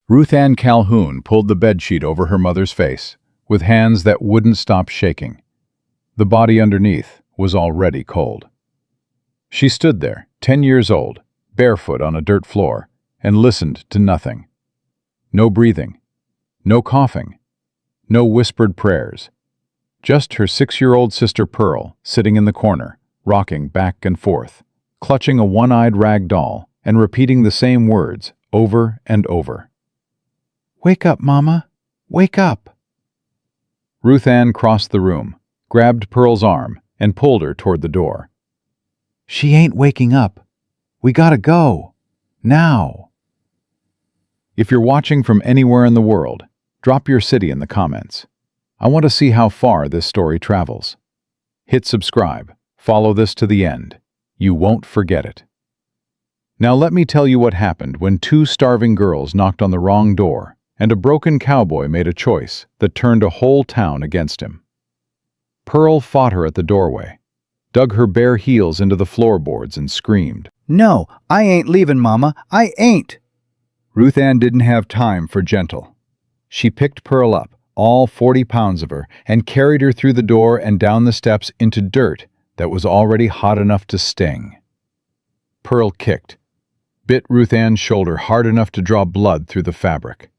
Ruth Ann Calhoun pulled the bedsheet over her mother's face, with hands that wouldn't stop shaking. The body underneath was already cold. She stood there, 10 years old, barefoot on a dirt floor, and listened to nothing. No breathing, no coughing, no whispered prayers. Just her 6-year-old sister Pearl sitting in the corner, rocking back and forth, clutching a one-eyed rag doll and repeating the same words over and over. "Wake up, Mama! Wake up!" Ruth Ann crossed the room, grabbed Pearl's arm, and pulled her toward the door. "She ain't waking up. We gotta go. Now!" If you're watching from anywhere in the world, drop your city in the comments. I want to see how far this story travels. Hit subscribe. Follow this to the end. You won't forget it. Now let me tell you what happened when 2 starving girls knocked on the wrong door and a broken cowboy made a choice that turned a whole town against him. Pearl fought her at the doorway, dug her bare heels into the floorboards and screamed, "No, I ain't leaving, Mama. I ain't!" Ruth Ann didn't have time for gentle. She picked Pearl up, all 40 pounds of her, and carried her through the door and down the steps into dirt that was already hot enough to sting. Pearl kicked, bit Ruth Ann's shoulder hard enough to draw blood through the fabric.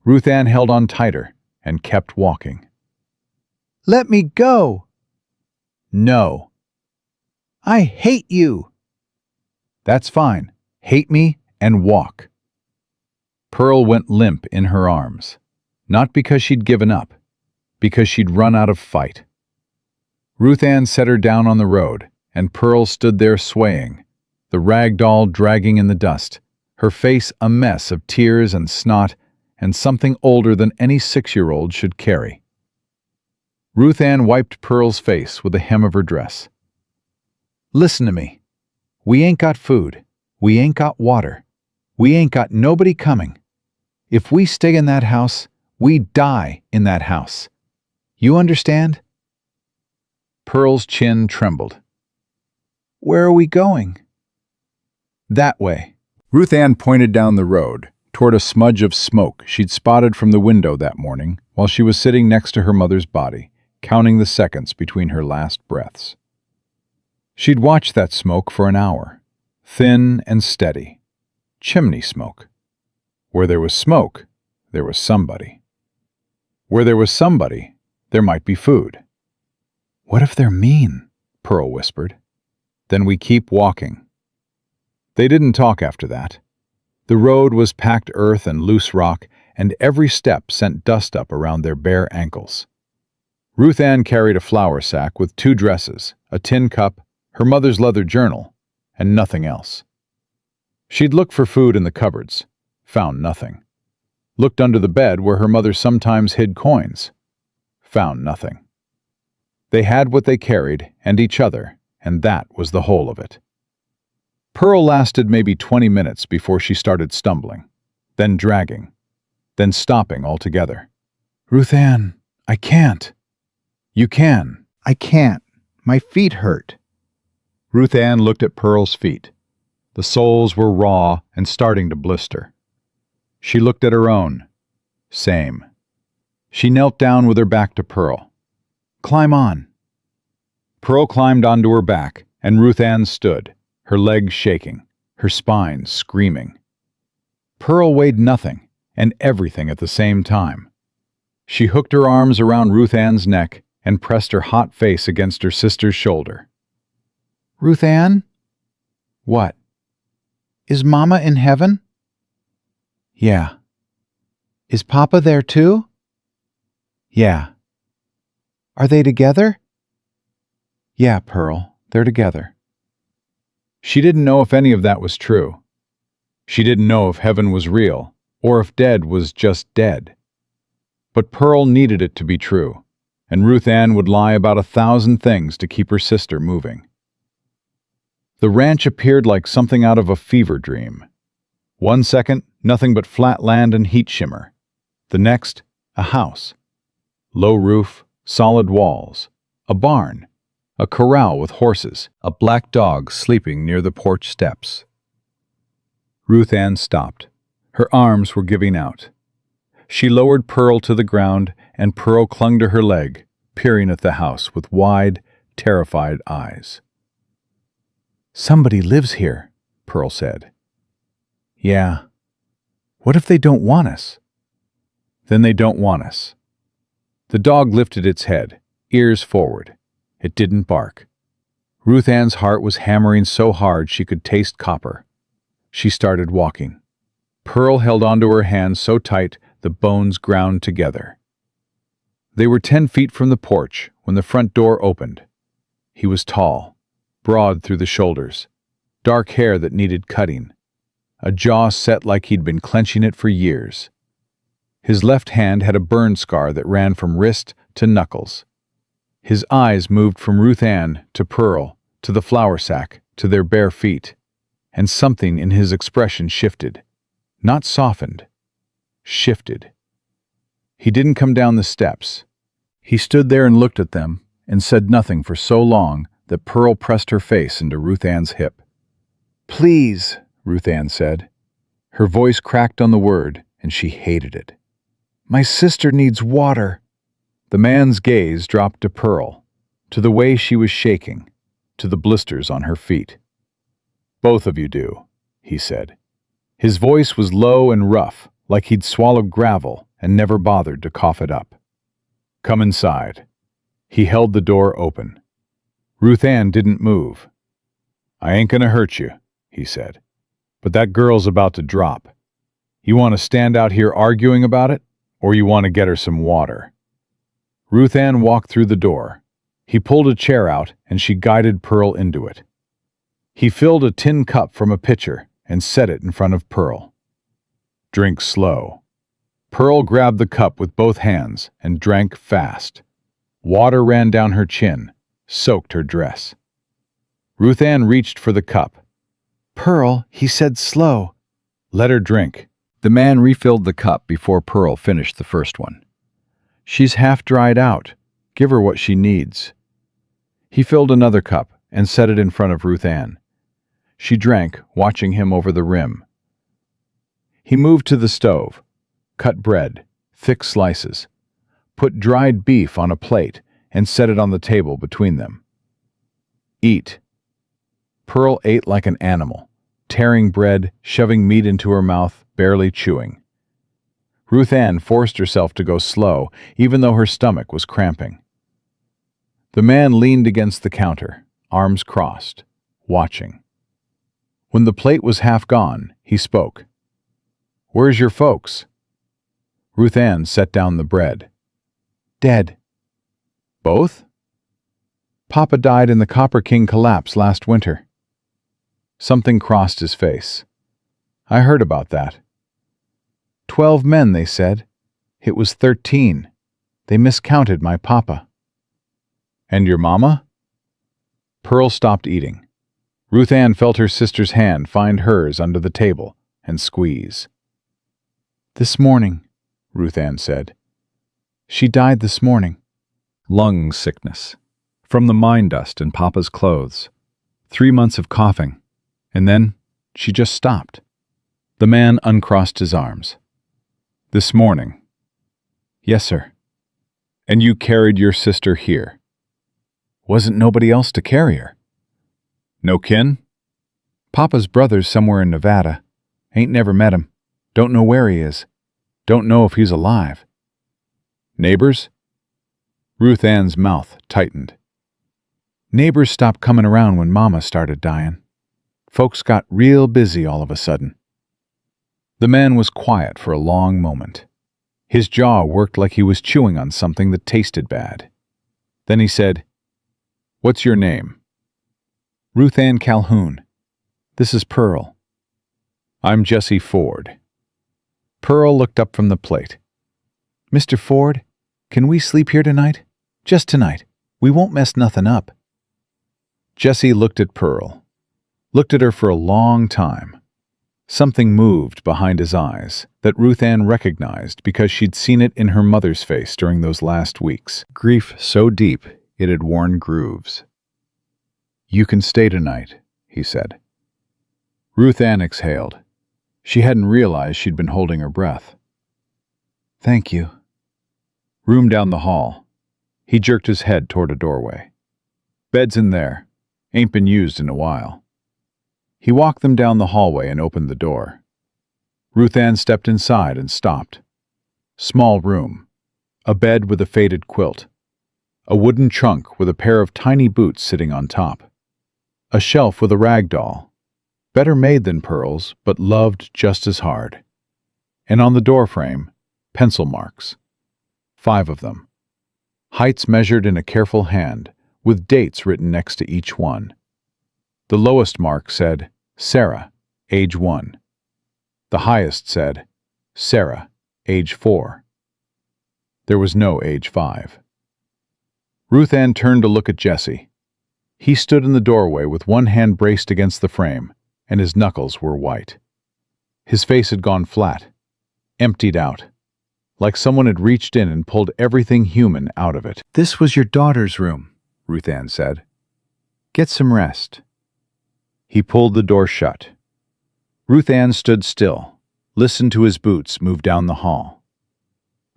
Ruth Ann held on tighter and kept walking. "Let me go!" "No." "I hate you!" "That's fine. Hate me and walk." Pearl went limp in her arms, not because she'd given up, because she'd run out of fight. Ruth Ann set her down on the road, and Pearl stood there swaying, the rag doll dragging in the dust, her face a mess of tears and snot and something older than any 6-year-old should carry. Ruth Ann wiped Pearl's face with the hem of her dress. "Listen to me. We ain't got food. We ain't got water. We ain't got nobody coming. If we stay in that house, we die in that house. You understand?" Pearl's chin trembled. "Where are we going?" "That way." Ruth Ann pointed down the road, toward a smudge of smoke she'd spotted from the window that morning while she was sitting next to her mother's body, counting the seconds between her last breaths. She'd watched that smoke for an hour, thin and steady. Chimney smoke. Where there was smoke, there was somebody. Where there was somebody, there might be food. "What if they're mean?" Pearl whispered. "Then we keep walking." They didn't talk after that. The road was packed earth and loose rock, and every step sent dust up around their bare ankles. Ruth Ann carried a flour sack with 2 dresses, a tin cup, her mother's leather journal, and nothing else. She'd looked for food in the cupboards, found nothing. Looked under the bed where her mother sometimes hid coins, found nothing. They had what they carried and each other, and that was the whole of it. Pearl lasted maybe 20 minutes before she started stumbling, then dragging, then stopping altogether. "Ruth Ann, I can't." "You can." "I can't. My feet hurt." Ruth Ann looked at Pearl's feet. The soles were raw and starting to blister. She looked at her own. Same. She knelt down with her back to Pearl. "Climb on." Pearl climbed onto her back, and Ruth Ann stood, her legs shaking, her spine screaming. Pearl weighed nothing and everything at the same time. She hooked her arms around Ruth Ann's neck and pressed her hot face against her sister's shoulder. "Ruth Ann?" "What?" "Is Mama in heaven?" "Yeah." "Is Papa there too?" "Yeah." "Are they together?" "Yeah, Pearl, they're together." She didn't know if any of that was true. She didn't know if heaven was real, or if dead was just dead. But Pearl needed it to be true, and Ruth Ann would lie about 1,000 things to keep her sister moving. The ranch appeared like something out of a fever dream. One second, nothing but flat land and heat shimmer. The next, a house. Low roof, solid walls, a barn, a corral with horses, a black dog sleeping near the porch steps. Ruth Ann stopped, Her arms were giving out. She lowered Pearl to the ground, and Pearl clung to her leg, peering at the house with wide, terrified eyes. "Somebody lives here," Pearl said. "Yeah. What if they don't want us?" "Then they don't want us." The dog lifted its head, ears forward. It didn't bark. Ruth Ann's heart was hammering so hard she could taste copper. She started walking. Pearl held onto her hand so tight the bones ground together. They were 10 feet from the porch when the front door opened. He was tall, broad through the shoulders, dark hair that needed cutting, a jaw set like he'd been clenching it for years. His left hand had a burn scar that ran from wrist to knuckles. His eyes moved from Ruth Ann to Pearl, to the flour sack, to their bare feet, and something in his expression shifted. Not softened, shifted. He didn't come down the steps. He stood there and looked at them and said nothing for so long that Pearl pressed her face into Ruth Ann's hip. "Please," Ruth Ann said. Her voice cracked on the word, and she hated it. "My sister needs water." The man's gaze dropped to Pearl, to the way she was shaking, to the blisters on her feet. "Both of you do," he said. His voice was low and rough, like he'd swallowed gravel and never bothered to cough it up. "Come inside." He held the door open. Ruth Ann didn't move. "I ain't gonna hurt you," he said. "But that girl's about to drop. You want to stand out here arguing about it, or you want to get her some water?" Ruth Ann walked through the door. He pulled a chair out, and she guided Pearl into it. He filled a tin cup from a pitcher and set it in front of Pearl. "Drink slow." Pearl grabbed the cup with both hands and drank fast. Water ran down her chin, soaked her dress. Ruth Ann reached for the cup. "Pearl, he said slow." "Let her drink." The man refilled the cup before Pearl finished the first one. "She's half dried out. Give her what she needs." He filled another cup and set it in front of Ruth Ann. She drank, watching him over the rim. He moved to the stove, cut bread, thick slices, put dried beef on a plate, and set it on the table between them. "Eat." Pearl ate like an animal, tearing bread, shoving meat into her mouth, barely chewing. Ruth Ann forced herself to go slow, even though her stomach was cramping. The man leaned against the counter, arms crossed, watching. When the plate was half gone, he spoke. "Where's your folks?" Ruth Ann set down the bread. "Dead." "Both?" "Papa died in the Copper King collapse last winter." Something crossed his face. "I heard about that." 12 men, they said. It was 13. They miscounted my papa." "And your mama?" Pearl stopped eating. Ruth Ann felt her sister's hand find hers under the table and squeeze. "This morning," Ruth Ann said. "She died this morning." Lung sickness. From the mine dust in Papa's clothes. 3 months of coughing. And then she just stopped. The man uncrossed his arms. "This morning?" "Yes, sir." "And you carried your sister here?" "Wasn't nobody else to carry her." "No kin?" "Papa's brother's somewhere in Nevada. Ain't never met him. Don't know where he is. Don't know if he's alive." "Neighbors?" Ruth Ann's mouth tightened. "Neighbors stopped coming around when Mama started dying. Folks got real busy all of a sudden." The man was quiet for a long moment. His jaw worked like he was chewing on something that tasted bad. Then he said, "What's your name?" "Ruth Ann Calhoun. This is Pearl." "I'm Jesse Ford." Pearl looked up from the plate. "Mr. Ford, can we sleep here tonight? Just tonight. We won't mess nothing up." Jesse looked at Pearl. Looked at her for a long time. Something moved behind his eyes that Ruth Ann recognized because she'd seen it in her mother's face during those last weeks. Grief so deep it had worn grooves. "You can stay tonight," he said. Ruth Ann exhaled. She hadn't realized she'd been holding her breath. Thank you. Room down the hall. He jerked his head toward a doorway. Bed's in there. Ain't been used in a while. He walked them down the hallway and opened the door. Ruth Ann stepped inside and stopped. Small room. A bed with a faded quilt. A wooden trunk with a pair of tiny boots sitting on top. A shelf with a rag doll. Better made than Pearl's, but loved just as hard. And on the doorframe, pencil marks. 5 of them. Heights measured in a careful hand, with dates written next to each one. The lowest mark said, Sarah, age 1. The highest said, Sarah, age 4. There was no age 5. Ruth Ann turned to look at Jesse. He stood in the doorway with one hand braced against the frame, and his knuckles were white. His face had gone flat, emptied out, like someone had reached in and pulled everything human out of it. This was your daughter's room, Ruth Ann said. Get some rest. He pulled the door shut. Ruth Ann stood still, listened to his boots move down the hall.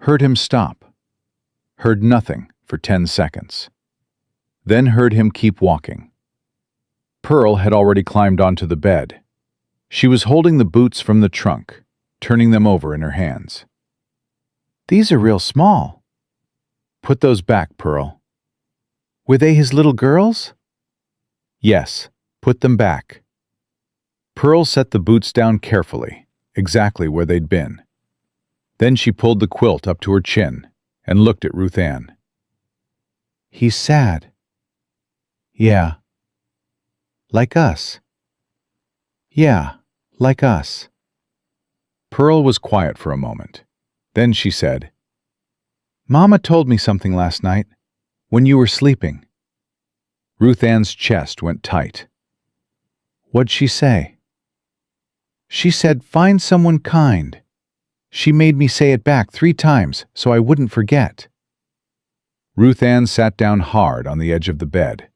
Heard him stop. Heard nothing for 10 seconds. Then heard him keep walking. Pearl had already climbed onto the bed. She was holding the boots from the trunk, turning them over in her hands. These are real small. Put those back, Pearl. Were they his little girls? Yes, put them back. Pearl set the boots down carefully, exactly where they'd been. Then she pulled the quilt up to her chin and looked at Ruth Ann. He's sad. Yeah. Like us. Yeah, like us. Pearl was quiet for a moment. Then she said, Mama told me something last night, when you were sleeping. Ruth Ann's chest went tight. What'd she say? She said, find someone kind. She made me say it back 3 times so I wouldn't forget. Ruth Ann sat down hard on the edge of the bed.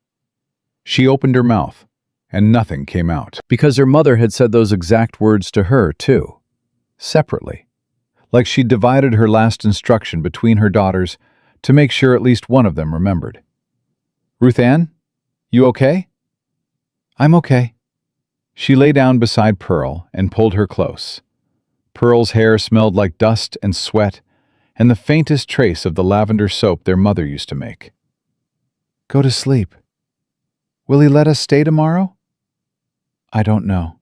She opened her mouth, and nothing came out. Because her mother had said those exact words to her, too. Separately. Like she'd divided her last instruction between her daughters to make sure at least one of them remembered. Ruth Ann, you okay? I'm okay. She lay down beside Pearl and pulled her close. Pearl's hair smelled like dust and sweat and the faintest trace of the lavender soap their mother used to make. Go to sleep. Will he let us stay tomorrow? I don't know.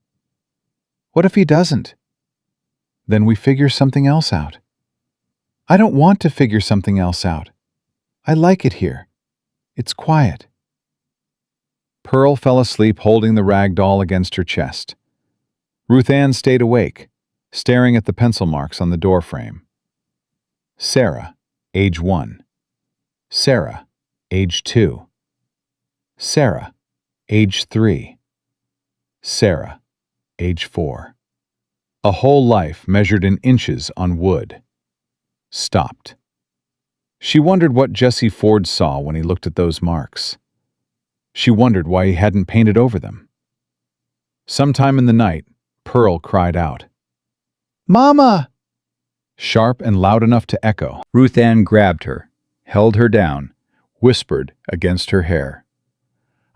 What if he doesn't? Then we figure something else out. I don't want to figure something else out. I like it here. It's quiet. Pearl fell asleep holding the rag doll against her chest. Ruth Ann stayed awake, staring at the pencil marks on the doorframe. Sarah, age 1. Sarah, age 2. Sarah, age 3. Sarah, age 4. A whole life measured in inches on wood. Stopped. She wondered what Jesse Ford saw when he looked at those marks. She wondered why he hadn't painted over them. Sometime in the night, Pearl cried out. Mama! Sharp and loud enough to echo. Ruth Ann grabbed her, held her down, whispered against her hair.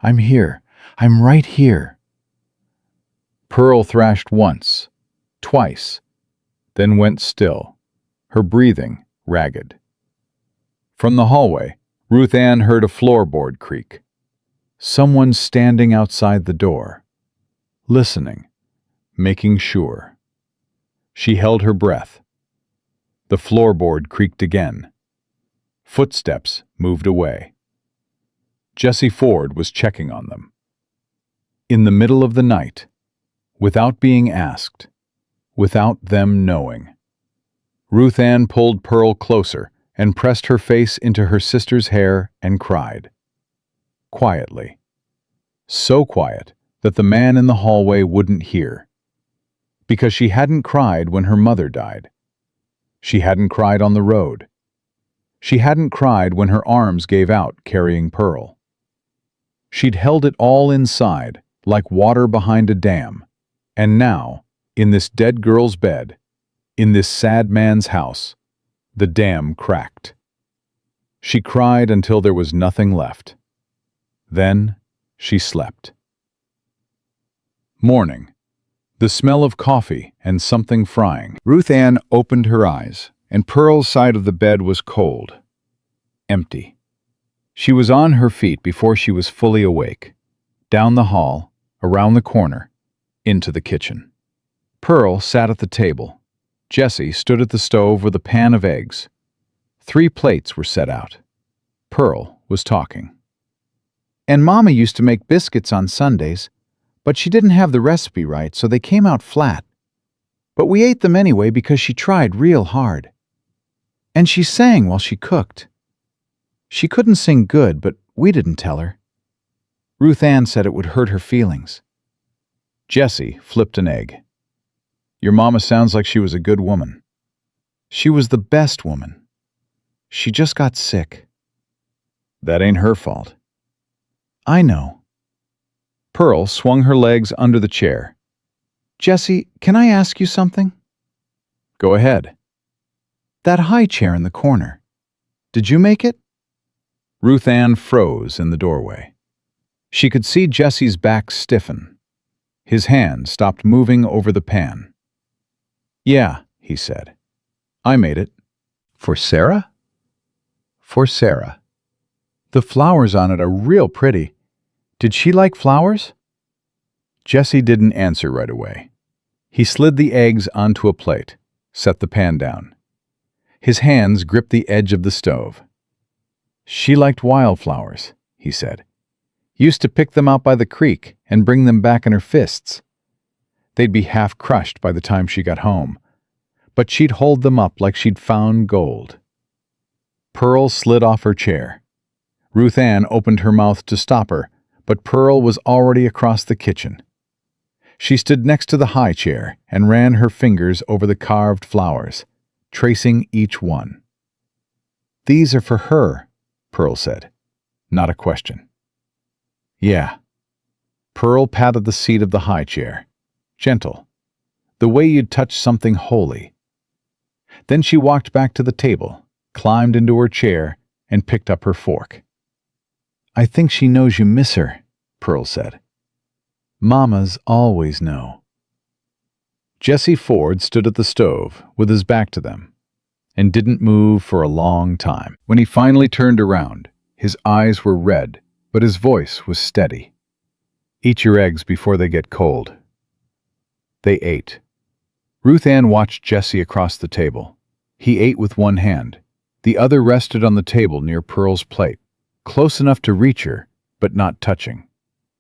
I'm here. I'm right here. Pearl thrashed once, twice, then went still, her breathing ragged. From the hallway, Ruth Ann heard a floorboard creak. Someone standing outside the door, listening, making sure. She held her breath. The floorboard creaked again. Footsteps moved away. Jesse Ford was checking on them. In the middle of the night, without being asked, without them knowing, Ruth Ann pulled Pearl closer and pressed her face into her sister's hair and cried. Quietly. So quiet that the man in the hallway wouldn't hear. Because she hadn't cried when her mother died. She hadn't cried on the road. She hadn't cried when her arms gave out carrying Pearl. She'd held it all inside, like water behind a dam, and now, In this dead girl's bed, in this sad man's house, the dam cracked. She cried until there was nothing left. Then she slept. Morning. The smell of coffee and something frying. Ruth Ann opened her eyes, and Pearl's side of the bed was cold. Empty. She was on her feet before she was fully awake. Down the hall, around the corner, into the kitchen. Pearl sat at the table. Jessie stood at the stove with a pan of eggs. 3 plates were set out. Pearl was talking. And Mama used to make biscuits on Sundays, but she didn't have the recipe right, so they came out flat. But we ate them anyway because she tried real hard. And she sang while she cooked. She couldn't sing good, but we didn't tell her. Ruth Ann said it would hurt her feelings. Jessie flipped an egg. Your mama sounds like she was a good woman. She was the best woman. She just got sick. That ain't her fault. I know. Pearl swung her legs under the chair. Jessie, can I ask you something? Go ahead. That high chair in the corner. Did you make it? Ruth Ann froze in the doorway. She could see Jessie's back stiffen. His hand stopped moving over the pan. Yeah, he said. I made it. For Sarah? For Sarah. The flowers on it are real pretty. Did she like flowers? Jessie didn't answer right away. He slid the eggs onto a plate, set the pan down. His hands gripped the edge of the stove. She liked wildflowers, he said. Used to pick them out by the creek and bring them back in her fists. They'd be half crushed by the time she got home, but she'd hold them up like she'd found gold. Pearl slid off her chair. Ruth Ann opened her mouth to stop her, but Pearl was already across the kitchen. She stood next to the high chair and ran her fingers over the carved flowers, tracing each one. These are for her, Pearl said, not a question. Yeah. Pearl patted the seat of the high chair, gentle, the way you'd touch something holy. Then she walked back to the table, climbed into her chair, and picked up her fork. I think she knows you miss her, Pearl said. Mamas always know. Jessie Ford stood at the stove with his back to them and didn't move for a long time. When he finally turned around, his eyes were red, but his voice was steady. Eat your eggs before they get cold. They ate. Ruth Ann watched Jessie across the table. He ate with one hand. The other rested on the table near Pearl's plate, close enough to reach her, but not touching.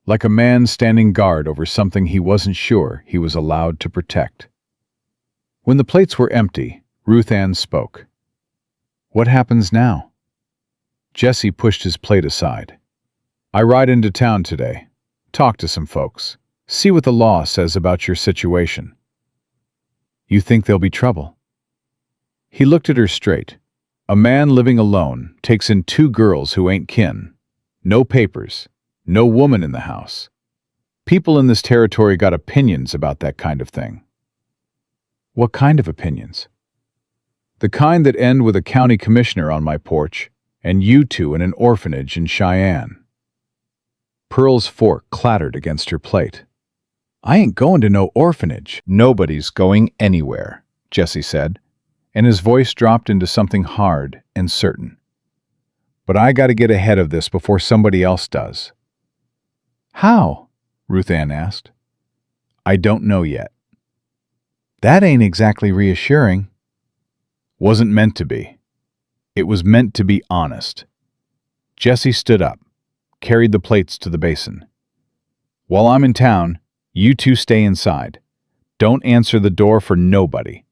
Like a man standing guard over something he wasn't sure he was allowed to protect. When the plates were empty, Ruth Ann spoke. What happens now? Jessie pushed his plate aside. I ride into town today. Talk to some folks. See what the law says about your situation. You think there'll be trouble? He looked at her straight. A man living alone takes in 2 girls who ain't kin. No papers. No woman in the house. People in this territory got opinions about that kind of thing. What kind of opinions? The kind that end with a county commissioner on my porch and you 2 in an orphanage in Cheyenne. Pearl's fork clattered against her plate. I ain't going to no orphanage. Nobody's going anywhere, Jessie said, and his voice dropped into something hard and certain. But I got to get ahead of this before somebody else does. How? Ruth Ann asked. I don't know yet. That ain't exactly reassuring. Wasn't meant to be. It was meant to be honest. Jessie stood up, carried the plates to the basin. While I'm in town, you 2 stay inside. Don't answer the door for nobody.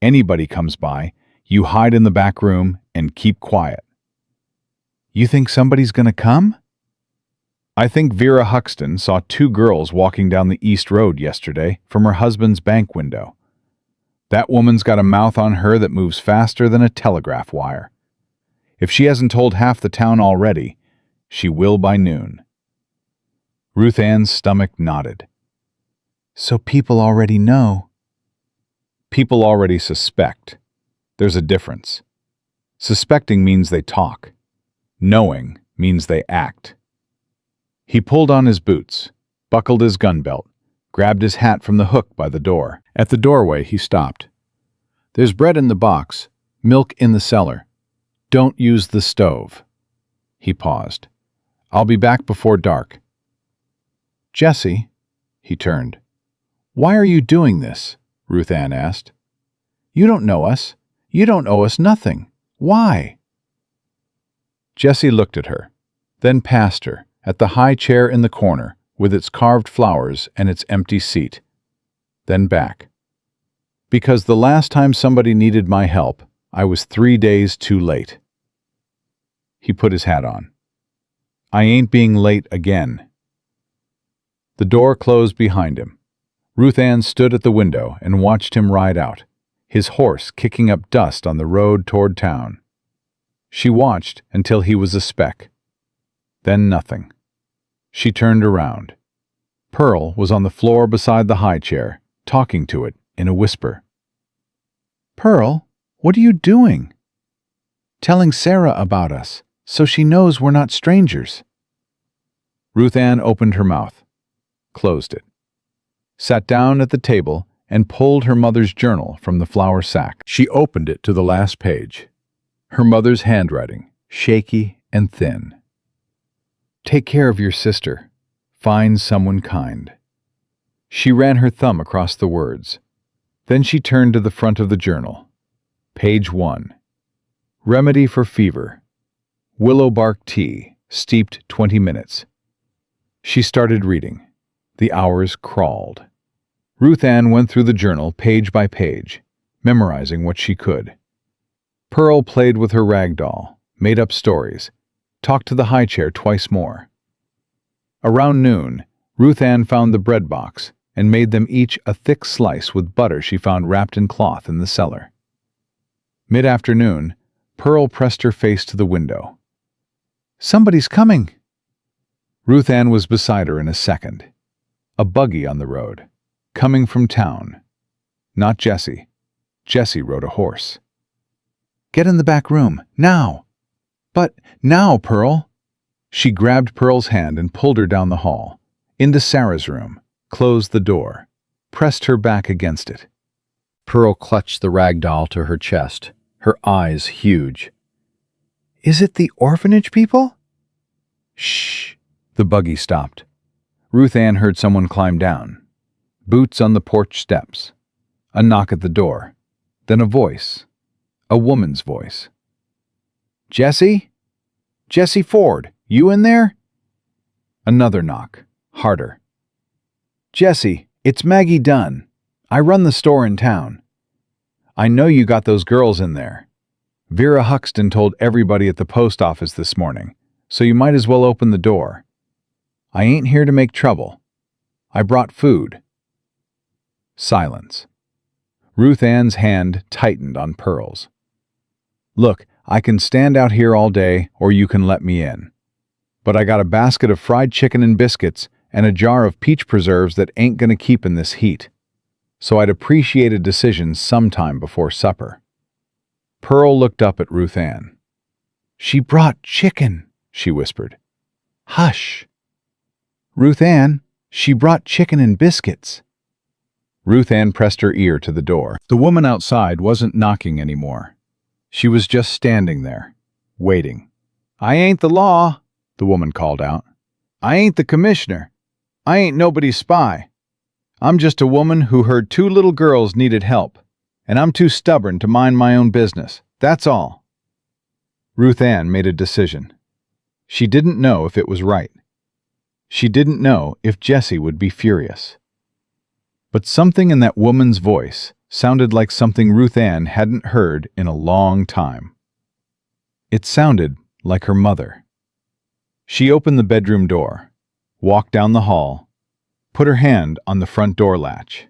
Anybody comes by, you hide in the back room and keep quiet. You think somebody's gonna come? I think Vera Huxton saw 2 girls walking down the East Road yesterday from her husband's bank window. That woman's got a mouth on her that moves faster than a telegraph wire. If she hasn't told half the town already, she will by noon. Ruth Ann's stomach nodded. So people already know, People already suspect. There's a difference. Suspecting means they talk. Knowing means they act. He pulled on his boots, buckled his gun belt, grabbed his hat from the hook by the door. At the doorway, he stopped. "There's bread in the box, milk in the cellar. Don't use the stove." He paused. "I'll be back before dark." "Jesse," he turned. "Why are you doing this?" Ruth Ann asked. "You don't know us. You don't owe us nothing. Why?" Jesse looked at her, then past her, at the high chair in the corner, with its carved flowers and its empty seat. Then back. "Because the last time somebody needed my help, I was 3 days too late." He put his hat on. "I ain't being late again." The door closed behind him. Ruth Ann stood at the window and watched him ride out, his horse kicking up dust on the road toward town. She watched until he was a speck. Then nothing. She turned around. Pearl was on the floor beside the high chair, talking to it in a whisper. "Pearl, what are you doing?" "Telling Sarah about us, so she knows we're not strangers." Ruth Ann opened her mouth, closed it, sat down at the table and pulled her mother's journal from the flour sack. She opened it to the last page. Her mother's handwriting, shaky and thin. "Take care of your sister. Find someone kind." She ran her thumb across the words. Then she turned to the front of the journal. Page 1. Remedy for fever. Willow bark tea, steeped 20 minutes. She started reading. The hours crawled. Ruth Ann went through the journal page by page, memorizing what she could. Pearl played with her rag doll, made up stories, talked to the high chair twice more. Around noon, Ruth Ann found the bread box and made them each a thick slice with butter she found wrapped in cloth in the cellar. Mid-afternoon, Pearl pressed her face to the window. "Somebody's coming." Ruth Ann was beside her in a second. A buggy on the road, coming from town. Not Jesse. Jesse rode a horse. "Get in the back room, now." "But now, Pearl." She grabbed Pearl's hand and pulled her down the hall, into Sarah's room, closed the door, pressed her back against it. Pearl clutched the rag doll to her chest, her eyes huge. "Is it the orphanage people?" "Shh." The buggy stopped. Ruth Ann heard someone climb down. Boots on the porch steps. A knock at the door. Then a voice. A woman's voice. "Jesse? Jesse Ford, you in there?" Another knock, harder. "Jesse, it's Maggie Dunn. I run the store in town. I know you got those girls in there. Vera Huxton told everybody at the post office this morning, so you might as well open the door. I ain't here to make trouble. I brought food." Silence. Ruth Ann's hand tightened on Pearl's. "Look, I can stand out here all day, or you can let me in. But I got a basket of fried chicken and biscuits and a jar of peach preserves that ain't gonna keep in this heat. So I'd appreciate a decision sometime before supper." Pearl looked up at Ruth Ann. "She brought chicken," she whispered. "Hush." "Ruth Ann, she brought chicken and biscuits." Ruth Ann pressed her ear to the door. The woman outside wasn't knocking anymore. She was just standing there, waiting. "I ain't the law," the woman called out. "I ain't the commissioner. I ain't nobody's spy. I'm just a woman who heard 2 little girls needed help, and I'm too stubborn to mind my own business. That's all." Ruth Ann made a decision. She didn't know if it was right. She didn't know if Jesse would be furious. But something in that woman's voice sounded like something Ruth Ann hadn't heard in a long time. It sounded like her mother. She opened the bedroom door, walked down the hall, put her hand on the front door latch.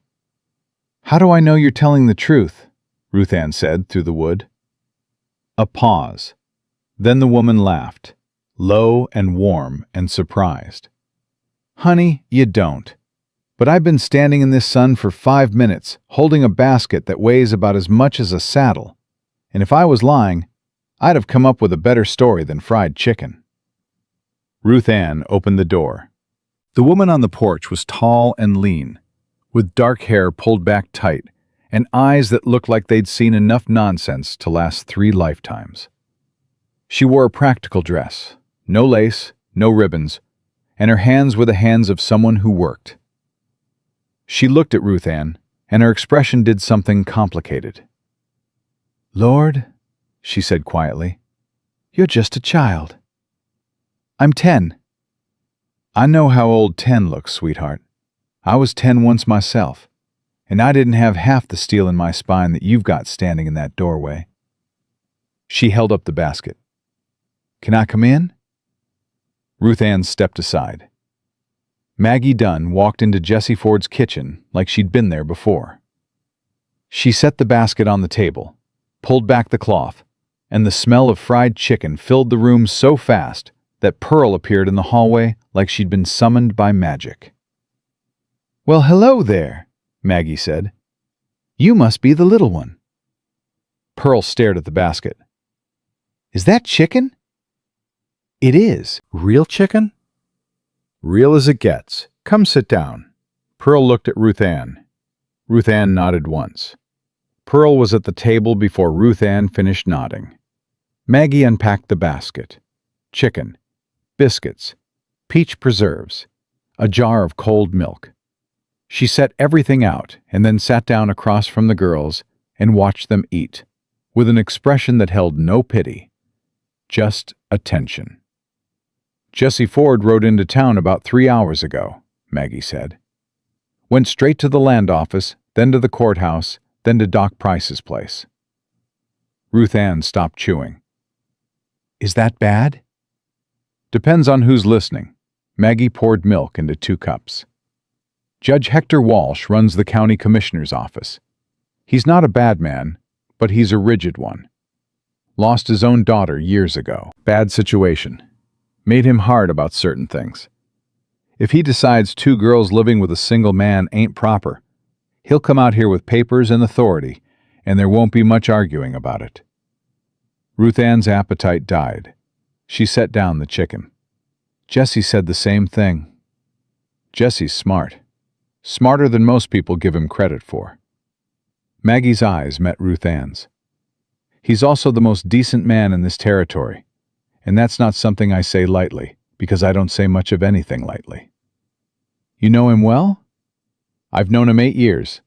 "How do I know you're telling the truth?" Ruth Ann said through the wood. A pause. Then the woman laughed, low and warm and surprised. "Honey, you don't. But I've been standing in this sun for 5 minutes, holding a basket that weighs about as much as a saddle. And if I was lying, I'd have come up with a better story than fried chicken. Ruth Ann opened the door. The woman on the porch was tall and lean, with dark hair pulled back tight and eyes that looked like they'd seen enough nonsense to last 3 lifetimes. She wore a practical dress, no lace, no ribbons, and her hands were the hands of someone who worked. She looked at Ruth Ann, and her expression did something complicated. "Lord," she said quietly, "you're just a child." "I'm 10. "I know how old 10 looks, sweetheart. I was 10 once myself, and I didn't have half the steel in my spine that you've got standing in that doorway." She held up the basket. "Can I come in?" Ruth Ann stepped aside. Maggie Dunn walked into Jessie Ford's kitchen like she'd been there before. She set the basket on the table, pulled back the cloth, and the smell of fried chicken filled the room so fast that Pearl appeared in the hallway like she'd been summoned by magic. "Well, hello there," Maggie said. "You must be the little one." Pearl stared at the basket. "Is that chicken?" "It is. Real chicken?" "Real as it gets. Come sit down." Pearl looked at Ruth Ann. Ruth Ann nodded once. Pearl was at the table before Ruth Ann finished nodding. Maggie unpacked the basket. Chicken, biscuits, peach preserves, a jar of cold milk. She set everything out and then sat down across from the girls and watched them eat, with an expression that held no pity, just attention. "Jessie Ford rode into town about 3 hours ago," Maggie said. "Went straight to the land office, then to the courthouse, then to Doc Price's place." Ruth Ann stopped chewing. "Is that bad?" "Depends on who's listening." Maggie poured milk into 2 cups. "Judge Hector Walsh runs the county commissioner's office. He's not a bad man, but he's a rigid one. Lost his own daughter years ago. Bad situation. Made him hard about certain things. If he decides 2 girls living with a single man ain't proper, he'll come out here with papers and authority, and there won't be much arguing about it." Ruth Ann's appetite died. She set down the chicken. "Jessie said the same thing. Jessie's smart. Smarter than most people give him credit for." Maggie's eyes met Ruth Ann's. "He's also the most decent man in this territory. And that's not something I say lightly, because I don't say much of anything lightly." "You know him well?" "I've known him 8 years,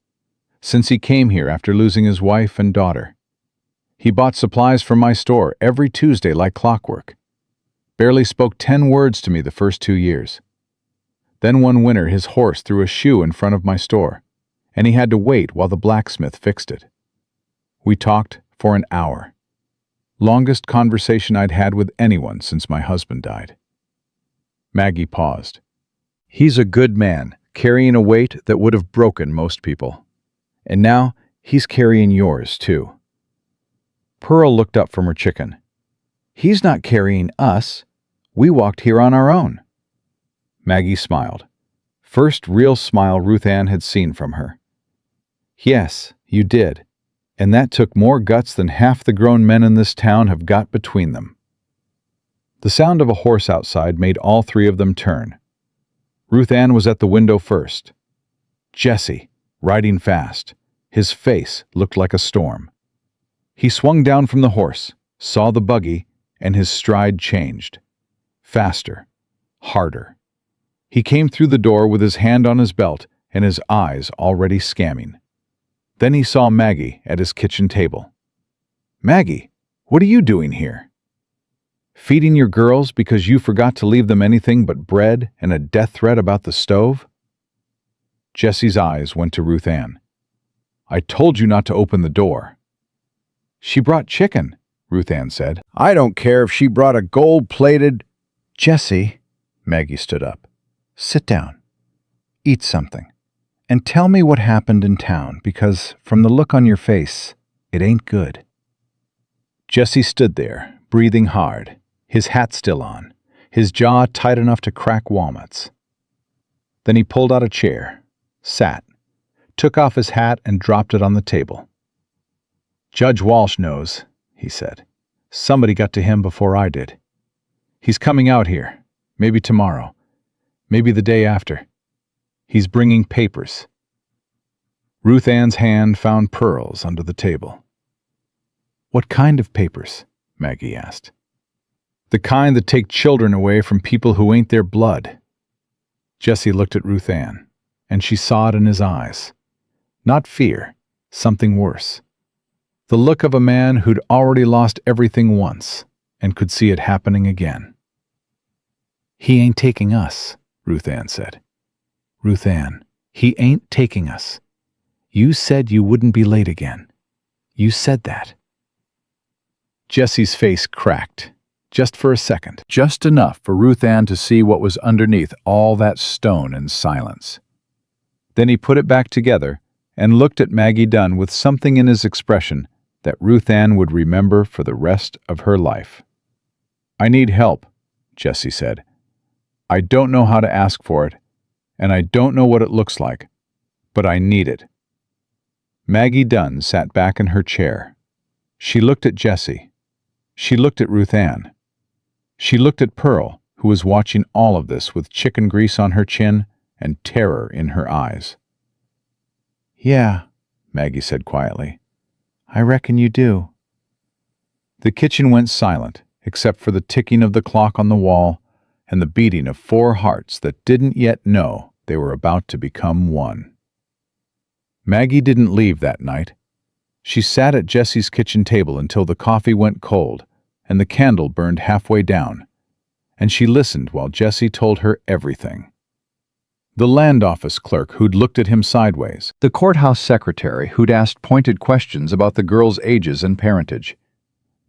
since he came here after losing his wife and daughter. He bought supplies from my store every Tuesday like clockwork. Barely spoke 10 words to me the first 2 years. Then one winter his horse threw a shoe in front of my store, and he had to wait while the blacksmith fixed it. We talked for an hour. Longest conversation I'd had with anyone since my husband died." Maggie paused. "He's a good man, carrying a weight that would have broken most people. And now he's carrying yours, too." Pearl looked up from her chicken. "He's not carrying us. We walked here on our own." Maggie smiled. First real smile Ruth Ann had seen from her. "Yes, you did. And that took more guts than half the grown men in this town have got between them." The sound of a horse outside made all 3 of them turn. Ruth Ann was at the window first. Jessie, riding fast. His face looked like a storm. He swung down from the horse, saw the buggy, and his stride changed. Faster, harder. He came through the door with his hand on his belt and his eyes already scamming. Then he saw Maggie at his kitchen table. "Maggie, what are you doing here?" "Feeding your girls because you forgot to leave them anything but bread and a death threat about the stove?" Jessie's eyes went to Ruth Ann. "I told you not to open the door." "She brought chicken," Ruth Ann said. "I don't care if she brought a gold-plated—" "Jessie," Maggie stood up. "Sit down. Eat something. And tell me what happened in town, because from the look on your face, it ain't good." Jessie stood there, breathing hard, his hat still on, his jaw tight enough to crack walnuts. Then he pulled out a chair, sat, took off his hat and dropped it on the table. "Judge Walsh knows," he said. "Somebody got to him before I did. He's coming out here, maybe tomorrow, maybe the day after. He's bringing papers." Ruth Ann's hand found Pearl's under the table. "What kind of papers?" Maggie asked. "The kind that take children away from people who ain't their blood." Jesse looked at Ruth Ann, and she saw it in his eyes. Not fear, something worse. The look of a man who'd already lost everything once and could see it happening again. "He ain't taking us," Ruth Ann said. "Ruth Ann, he ain't taking us. You said you wouldn't be late again. You said that." Jesse's face cracked, just for a second, just enough for Ruth Ann to see what was underneath all that stone and silence. Then he put it back together and looked at Maggie Dunn with something in his expression that Ruth Ann would remember for the rest of her life. "I need help," Jesse said. "I don't know how to ask for it, and I don't know what it looks like, but I need it." Maggie Dunn sat back in her chair. She looked at Jesse. She looked at Ruth Ann. She looked at Pearl, who was watching all of this with chicken grease on her chin and terror in her eyes. "Yeah," Maggie said quietly. "I reckon you do." The kitchen went silent, except for the ticking of the clock on the wall and the beating of 4 hearts that didn't yet know they were about to become one. Maggie didn't leave that night. She sat at Jesse's kitchen table until the coffee went cold and the candle burned halfway down, and she listened while Jesse told her everything. The land office clerk who'd looked at him sideways, the courthouse secretary who'd asked pointed questions about the girls' ages and parentage,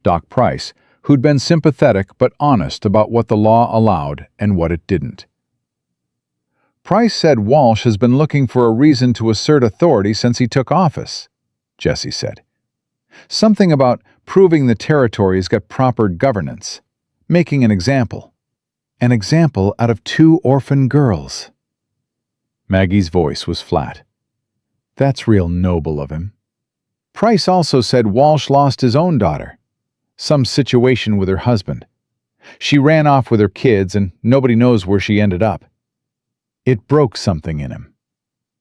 Doc Price, who'd been sympathetic but honest about what the law allowed and what it didn't. "Price said Walsh has been looking for a reason to assert authority since he took office," Jesse said. "Something about proving the territory's got proper governance, making an example out of 2 orphan girls." Maggie's voice was flat. "That's real noble of him." "Price also said Walsh lost his own daughter. Some situation with her husband. She ran off with her kids and nobody knows where she ended up. It broke something in him.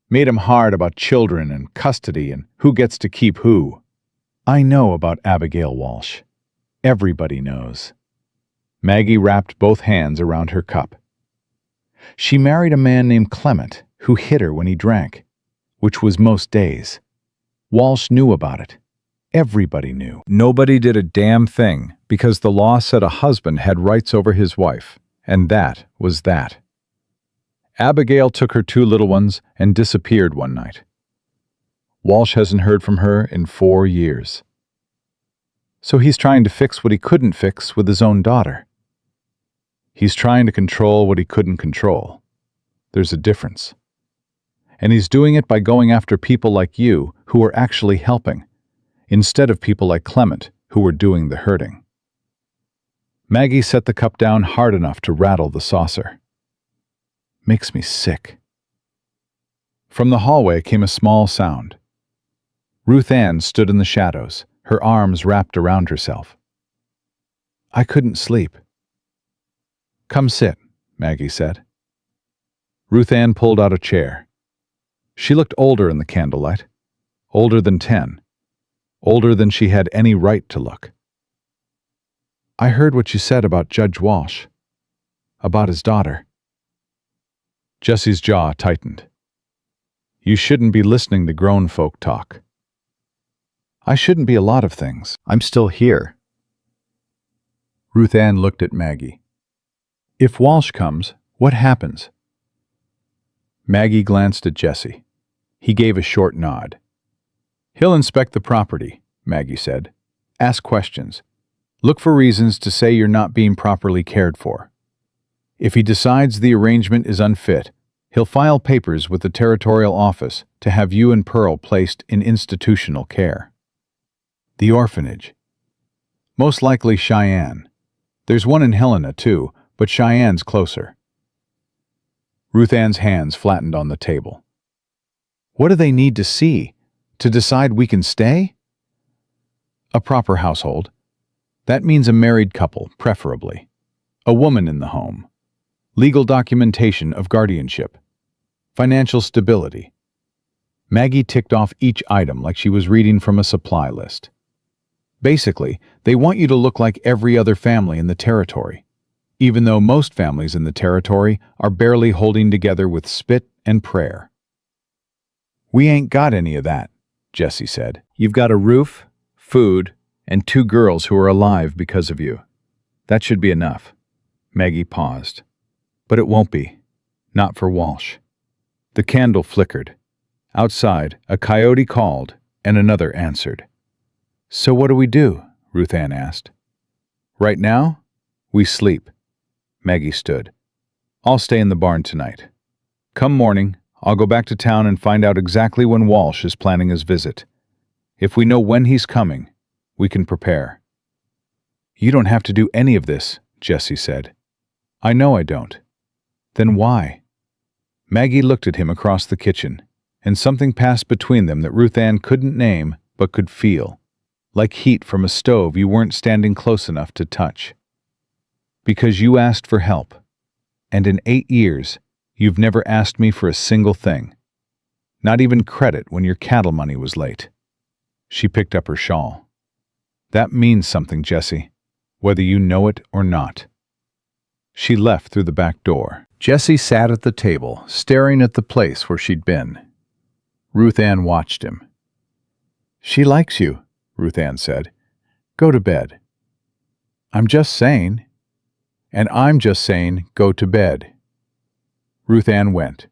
Made him hard about children and custody and who gets to keep who. I know about Abigail Walsh. Everybody knows." Maggie wrapped both hands around her cup. "She married a man named Clement who hit her when he drank, which was most days. Walsh knew about it. Everybody knew. Nobody did a damn thing because the law said a husband had rights over his wife, and that was that. Abigail took her 2 little ones and disappeared one night. Walsh hasn't heard from her in 4 years. So he's trying to fix what he couldn't fix with his own daughter. He's trying to control what he couldn't control. There's a difference. And he's doing it by going after people like you who are actually helping, instead of people like Clement who were doing the hurting." Maggie set the cup down hard enough to rattle the saucer. "Makes me sick." From the hallway came a small sound. Ruth Ann stood in the shadows, her arms wrapped around herself. "I couldn't sleep." "Come sit," Maggie said. Ruth Ann pulled out a chair. She looked older in the candlelight, older than 10, older than she had any right to look. "I heard what you said about Judge Walsh, about his daughter." Jesse's jaw tightened. "You shouldn't be listening to grown folk talk." "I shouldn't be a lot of things. I'm still here." Ruth Ann looked at Maggie. "If Walsh comes, what happens?" Maggie glanced at Jesse. He gave a short nod. "He'll inspect the property," Maggie said. "Ask questions. Look for reasons to say you're not being properly cared for. If he decides the arrangement is unfit, he'll file papers with the territorial office to have you and Pearl placed in institutional care." "The orphanage." "Most likely Cheyenne. There's one in Helena, too, but Cheyenne's closer." Ruth Ann's hands flattened on the table. What do they need to see to decide we can stay? A proper household. That means a married couple, preferably. A woman in the home. Legal documentation of guardianship. Financial stability. Maggie ticked off each item like she was reading from a supply list. Basically, they want you to look like every other family in the territory, even though most families in the territory are barely holding together with spit and prayer. "We ain't got any of that," Jesse said. "You've got a roof, food, and 2 girls who are alive because of you. That should be enough." Maggie paused. But it won't be. Not for Walsh. The candle flickered. Outside, a coyote called, and another answered. "So what do we do?" Ruth Ann asked. "Right now, we sleep." Maggie stood. "I'll stay in the barn tonight. Come morning, I'll go back to town and find out exactly when Walsh is planning his visit. If we know when he's coming, we can prepare." "You don't have to do any of this," Jesse said. "I know I don't." "Then why?" Maggie looked at him across the kitchen, and something passed between them that Ruth Ann couldn't name but could feel, like heat from a stove you weren't standing close enough to touch. "Because you asked for help, and in 8 years, you've never asked me for a single thing. Not even credit when your cattle money was late." She picked up her shawl. "That means something, Jesse, whether you know it or not." She left through the back door. Jesse sat at the table, staring at the place where she'd been. Ruth Ann watched him. "She likes you," Ruth Ann said. "Go to bed." "I'm just saying." "And I'm just saying, go to bed." Ruth Ann went.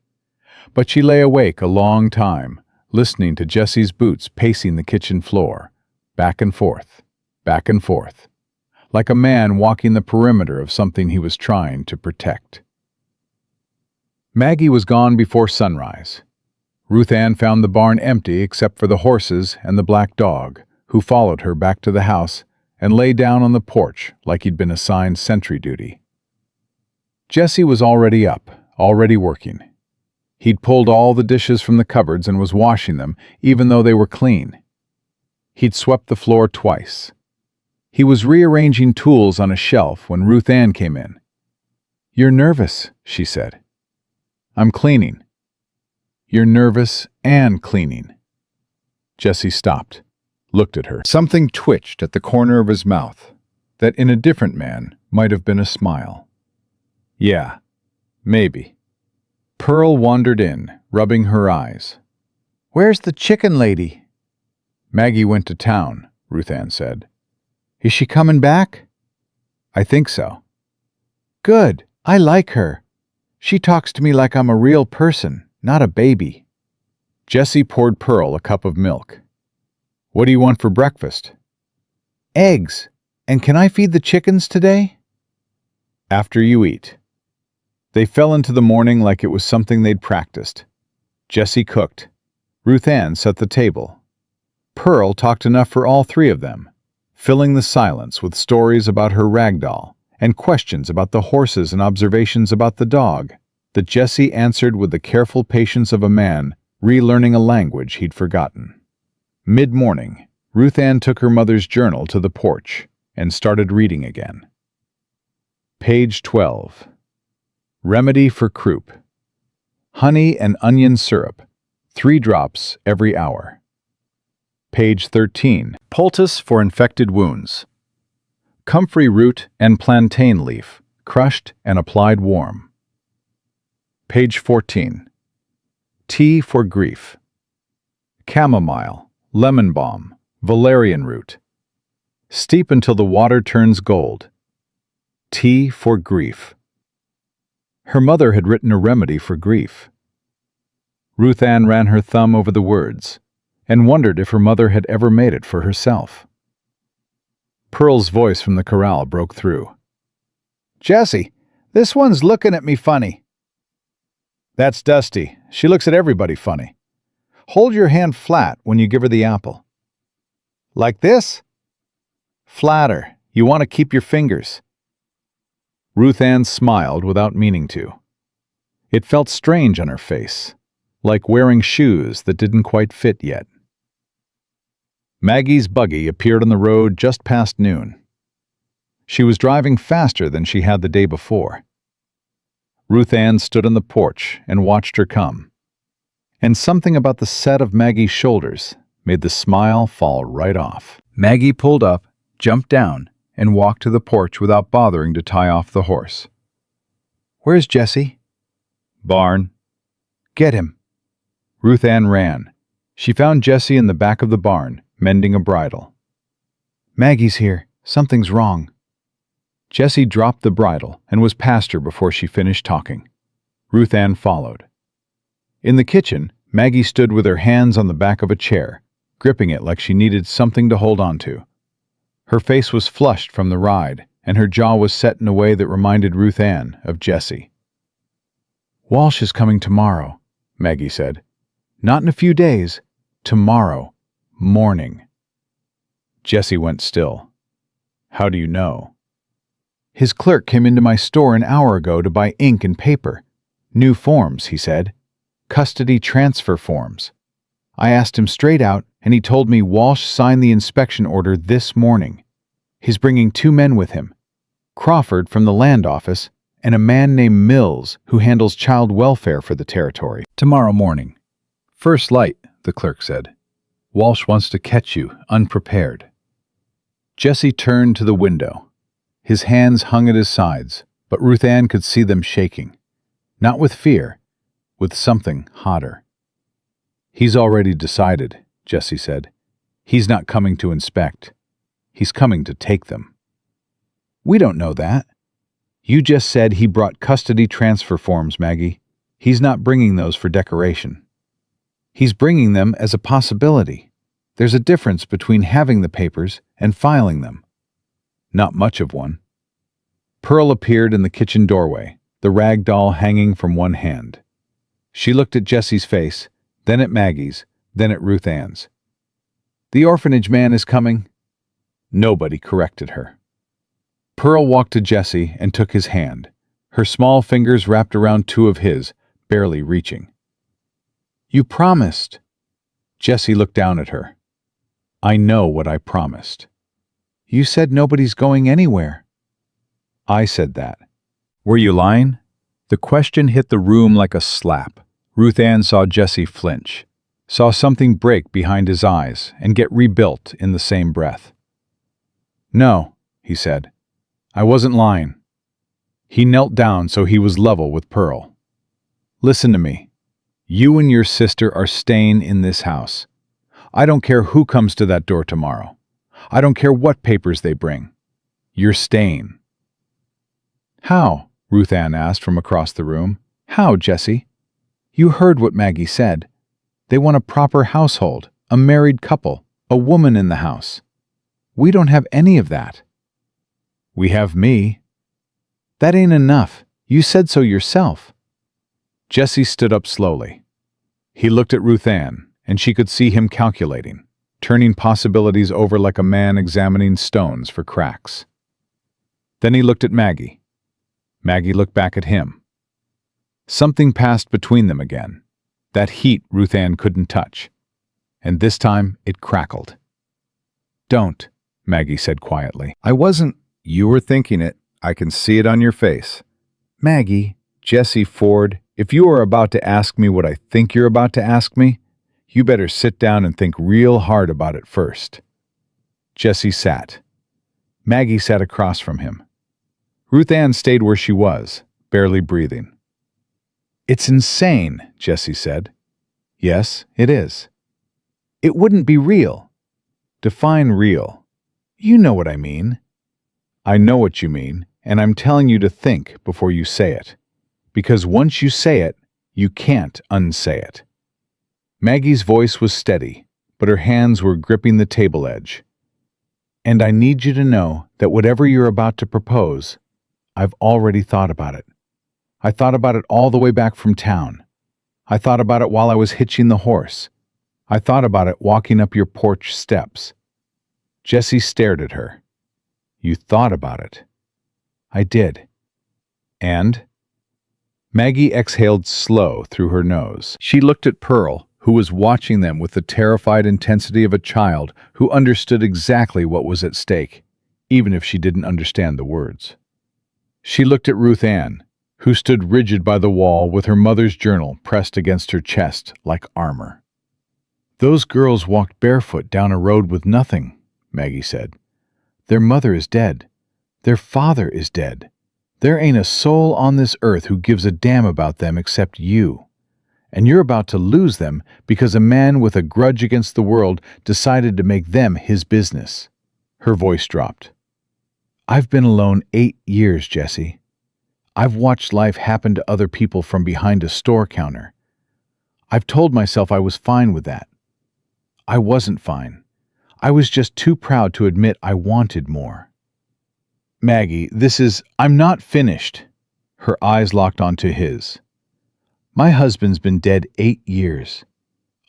But she lay awake a long time, listening to Jesse's boots pacing the kitchen floor, back and forth, like a man walking the perimeter of something he was trying to protect. Maggie was gone before sunrise. Ruth Ann found the barn empty except for the horses and the black dog, who followed her back to the house and lay down on the porch like he'd been assigned sentry duty. Jesse was already up, already working. He'd pulled all the dishes from the cupboards and was washing them, even though they were clean. He'd swept the floor twice. He was rearranging tools on a shelf when Ruth Ann came in. "You're nervous," she said. "I'm cleaning." "You're nervous and cleaning." Jesse stopped, looked at her. Something twitched at the corner of his mouth that in a different man might have been a smile. "Yeah, maybe." Pearl wandered in, rubbing her eyes. "Where's the chicken lady?" "Maggie went to town," Ruth Ann said. "Is she coming back?" "I think so." "Good. I like her. She talks to me like I'm a real person, not a baby." Jesse poured Pearl a cup of milk. "What do you want for breakfast?" "Eggs. And can I feed the chickens today?" "After you eat." They fell into the morning like it was something they'd practiced. Jesse cooked. Ruth Ann set the table. Pearl talked enough for all 3 of them, filling the silence with stories about her ragdoll and questions about the horses and observations about the dog that Jesse answered with the careful patience of a man relearning a language he'd forgotten. Mid-morning, Ruth Ann took her mother's journal to the porch and started reading again. Page 12. Remedy for croup. Honey and onion syrup, 3 drops every hour. Page 13. Poultice for infected wounds. Comfrey root and plantain leaf, crushed and applied warm. Page 14. Tea for grief. Chamomile, lemon balm, valerian root. Steep until the water turns gold. Tea for grief. Her mother had written a remedy for grief. Ruth Ann ran her thumb over the words and wondered if her mother had ever made it for herself. Pearl's voice from the corral broke through. "Jessie, this one's looking at me funny." "That's Dusty. She looks at everybody funny. Hold your hand flat when you give her the apple." "Like this?" "Flatter. You want to keep your fingers." Ruth Ann smiled without meaning to. It felt strange on her face, like wearing shoes that didn't quite fit yet. Maggie's buggy appeared on the road just past noon. She was driving faster than she had the day before. Ruth Ann stood on the porch and watched her come, and something about the set of Maggie's shoulders made the smile fall right off. Maggie pulled up, jumped down, and walked to the porch without bothering to tie off the horse. "Where's Jesse?" "Barn." "Get him." Ruth Ann ran. She found Jesse in the back of the barn, mending a bridle. "Maggie's here. Something's wrong." Jesse dropped the bridle and was past her before she finished talking. Ruth Ann followed. In the kitchen, Maggie stood with her hands on the back of a chair, gripping it like she needed something to hold on to. Her face was flushed from the ride, and her jaw was set in a way that reminded Ruth Ann of Jesse. "Walsh is coming tomorrow," Maggie said. "Not in a few days. Tomorrow. Morning." Jesse went still. "How do you know?" "His clerk came into my store an hour ago to buy ink and paper. New forms, he said. Custody transfer forms. I asked him straight out, and he told me Walsh signed the inspection order this morning. He's bringing 2 men with him, Crawford from the land office and a man named Mills who handles child welfare for the territory." "Tomorrow morning. First light," the clerk said. "Walsh wants to catch you unprepared." Jesse turned to the window. His hands hung at his sides, but Ruth Ann could see them shaking. Not with fear, with something hotter. "He's already decided," Jesse said. "He's not coming to inspect. He's coming to take them." "We don't know that." "You just said he brought custody transfer forms, Maggie. He's not bringing those for decoration." "He's bringing them as a possibility. There's a difference between having the papers and filing them." "Not much of one." Pearl appeared in the kitchen doorway, the rag doll hanging from one hand. She looked at Jesse's face, then at Maggie's, then at Ruth Ann's. "The orphanage man is coming." Nobody corrected her. Pearl walked to Jesse and took his hand, her small fingers wrapped around 2 of his, barely reaching. "You promised." Jesse looked down at her. "I know what I promised." "You said nobody's going anywhere." "I said that." "Were you lying?" The question hit the room like a slap. Ruth Ann saw Jesse flinch, saw something break behind his eyes and get rebuilt in the same breath. "No," he said. "I wasn't lying." He knelt down so he was level with Pearl. "Listen to me. You and your sister are staying in this house. I don't care who comes to that door tomorrow. I don't care what papers they bring. You're staying." "How?" Ruth Ann asked from across the room. "How, Jesse? You heard what Maggie said. They want a proper household, a married couple, a woman in the house. We don't have any of that." "We have me." "That ain't enough. You said so yourself." Jesse stood up slowly. He looked at Ruth Ann, and she could see him calculating, turning possibilities over like a man examining stones for cracks. Then he looked at Maggie. Maggie looked back at him. Something passed between them again, that heat Ruth Ann couldn't touch, and this time it crackled. "Don't," Maggie said quietly. "I wasn't. You were thinking it. I can see it on your face." "Maggie." "Jesse Ford, if you are about to ask me what I think you're about to ask me, you better sit down and think real hard about it first." Jesse sat. Maggie sat across from him. Ruth Ann stayed where she was, barely breathing. "It's insane," Jesse said. "Yes, it is." "It wouldn't be real." "Define real." "You know what I mean." "I know what you mean, and I'm telling you to think before you say it. Because once you say it, you can't unsay it." Maggie's voice was steady, but her hands were gripping the table edge. "And I need you to know that whatever you're about to propose, I've already thought about it. I thought about it all the way back from town. I thought about it while I was hitching the horse. I thought about it walking up your porch steps." Jesse stared at her. "You thought about it?" "I did." "And?" Maggie exhaled slow through her nose. She looked at Pearl, who was watching them with the terrified intensity of a child who understood exactly what was at stake, even if she didn't understand the words. She looked at Ruth Ann, who stood rigid by the wall with her mother's journal pressed against her chest like armor. "Those girls walked barefoot down a road with nothing," Maggie said. "Their mother is dead. Their father is dead. There ain't a soul on this earth who gives a damn about them except you. And you're about to lose them because a man with a grudge against the world decided to make them his business." Her voice dropped. "I've been alone 8 years, Jesse. I've watched life happen to other people from behind a store counter. I've told myself I was fine with that. I wasn't fine. I was just too proud to admit I wanted more." "Maggie, I'm not finished." Her eyes locked onto his. "My husband's been dead 8 years.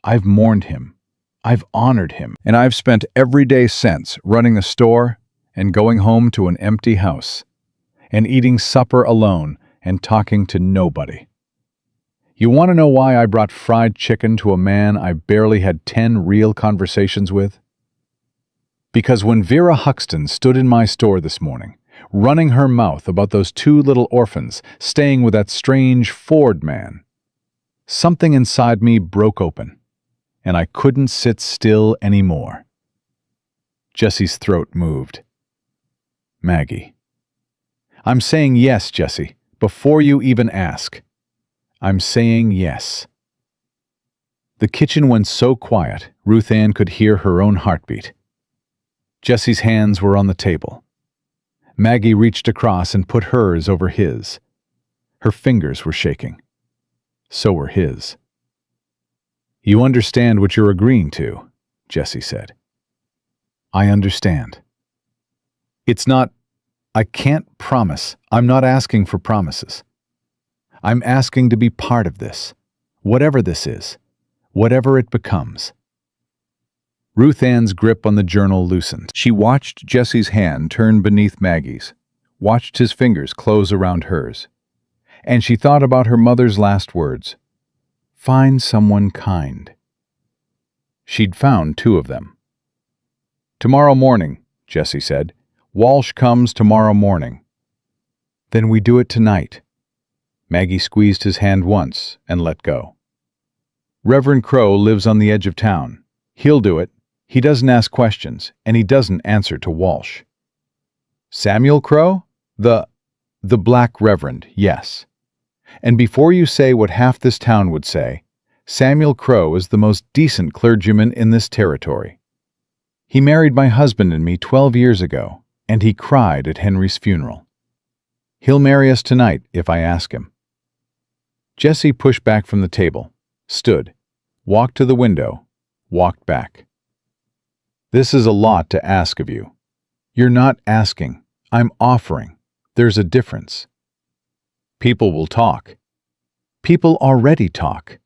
I've mourned him. I've honored him. And I've spent every day since running a store and going home to an empty house and eating supper alone and talking to nobody. You want to know why I brought fried chicken to a man I barely had 10 real conversations with? Because when Vera Huxton stood in my store this morning, running her mouth about those 2 little orphans staying with that strange Ford man, something inside me broke open, and I couldn't sit still anymore." Jesse's throat moved. "Maggie." "I'm saying yes, Jesse, before you even ask. I'm saying yes." The kitchen went so quiet, Ruth Ann could hear her own heartbeat. Jesse's hands were on the table. Maggie reached across and put hers over his. Her fingers were shaking. So were his. "You understand what you're agreeing to," Jesse said. "I understand. I can't promise. I'm not asking for promises. I'm asking to be part of this, whatever this is, whatever it becomes." Ruth Ann's grip on the journal loosened. She watched Jesse's hand turn beneath Maggie's, watched his fingers close around hers. And she thought about her mother's last words. Find someone kind. She'd found 2 of them. "Tomorrow morning," Jesse said. "Walsh comes tomorrow morning." "Then we do it tonight." Maggie squeezed his hand once and let go. "Reverend Crow lives on the edge of town. He'll do it. He doesn't ask questions, and he doesn't answer to Walsh." "Samuel Crow? The Black Reverend, yes. And before you say what half this town would say, Samuel Crow is the most decent clergyman in this territory. He married my husband and me 12 years ago, and he cried at Henry's funeral. He'll marry us tonight if I ask him." Jesse pushed back from the table, stood, walked to the window, walked back. "This is a lot to ask of you. You're not asking. I'm offering. There's a difference. People will talk. People already talk.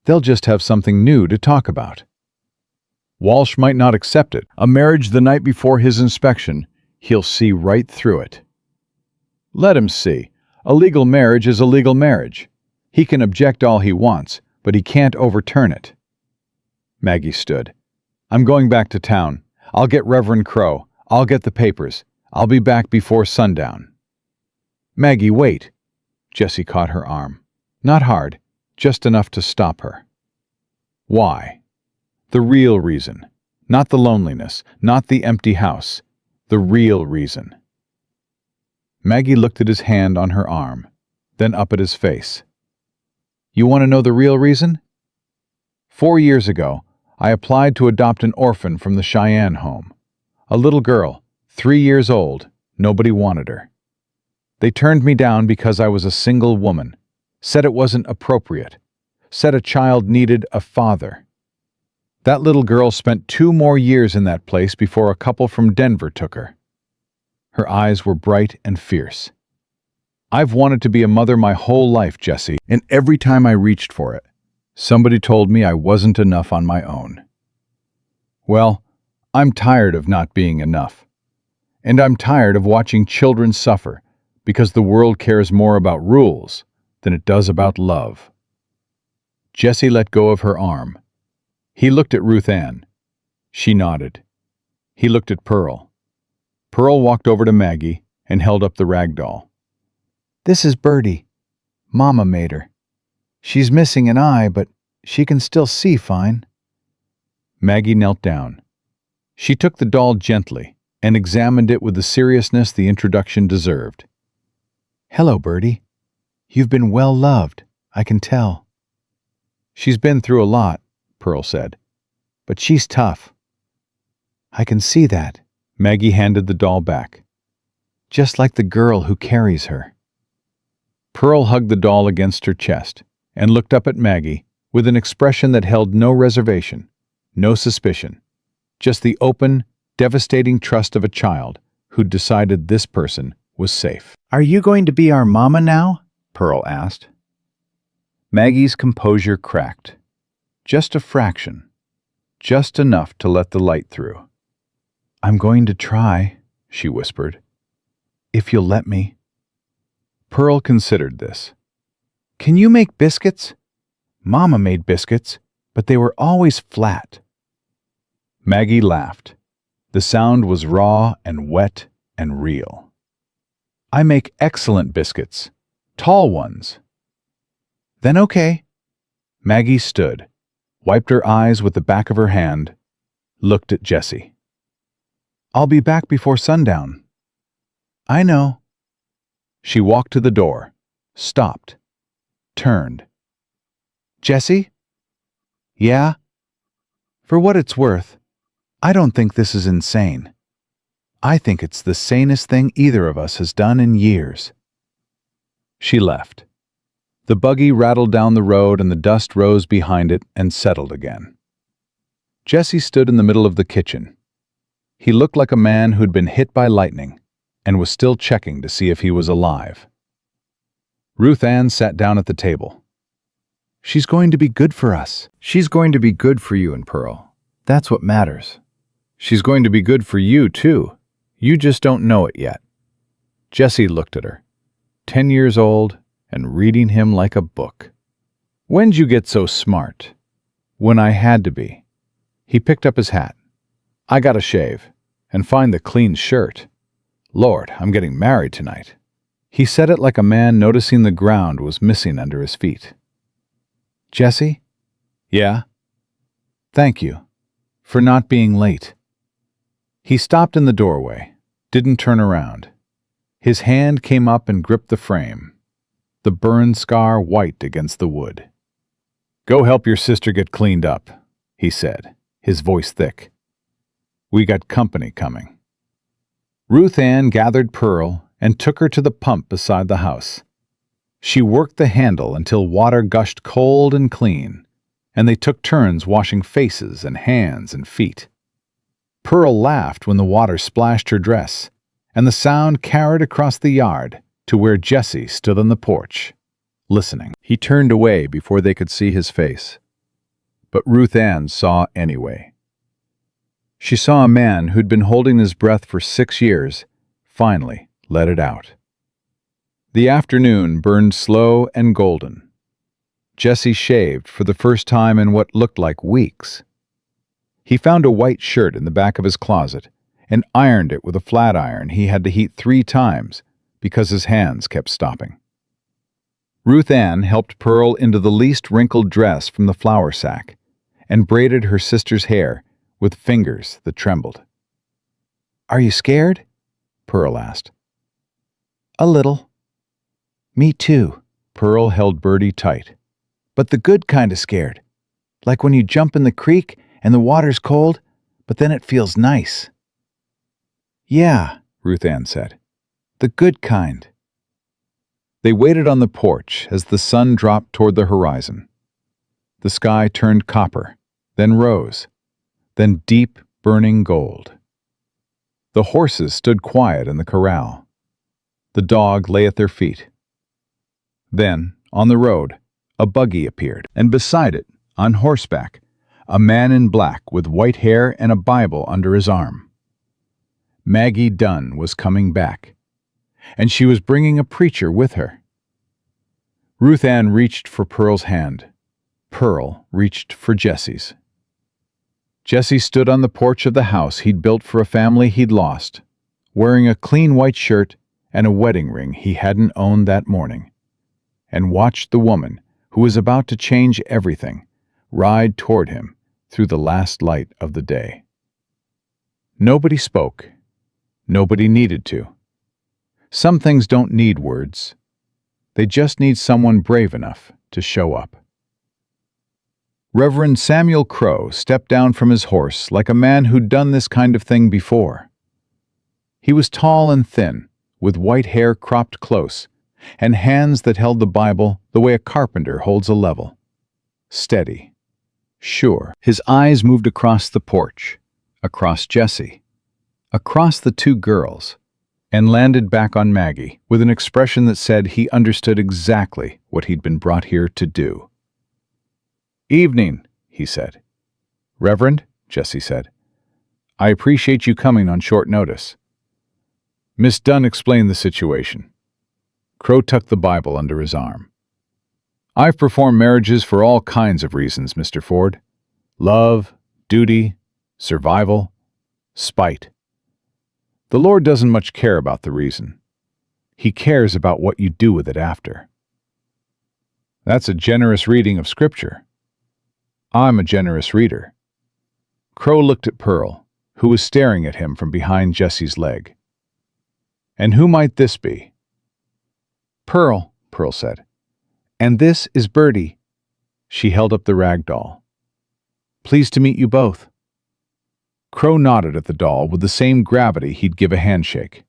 They'll just have something new to talk about. Walsh might not accept it. A marriage the night before his inspection, he'll see right through it. Let him see. A legal marriage is a legal marriage. He can object all he wants, but he can't overturn it." Maggie stood. "I'm going back to town. I'll get Reverend Crow. I'll get the papers. I'll be back before sundown." "Maggie, wait." Jesse caught her arm. Not hard, just enough to stop her. "Why?" "The real reason. Not the loneliness, not the empty house. The real reason." Maggie looked at his hand on her arm, then up at his face. "You want to know the real reason? 4 years ago, I applied to adopt an orphan from the Cheyenne home. A little girl, 3 years old, nobody wanted her. They turned me down because I was a single woman, said it wasn't appropriate, said a child needed a father. That little girl spent 2 more years in that place before a couple from Denver took her." Her eyes were bright and fierce. "I've wanted to be a mother my whole life, Jesse, and every time I reached for it, somebody told me I wasn't enough on my own. Well, I'm tired of not being enough. And I'm tired of watching children suffer because the world cares more about rules than it does about love. Jessie let go of her arm. He looked at Ruth Ann. She nodded. He looked at Pearl. Pearl walked over to Maggie and held up the rag doll. This is Birdie. Mama made her. She's missing an eye, but she can still see fine. Maggie knelt down. She took the doll gently and examined it with the seriousness the introduction deserved. Hello, Birdie. You've been well loved, I can tell. She's been through a lot, Pearl said, but she's tough. I can see that. Maggie handed the doll back. Just like the girl who carries her. Pearl hugged the doll against her chest and looked up at Maggie with an expression that held no reservation, no suspicion, just the open, devastating trust of a child who'd decided this person was safe. Are you going to be our mama now? Pearl asked. Maggie's composure cracked. Just a fraction. Just enough to let the light through. I'm going to try, she whispered. If you'll let me. Pearl considered this. Can you make biscuits? Mama made biscuits, but they were always flat. Maggie laughed. The sound was raw and wet and real. I make excellent biscuits. Tall ones. Then okay. Maggie stood, wiped her eyes with the back of her hand, looked at Jessie. I'll be back before sundown. I know. She walked to the door, stopped, turned. Jessie? Yeah? For what it's worth, I don't think this is insane. I think it's the sanest thing either of us has done in years. She left. The buggy rattled down the road and the dust rose behind it and settled again. Jessie stood in the middle of the kitchen. He looked like a man who'd been hit by lightning and was still checking to see if he was alive. Ruth Ann sat down at the table. She's going to be good for us. She's going to be good for you and Pearl. That's what matters. She's going to be good for you, too. You just don't know it yet. Jessie looked at her, 10 years old and reading him like a book. When'd you get so smart? When I had to be. He picked up his hat. I gotta shave and find the clean shirt. Lord, I'm getting married tonight. He said it like a man noticing the ground was missing under his feet. Jessie? Yeah? Thank you for not being late. He stopped in the doorway, didn't turn around. His hand came up and gripped the frame, the burn scar white against the wood. Go help your sister get cleaned up, he said, his voice thick. We got company coming. Ruth Ann gathered Pearl and took her to the pump beside the house. She worked the handle until water gushed cold and clean, and they took turns washing faces and hands and feet. Pearl laughed when the water splashed her dress, and the sound carried across the yard to where Jessie stood on the porch, listening. He turned away before they could see his face, but Ruth Ann saw anyway. She saw a man who'd been holding his breath for 6 years finally let it out. The afternoon burned slow and golden. Jessie shaved for the first time in what looked like weeks. He found a white shirt in the back of his closet and ironed it with a flat iron he had to heat 3 times because his hands kept stopping. Ruth Ann helped Pearl into the least wrinkled dress from the flour sack and braided her sister's hair with fingers that trembled. Are you scared? Pearl asked. A little. Me too. Pearl held Birdie tight. But the good kind of scared. Like when you jump in the creek and the water's cold, but then it feels nice. Yeah, Ruth Ann said. The good kind. They waited on the porch as the sun dropped toward the horizon. The sky turned copper, then rose, then deep, burning gold. The horses stood quiet in the corral. The dog lay at their feet. Then, on the road, a buggy appeared, and beside it, on horseback, a man in black with white hair and a Bible under his arm. Maggie Dunn was coming back, and she was bringing a preacher with her. Ruth Ann reached for Pearl's hand. Pearl reached for Jesse's. Jesse stood on the porch of the house he'd built for a family he'd lost, wearing a clean white shirt and a wedding ring he hadn't owned that morning, and watched the woman, who was about to change everything, ride toward him through the last light of the day. Nobody spoke. Nobody needed to. Some things don't need words. They just need someone brave enough to show up. Reverend Samuel Crow stepped down from his horse like a man who'd done this kind of thing before. He was tall and thin, with white hair cropped close, and hands that held the Bible the way a carpenter holds a level. Steady. Sure. His eyes moved across the porch, across Jessie, across the two girls, and landed back on Maggie with an expression that said he understood exactly what he'd been brought here to do. "Evening," he said. "Reverend," Jessie said, "I appreciate you coming on short notice." Miss Dunn explained the situation. Crow tucked the Bible under his arm. "I've performed marriages for all kinds of reasons, Mr. Ford. Love, duty, survival, spite. The Lord doesn't much care about the reason. He cares about what you do with it after." That's a generous reading of Scripture. I'm a generous reader. Crow looked at Pearl, who was staring at him from behind Jesse's leg. "And who might this be?" "Pearl," Pearl said. "And this is Birdie." She held up the rag doll. "Pleased to meet you both." Crow nodded at the doll with the same gravity he'd give a handshake.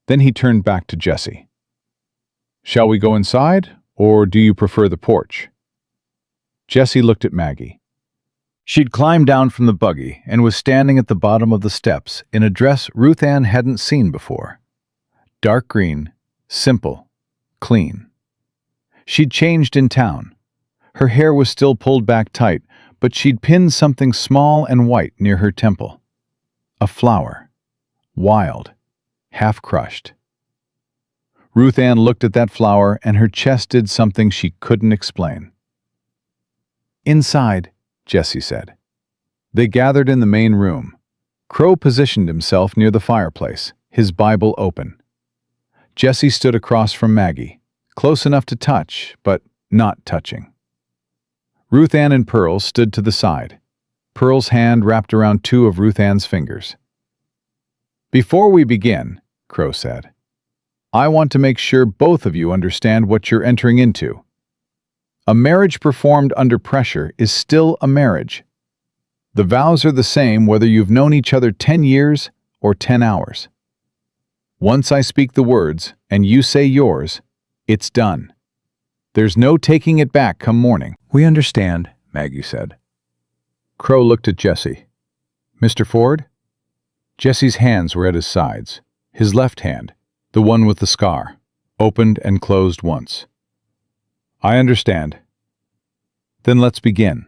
Then he turned back to Jessie. "Shall we go inside, or do you prefer the porch?" Jessie looked at Maggie. She'd climbed down from the buggy and was standing at the bottom of the steps in a dress Ruth Ann hadn't seen before. Dark green, simple, clean. She'd changed in town. Her hair was still pulled back tight, but she'd pinned something small and white near her temple. A flower. Wild. Half-crushed. Ruth Ann looked at that flower and her chest did something she couldn't explain. "Inside," Jessie said. They gathered in the main room. Crow positioned himself near the fireplace, his Bible open. Jessie stood across from Maggie, close enough to touch, but not touching. Ruth Ann and Pearl stood to the side, Pearl's hand wrapped around two of Ruth Ann's fingers. "Before we begin," Crow said, "I want to make sure both of you understand what you're entering into. A marriage performed under pressure is still a marriage. The vows are the same whether you've known each other 10 years or 10 hours. Once I speak the words and you say yours, it's done. There's no taking it back come morning." "We understand," Maggie said. Crow looked at Jessie. "Mr. Ford?" Jesse's hands were at his sides. His left hand, the one with the scar, opened and closed once. "I understand." "Then let's begin."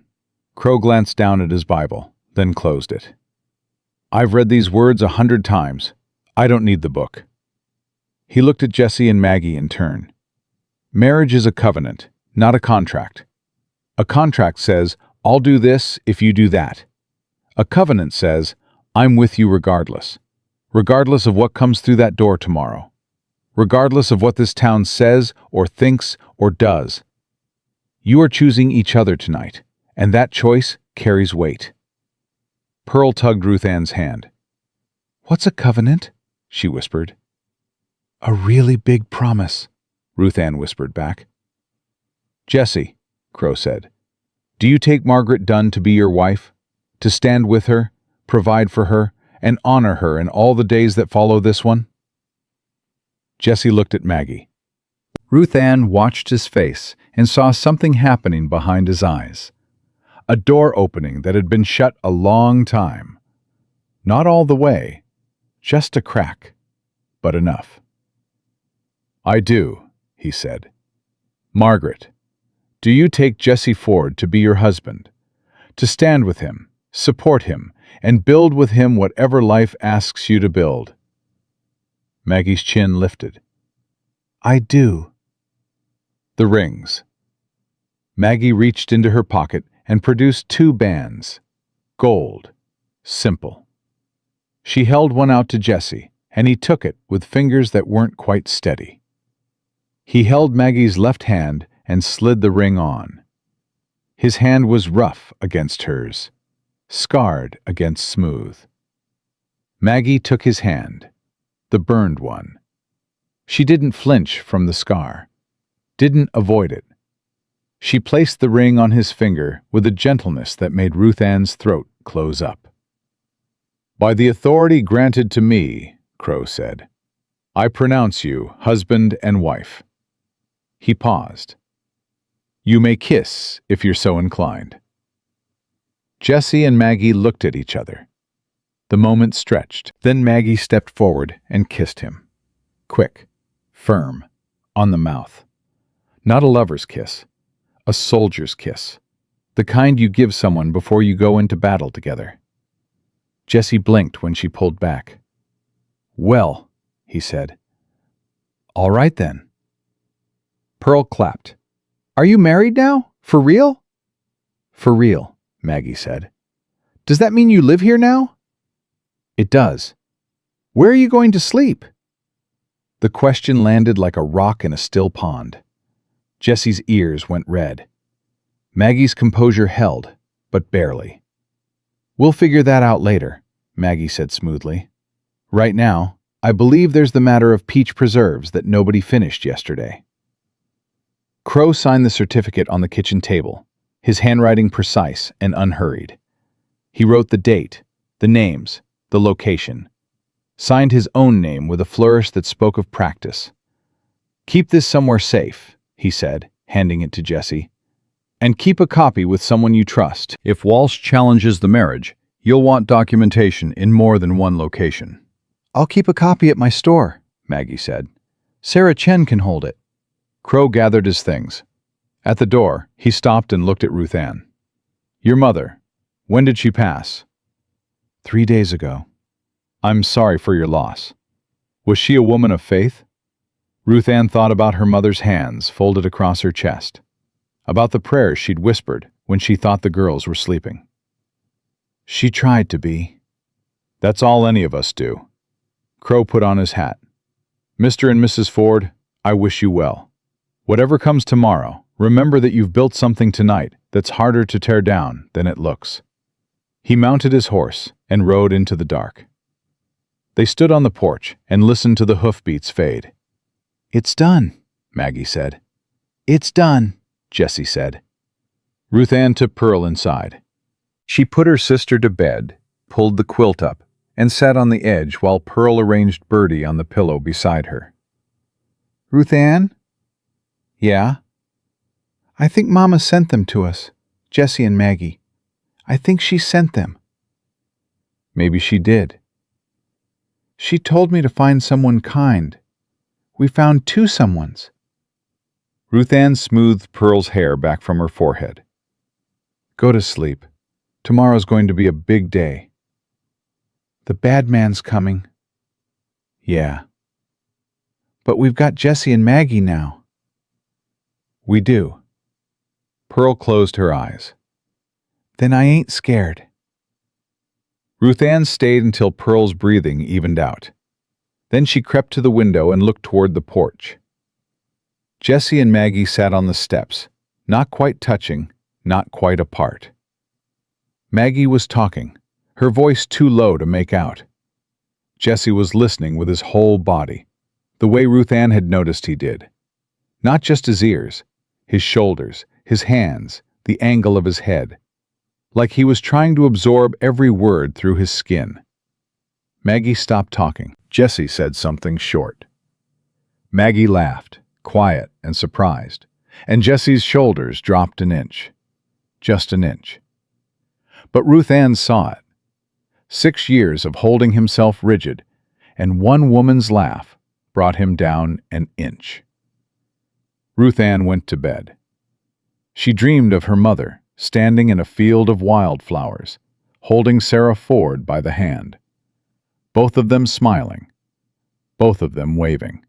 Crow glanced down at his Bible, then closed it. "I've read these words 100 times. I don't need the book." He looked at Jessie and Maggie in turn. "Marriage is a covenant, not a contract. A contract says, I'll do this if you do that. A covenant says, I'm with you regardless of what comes through that door tomorrow, regardless of what this town says or thinks or does. You are choosing each other tonight, and that choice carries weight." Pearl tugged Ruth Ann's hand. "What's a covenant?" she whispered. "A really big promise," Ruth Ann whispered back. "Jessie," Crow said, "do you take Margaret Dunn to be your wife, to stand with her, provide for her, and honor her in all the days that follow this one?" Jessie looked at Maggie. Ruth Ann watched his face and saw something happening behind his eyes. A door opening that had been shut a long time. Not all the way, just a crack, but enough. "I do," he said. "Margaret, do you take Jesse Ford to be your husband, to stand with him, support him, and build with him whatever life asks you to build?" Maggie's chin lifted. "I do." The rings. Maggie reached into her pocket and produced 2 bands. Gold. Simple. She held one out to Jesse, and he took it with fingers that weren't quite steady. He held Maggie's left hand and slid the ring on. His hand was rough against hers, scarred against smooth. Maggie took his hand, the burned one. She didn't flinch from the scar, didn't avoid it. She placed the ring on his finger with a gentleness that made Ruth Ann's throat close up. "By the authority granted to me," Crow said, "I pronounce you husband and wife." He paused. "You may kiss if you're so inclined." Jesse and Maggie looked at each other. The moment stretched. Then Maggie stepped forward and kissed him. Quick, firm, on the mouth. Not a lover's kiss, a soldier's kiss, the kind you give someone before you go into battle together. Jesse blinked when she pulled back. "Well," he said. "All right then." Pearl clapped. "Are you married now? For real?" "For real," Maggie said. "Does that mean you live here now?" "It does." "Where are you going to sleep?" The question landed like a rock in a still pond. Jesse's ears went red. Maggie's composure held, but barely. "We'll figure that out later," Maggie said smoothly. "Right now, I believe there's the matter of peach preserves that nobody finished yesterday." Crow signed the certificate on the kitchen table, his handwriting precise and unhurried. He wrote the date, the names, the location. Signed his own name with a flourish that spoke of practice. "Keep this somewhere safe," he said, handing it to Jesse. "And keep a copy with someone you trust. If Walsh challenges the marriage, you'll want documentation in more than one location." "I'll keep a copy at my store," Maggie said. "Sarah Chen can hold it." Crow gathered his things. At the door, he stopped and looked at Ruth Ann. "Your mother, when did she pass?" 3 days ago. "I'm sorry for your loss. Was she a woman of faith?" Ruth Ann thought about her mother's hands folded across her chest, about the prayers she'd whispered when she thought the girls were sleeping. "She tried to be." "That's all any of us do." Crow put on his hat. "Mr. and Mrs. Ford, I wish you well. Whatever comes tomorrow, remember that you've built something tonight that's harder to tear down than it looks." He mounted his horse and rode into the dark. They stood on the porch and listened to the hoofbeats fade. "It's done," Maggie said. "It's done," Jesse said. Ruth Ann took Pearl inside. She put her sister to bed, pulled the quilt up, and sat on the edge while Pearl arranged Birdie on the pillow beside her. "Ruth Ann?" "Yeah?" "I think Mama sent them to us, Jesse and Maggie. I think she sent them." "Maybe she did." "She told me to find someone kind. We found 2 someones." Ruth Ann smoothed Pearl's hair back from her forehead. "Go to sleep. Tomorrow's going to be a big day." "The bad man's coming." "Yeah." "But we've got Jesse and Maggie now." "We do." Pearl closed her eyes. "Then I ain't scared." Ruth Ann stayed until Pearl's breathing evened out. Then she crept to the window and looked toward the porch. Jesse and Maggie sat on the steps, not quite touching, not quite apart. Maggie was talking, her voice too low to make out. Jesse was listening with his whole body, the way Ruth Ann had noticed he did. Not just his ears, his shoulders, his hands, the angle of his head. Like he was trying to absorb every word through his skin. Maggie stopped talking. Jesse said something short. Maggie laughed, quiet and surprised, and Jesse's shoulders dropped an inch. Just an inch. But Ruth Ann saw it. 6 years of holding himself rigid, and one woman's laugh brought him down an inch. Ruth Ann went to bed. She dreamed of her mother, standing in a field of wildflowers, holding Sarah Ford by the hand. Both of them smiling, both of them waving.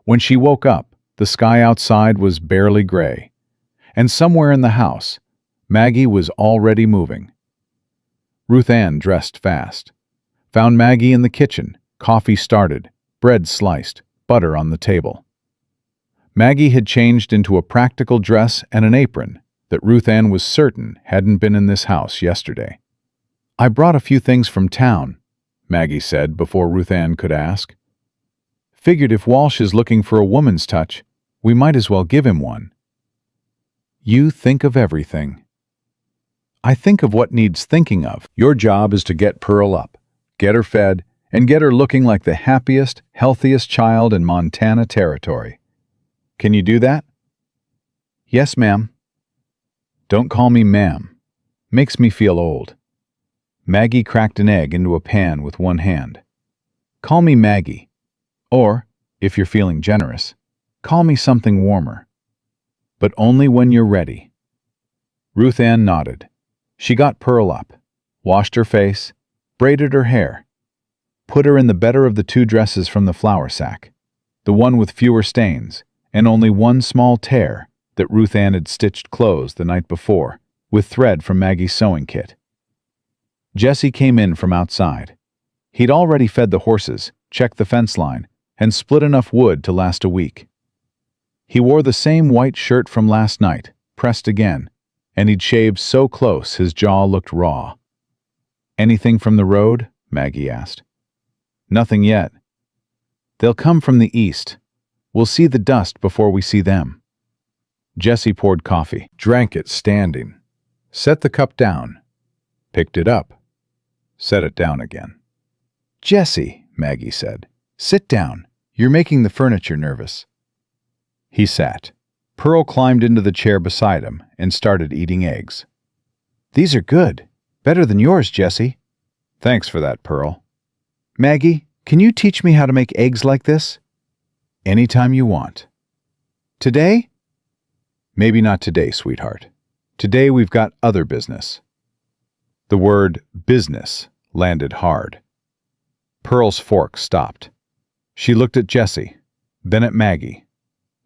When she woke up, The sky outside was barely gray, and somewhere in the house, Maggie was already moving. Ruth Ann dressed fast, found Maggie in the kitchen, coffee started, bread sliced, butter on the table. Maggie had changed into a practical dress and an apron that Ruth Ann was certain hadn't been in this house yesterday. "I brought a few things from town," Maggie said before Ruth Ann could ask. "Figured if Walsh is looking for a woman's touch, we might as well give him one." "You think of everything." "I think of what needs thinking of. Your job is to get Pearl up, get her fed, and get her looking like the happiest, healthiest child in Montana territory. Can you do that?" "Yes, ma'am." "Don't call me ma'am. Makes me feel old." Maggie cracked an egg into a pan with one hand. "Call me Maggie. Or, if you're feeling generous, call me something warmer. But only when you're ready." Ruth Ann nodded. She got Pearl up, washed her face, braided her hair, put her in the better of the two dresses from the flour sack, the one with fewer stains, and only one small tear that Ruth Ann had stitched closed the night before with thread from Maggie's sewing kit. Jesse came in from outside. He'd already fed the horses, checked the fence line, and split enough wood to last a week. He wore the same white shirt from last night, pressed again, and he'd shaved so close his jaw looked raw. "Anything from the road?" Maggie asked. "Nothing yet. They'll come from the east. We'll see the dust before we see them." Jesse poured coffee, drank it standing, set the cup down, picked it up, set it down again. "Jesse," Maggie said, "sit down. You're making the furniture nervous." He sat. Pearl climbed into the chair beside him and started eating eggs. "These are good. Better than yours, Jesse." "Thanks for that, Pearl." "Maggie, can you teach me how to make eggs like this?" "Anytime you want." "Today?" "Maybe not today, sweetheart. Today we've got other business." The word business landed hard. Pearl's fork stopped. She looked at Jesse, then at Maggie,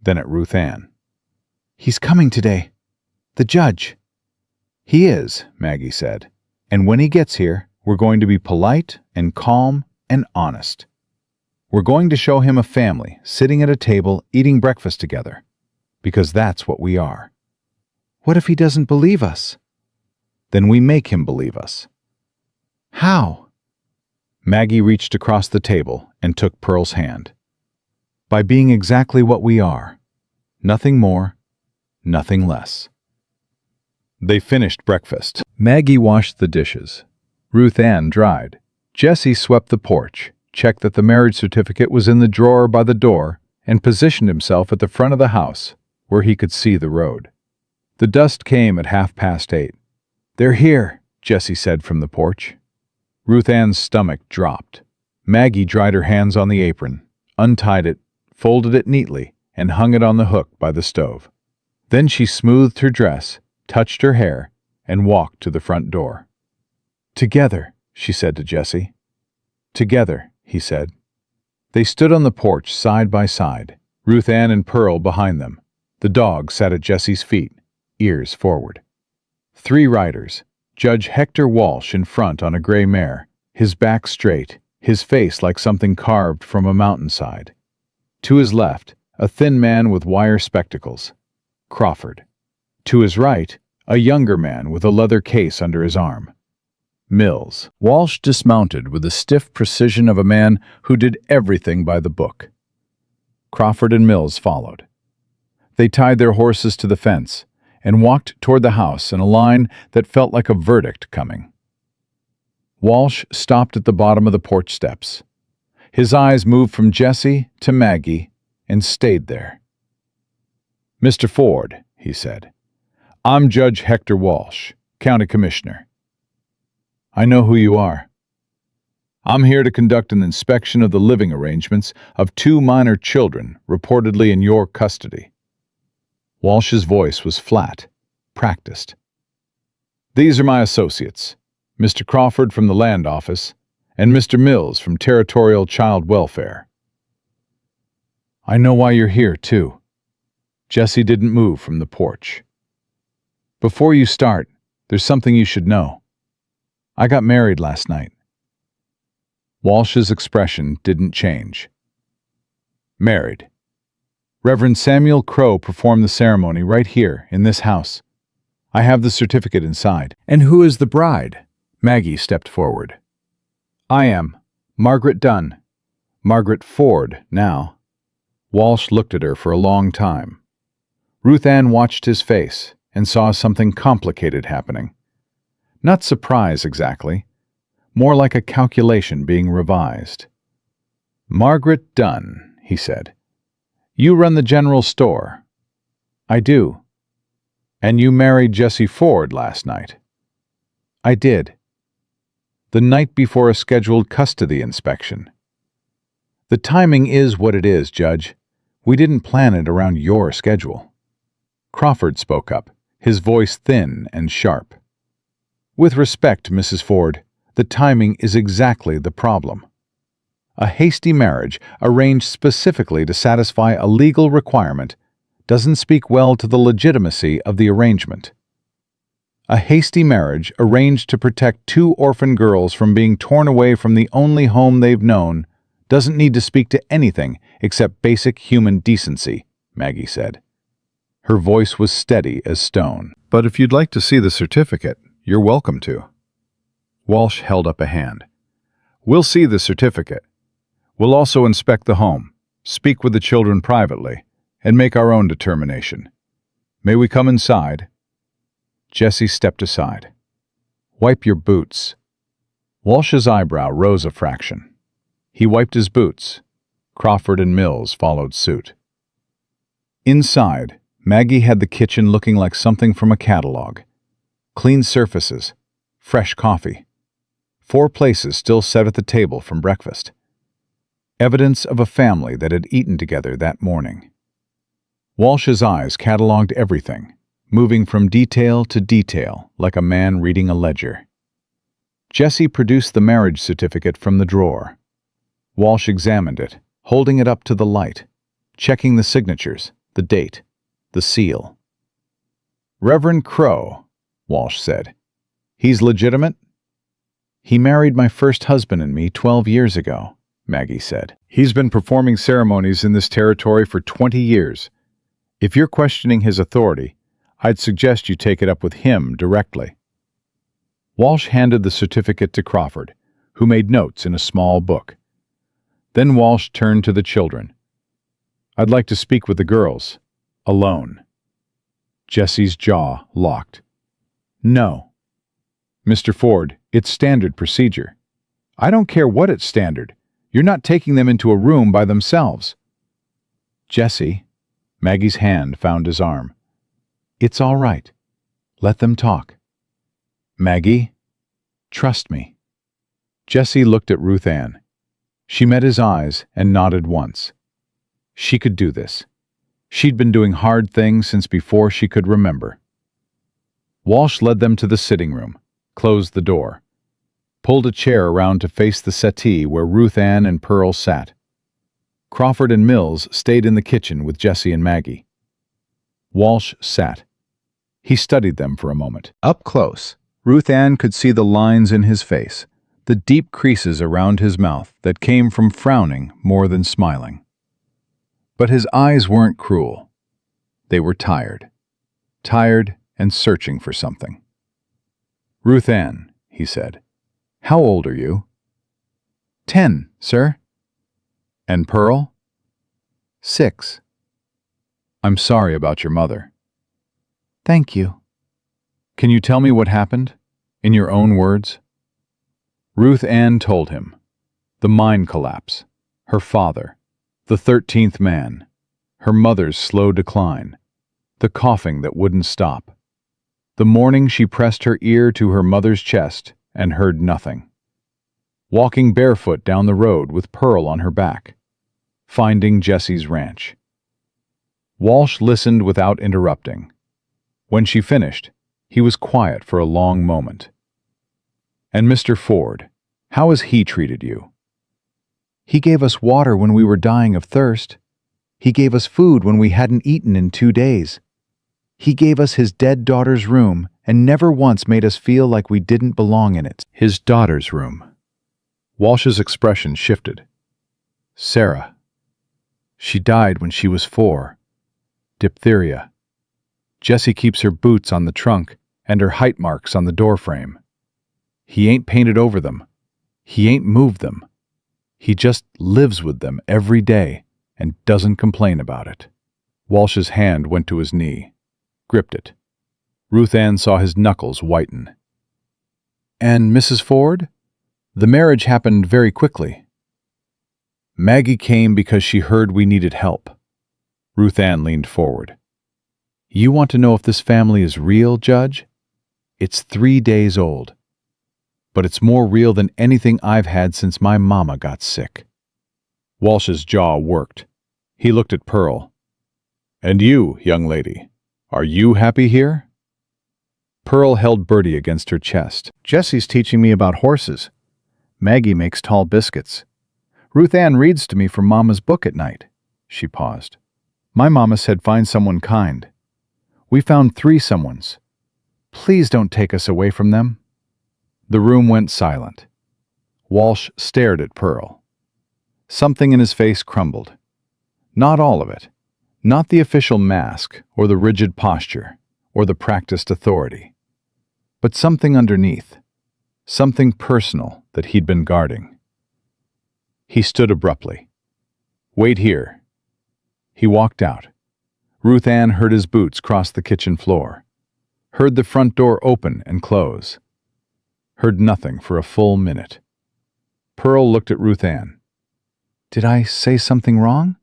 then at Ruth Ann. "He's coming today. The judge." "He is," Maggie said. "And when he gets here, we're going to be polite and calm and honest. We're going to show him a family sitting at a table eating breakfast together, because that's what we are." "What if he doesn't believe us?" "Then we make him believe us." "How?" Maggie reached across the table and took Pearl's hand. "By being exactly what we are. Nothing more, nothing less." They finished breakfast. Maggie washed the dishes. Ruth Ann dried. Jesse swept the porch, checked that the marriage certificate was in the drawer by the door, and positioned himself at the front of the house, where he could see the road. The dust came at 8:30. "They're here," Jesse said from the porch. Ruth Ann's stomach dropped. Maggie dried her hands on the apron, untied it, folded it neatly, and hung it on the hook by the stove. Then she smoothed her dress, touched her hair, and walked to the front door. "Together," she said to Jesse. "Together," he said. They stood on the porch side by side, Ruth Ann and Pearl behind them. The dog sat at Jesse's feet, ears forward. 3 riders, Judge Hector Walsh in front on a gray mare, his back straight, his face like something carved from a mountainside. To his left, a thin man with wire spectacles, Crawford. To his right, a younger man with a leather case under his arm, Mills. Walsh dismounted with the stiff precision of a man who did everything by the book. Crawford and Mills followed. They tied their horses to the fence and walked toward the house in a line that felt like a verdict coming. Walsh stopped at the bottom of the porch steps. His eyes moved from Jesse to Maggie and stayed there. "Mr. Ford," he said, "I'm Judge Hector Walsh, County Commissioner. I know who you are. I'm here to conduct an inspection of the living arrangements of 2 minor children reportedly in your custody." Walsh's voice was flat, practiced. "These are my associates, Mr. Crawford from the Land Office and Mr. Mills from Territorial Child Welfare." "I know why you're here, too," Jesse didn't move from the porch. Before you start, there's something you should know. I got married last night. Walsh's expression didn't change. Married. Reverend Samuel Crow performed the ceremony right here, in this house. I have the certificate inside. And who is the bride? Maggie stepped forward. I am. Margaret Dunn. Margaret Ford, now. Walsh looked at her for a long time. Ruth Ann watched his face and saw something complicated happening. Not surprise exactly, more like a calculation being revised. Margaret Dunn, he said. You run the general store. I do. And you married Jesse Ford last night. I did. The night before a scheduled custody inspection. The timing is what it is, Judge. We didn't plan it around your schedule. Crawford spoke up, his voice thin and sharp. With respect, Mrs. Ford, the timing is exactly the problem. A hasty marriage arranged specifically to satisfy a legal requirement doesn't speak well to the legitimacy of the arrangement. A hasty marriage arranged to protect two orphan girls from being torn away from the only home they've known doesn't need to speak to anything except basic human decency, Maggie said. Her voice was steady as stone. But if you'd like to see the certificate, you're welcome to. Walsh held up a hand. We'll see the certificate. We'll also inspect the home, speak with the children privately, and make our own determination. May we come inside? Jesse stepped aside. Wipe your boots. Walsh's eyebrow rose a fraction. He wiped his boots. Crawford and Mills followed suit. Inside, Maggie had the kitchen looking like something from a catalog. Clean surfaces, fresh coffee. 4 places still set at the table from breakfast. Evidence of a family that had eaten together that morning. Walsh's eyes cataloged everything, moving from detail to detail like a man reading a ledger. Jesse produced the marriage certificate from the drawer. Walsh examined it, holding it up to the light, checking the signatures, the date, the seal. Reverend Crow, Walsh said. He's legitimate? He married my first husband and me 12 years ago, Maggie said. He's been performing ceremonies in this territory for 20 years. If you're questioning his authority, I'd suggest you take it up with him directly. Walsh handed the certificate to Crawford, who made notes in a small book. Then Walsh turned to the children. I'd like to speak with the girls. Alone. Jesse's jaw locked. No. Mr. Ford, it's standard procedure. I don't care what it's standard. You're not taking them into a room by themselves. Jesse, Maggie's hand found his arm. It's all right. Let them talk. Maggie, trust me. Jesse looked at Ruth Ann. She met his eyes and nodded once. She could do this. She'd been doing hard things since before she could remember. Walsh led them to the sitting room, closed the door, pulled a chair around to face the settee where Ruth Ann and Pearl sat. Crawford and Mills stayed in the kitchen with Jesse and Maggie. Walsh sat. He studied them for a moment. Up close, Ruth Ann could see the lines in his face, the deep creases around his mouth that came from frowning more than smiling. But his eyes weren't cruel. They were tired. Tired and searching for something. Ruth Ann, he said, how old are you? 10, sir. And Pearl? 6. I'm sorry about your mother. Thank you. Can you tell me what happened, in your own words? Ruth Ann told him. The mine collapse, her father, the 13th man, her mother's slow decline, the coughing that wouldn't stop. The morning she pressed her ear to her mother's chest and heard nothing. Walking barefoot down the road with Pearl on her back. Finding Jesse's ranch. Walsh listened without interrupting. When she finished, he was quiet for a long moment. And Mr. Ford, how has he treated you? He gave us water when we were dying of thirst. He gave us food when we hadn't eaten in 2 days. He gave us his dead daughter's room and never once made us feel like we didn't belong in it. His daughter's room. Walsh's expression shifted. Sarah. She died when she was 4. Diphtheria. Jessie keeps her boots on the trunk and her height marks on the doorframe. He ain't painted over them. He ain't moved them. He just lives with them every day and doesn't complain about it. Walsh's hand went to his knee, gripped it. Ruth Ann saw his knuckles whiten. And Mrs. Ford? The marriage happened very quickly. Maggie came because she heard we needed help. Ruth Ann leaned forward. You want to know if this family is real, Judge? It's 3 days old. But it's more real than anything I've had since my mama got sick. Walsh's jaw worked. He looked at Pearl. And you, young lady, are you happy here? Pearl held Bertie against her chest. Jessie's teaching me about horses. Maggie makes tall biscuits. Ruth Ann reads to me from Mama's book at night. She paused. My mama said find someone kind. We found 3 someones. Please don't take us away from them. The room went silent. Walsh stared at Pearl. Something in his face crumbled. Not all of it. Not the official mask, or the rigid posture, or the practiced authority. But something underneath. Something personal that he'd been guarding. He stood abruptly. Wait here. He walked out. Ruth Ann heard his boots cross the kitchen floor. Heard the front door open and close. Heard nothing for a full minute. Pearl looked at Ruth Ann. Did I say something wrong?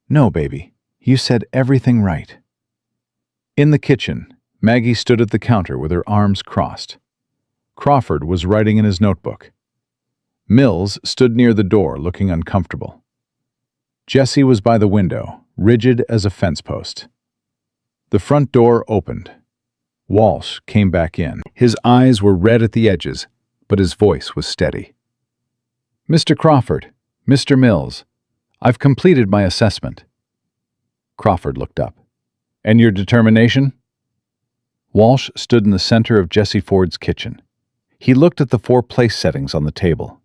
No, baby. You said everything right. In the kitchen, Maggie stood at the counter with her arms crossed. Crawford was writing in his notebook. Mills stood near the door looking uncomfortable. Jessie was by the window, rigid as a fence post. The front door opened. Walsh came back in. His eyes were red at the edges, but his voice was steady. Mr. Crawford, Mr. Mills, I've completed my assessment. Crawford looked up. And your determination? Walsh stood in the center of Jessie Ford's kitchen. He looked at the 4 place settings on the table.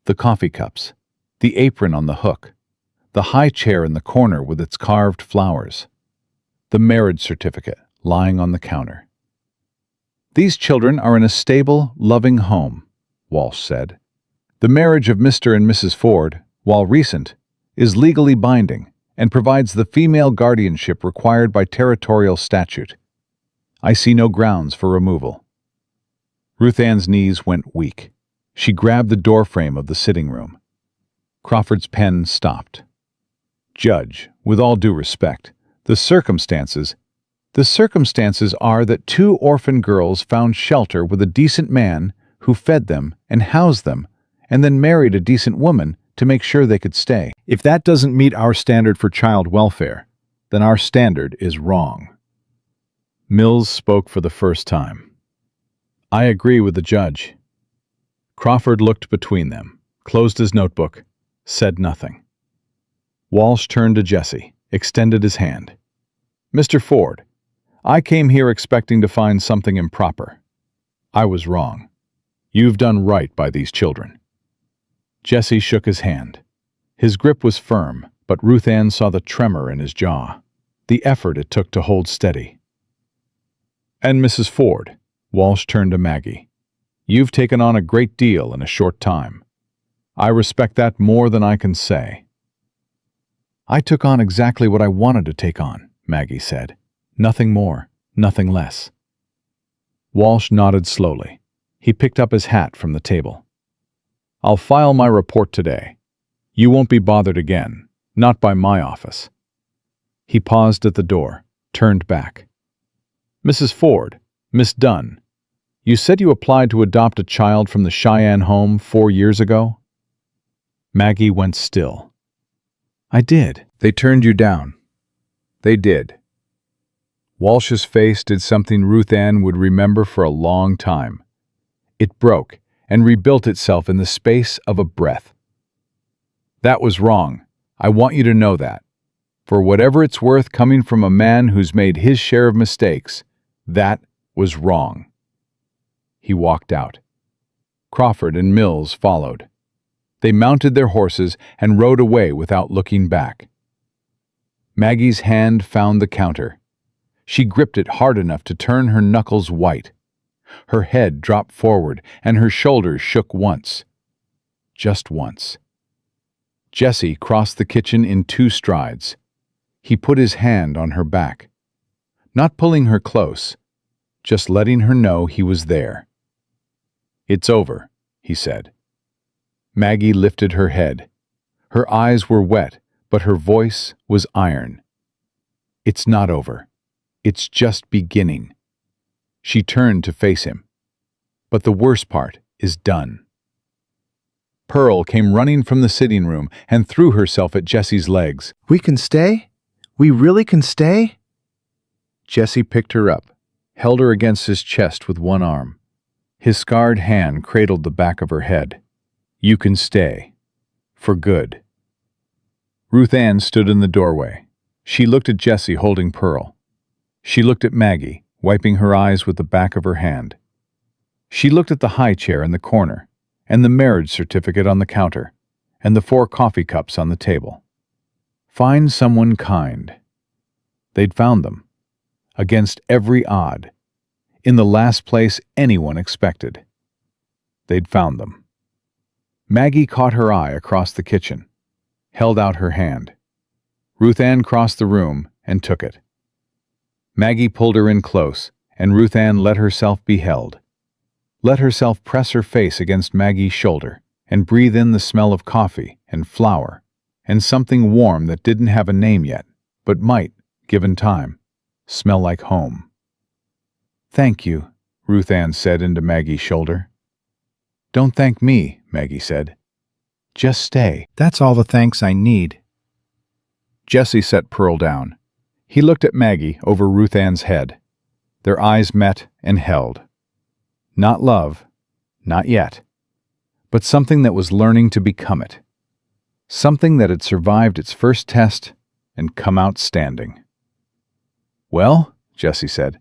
The coffee cups, the apron on the hook, the high chair in the corner with its carved flowers, the marriage certificate lying on the counter. These children are in a stable, loving home, Walsh said. The marriage of Mr. and Mrs. Ford, while recent, is legally binding and provides the female guardianship required by territorial statute. I see no grounds for removal. Ruth Ann's knees went weak. She grabbed the doorframe of the sitting room. Crawford's pen stopped. Judge, with all due respect, the circumstances are that 2 orphan girls found shelter with a decent man who fed them and housed them, and then married a decent woman to make sure they could stay. If that doesn't meet our standard for child welfare, then our standard is wrong. Mills spoke for the first time. I agree with the judge. Crawford looked between them, closed his notebook, said nothing. Walsh turned to Jessie, extended his hand. Mr. Ford, I came here expecting to find something improper. I was wrong. You've done right by these children. Jessie shook his hand. His grip was firm, but Ruth Ann saw the tremor in his jaw, the effort it took to hold steady. And Mrs. Ford, Walsh turned to Maggie, you've taken on a great deal in a short time. I respect that more than I can say. I took on exactly what I wanted to take on, Maggie said. Nothing more, nothing less. Walsh nodded slowly. He picked up his hat from the table. I'll file my report today. You won't be bothered again, not by my office. He paused at the door, turned back. Mrs. Ford, Miss Dunn, you said you applied to adopt a child from the Cheyenne home 4 years ago? Maggie went still. I did. They turned you down. They did. Walsh's face did something Ruth Ann would remember for a long time. It broke and rebuilt itself in the space of a breath. That was wrong. I want you to know that. For whatever it's worth coming from a man who's made his share of mistakes, that was wrong. He walked out. Crawford and Mills followed. They mounted their horses and rode away without looking back. Maggie's hand found the counter. She gripped it hard enough to turn her knuckles white. Her head dropped forward and her shoulders shook once. Just once. Jesse crossed the kitchen in 2 strides. He put his hand on her back. Not pulling her close, just letting her know he was there. "It's over," he said. Maggie lifted her head. Her eyes were wet, but her voice was iron. "It's not over. It's just beginning." She turned to face him. "But the worst part is done." Pearl came running from the sitting room and threw herself at Jesse's legs. "We can stay? We really can stay?" Jesse picked her up, held her against his chest with one arm. His scarred hand cradled the back of her head. "You can stay. For good." Ruth Ann stood in the doorway. She looked at Jesse holding Pearl. She looked at Maggie, wiping her eyes with the back of her hand. She looked at the high chair in the corner, and the marriage certificate on the counter, and the 4 coffee cups on the table. Find someone kind. They'd found them. Against every odd. In the last place anyone expected. They'd found them. Maggie caught her eye across the kitchen, held out her hand. Ruth Ann crossed the room and took it. Maggie pulled her in close, and Ruth Ann let herself be held. Let herself press her face against Maggie's shoulder and breathe in the smell of coffee and flour and something warm that didn't have a name yet, but might, given time, smell like home. "Thank you," Ruth Ann said into Maggie's shoulder. "Don't thank me," Maggie said. "Just stay." "That's all the thanks I need." Jesse set Pearl down. He looked at Maggie over Ruth Ann's head. Their eyes met and held. Not love, not yet, but something that was learning to become it. Something that had survived its first test and come out standing. "Well," Jesse said,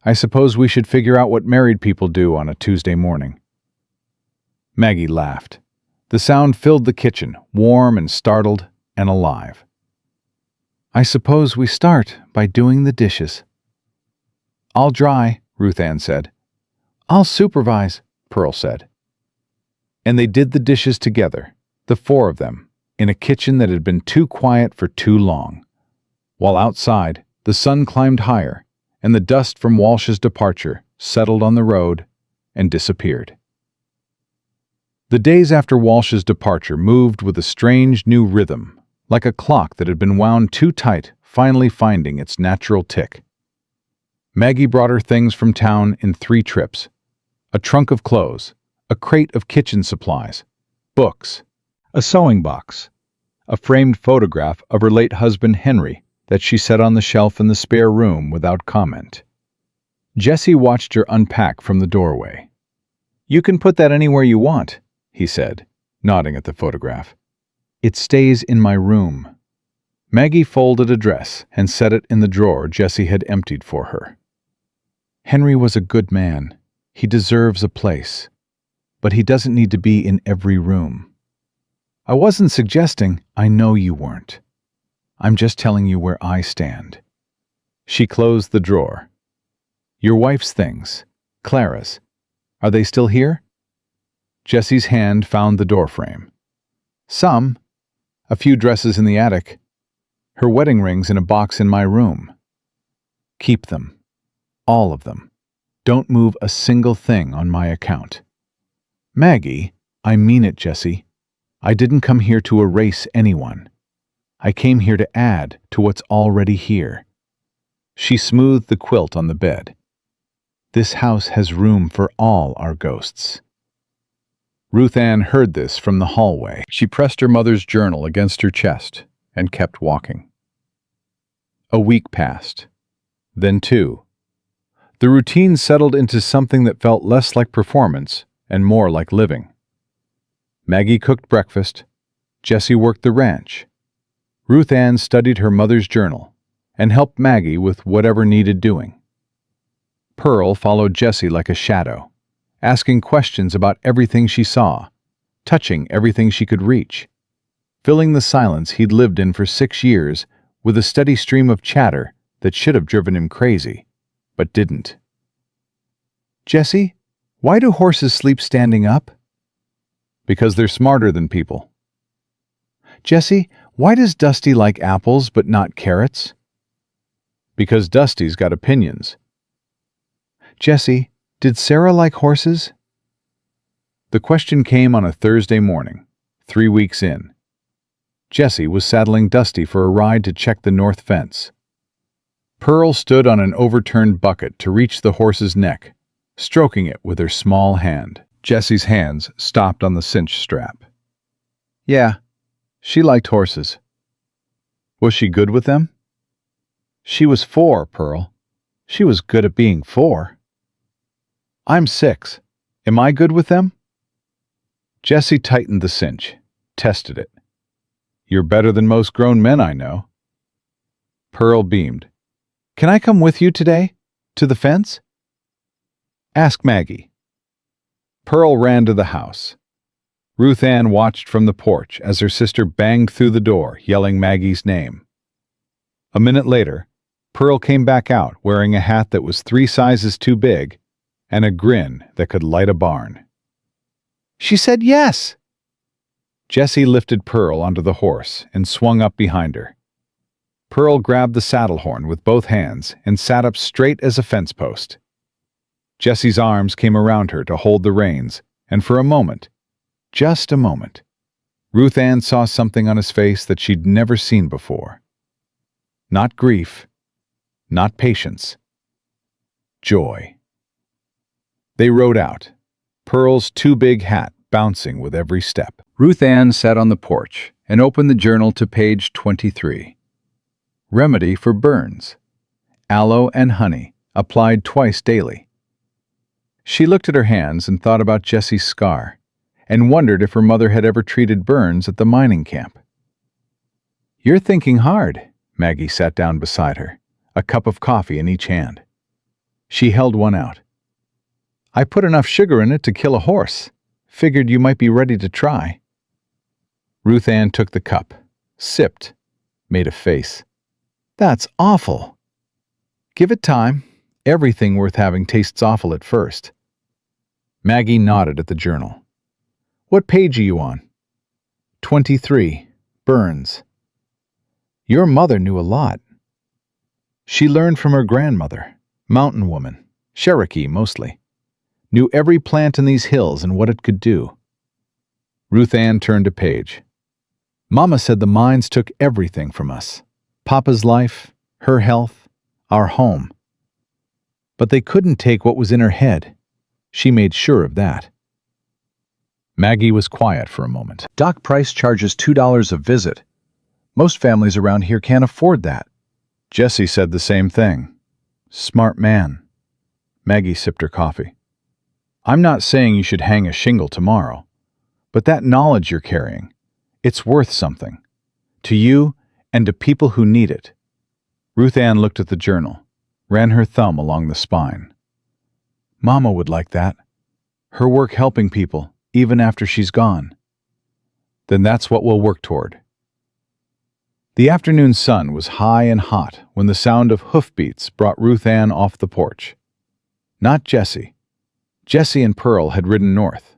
"I suppose we should figure out what married people do on a Tuesday morning." Maggie laughed. The sound filled the kitchen, warm and startled and alive. "I suppose we start by doing the dishes." "I'll dry," Ruth Ann said. "I'll supervise," Pearl said. And they did the dishes together, the 4 of them, in a kitchen that had been too quiet for too long. While outside, the sun climbed higher, and the dust from Walsh's departure settled on the road and disappeared. The days after Walsh's departure moved with a strange new rhythm, like a clock that had been wound too tight, finally finding its natural tick. Maggie brought her things from town in 3 trips. A trunk of clothes, a crate of kitchen supplies, books, a sewing box, a framed photograph of her late husband Henry that she set on the shelf in the spare room without comment. Jesse watched her unpack from the doorway. "You can put that anywhere you want," he said, nodding at the photograph. "It stays in my room." Maggie folded a dress and set it in the drawer Jesse had emptied for her. "Henry was a good man. He deserves a place. But he doesn't need to be in every room." "I wasn't suggesting—" "I know you weren't. I'm just telling you where I stand." She closed the drawer. "Your wife's things, Clara's, are they still here?" Jesse's hand found the doorframe. "Some. A few dresses in the attic. Her wedding rings in a box in my room." "Keep them. All of them. Don't move a single thing on my account." "Maggie, I mean it, Jesse. I didn't come here to erase anyone. I came here to add to what's already here." She smoothed the quilt on the bed. "This house has room for all our ghosts." Ruth Ann heard this from the hallway. She pressed her mother's journal against her chest and kept walking. A week passed. Then 2. The routine settled into something that felt less like performance and more like living. Maggie cooked breakfast. Jesse worked the ranch. Ruth Ann studied her mother's journal and helped Maggie with whatever needed doing. Pearl followed Jessie like a shadow, asking questions about everything she saw, touching everything she could reach, filling the silence he'd lived in for 6 years with a steady stream of chatter that should have driven him crazy, but didn't. "Jessie, why do horses sleep standing up?" "Because they're smarter than people." "Jessie, why does Dusty like apples but not carrots?" "Because Dusty's got opinions." "Jessie, did Sarah like horses?" The question came on a Thursday morning, 3 weeks in. Jessie was saddling Dusty for a ride to check the north fence. Pearl stood on an overturned bucket to reach the horse's neck, stroking it with her small hand. Jessie's hands stopped on the cinch strap. "Yeah, she liked horses." "Was she good with them?" "She was 4, Pearl. She was good at being 4. "I'm 6. Am I good with them?" Jessie tightened the cinch, tested it. "You're better than most grown men I know." Pearl beamed. "Can I come with you today? To the fence?" "Ask Maggie." Pearl ran to the house. Ruth Ann watched from the porch as her sister banged through the door, yelling Maggie's name. A minute later, Pearl came back out wearing a hat that was 3 sizes too big and a grin that could light a barn. "She said yes!" Jessie lifted Pearl onto the horse and swung up behind her. Pearl grabbed the saddle horn with both hands and sat up straight as a fence post. Jessie's arms came around her to hold the reins, and for a moment, just a moment, Ruth Ann saw something on his face that she'd never seen before. Not grief, not patience, joy. They rode out, Pearl's too big hat bouncing with every step. Ruth Ann sat on the porch and opened the journal to page 23. Remedy for burns. Aloe and honey, applied twice daily. She looked at her hands and thought about Jessie's scar, and wondered if her mother had ever treated burns at the mining camp. "You're thinking hard." Maggie sat down beside her, a cup of coffee in each hand. She held one out. "I put enough sugar in it to kill a horse. Figured you might be ready to try." Ruth Ann took the cup, sipped, made a face. "That's awful." "Give it time. Everything worth having tastes awful at first." Maggie nodded at the journal. "What page are you on?" 23. Burns. "Your mother knew a lot." "She learned from her grandmother, mountain woman, Cherokee mostly. Knew every plant in these hills and what it could do." Ruth Ann turned a page. "Mama said the mines took everything from us. Papa's life, her health, our home. But they couldn't take what was in her head. She made sure of that." Maggie was quiet for a moment. "Doc Price charges $2 a visit. Most families around here can't afford that." Jessie said the same thing. "Smart man." Maggie sipped her coffee. "I'm not saying you should hang a shingle tomorrow, but that knowledge you're carrying, it's worth something. To you and to people who need it." Ruth Ann looked at the journal, ran her thumb along the spine. "Mama would like that. Her work helping people, even after she's gone." "Then that's what we'll work toward." The afternoon sun was high and hot when the sound of hoofbeats brought Ruth Ann off the porch. Not Jessie. Jessie and Pearl had ridden north.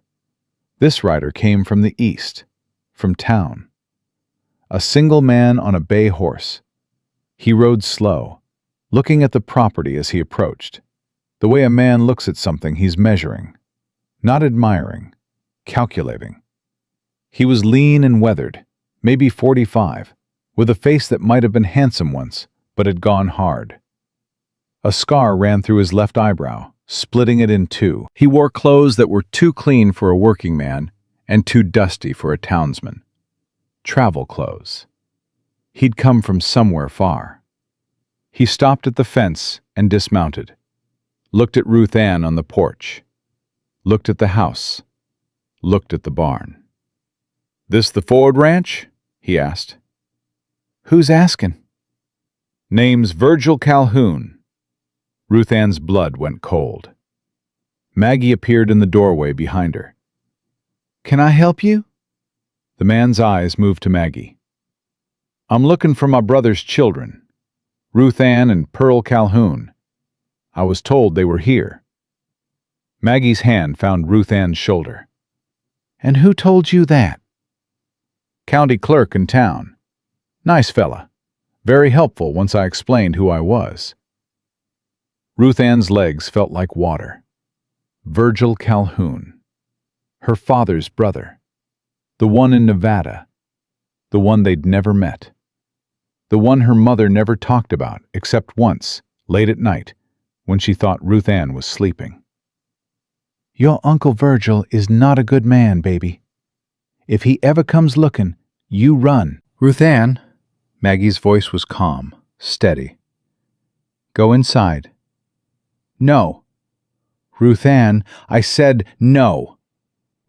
This rider came from the east, from town. A single man on a bay horse. He rode slow, looking at the property as he approached, the way a man looks at something he's measuring, not admiring, calculating. He was lean and weathered, maybe 45, with a face that might have been handsome once, but had gone hard. A scar ran through his left eyebrow, splitting it in two. He wore clothes that were too clean for a working man and too dusty for a townsman. Travel clothes. He'd come from somewhere far. He stopped at the fence and dismounted, looked at Ruth Ann on the porch, looked at the house, looked at the barn. "This the Ford Ranch?" he asked. Who's asking? Name's Virgil Calhoun. Ruth Ann's blood went cold. Maggie appeared in the doorway behind her. Can I help you? The man's eyes moved to Maggie. I'm looking for my brother's children, Ruth Ann and Pearl Calhoun. I was told they were here. Maggie's hand found Ruth Ann's shoulder. And who told you that? County clerk in town. Nice fella. Very helpful once I explained who I was. Ruth Ann's legs felt like water. Virgil Calhoun. Her father's brother. The one in Nevada. The one they'd never met. The one her mother never talked about except once, late at night, when she thought Ruth Ann was sleeping. Your Uncle Virgil is not a good man, baby. If he ever comes looking, you run. Ruth Ann, Maggie's voice was calm, steady. Go inside. No. Ruth Ann, I said no.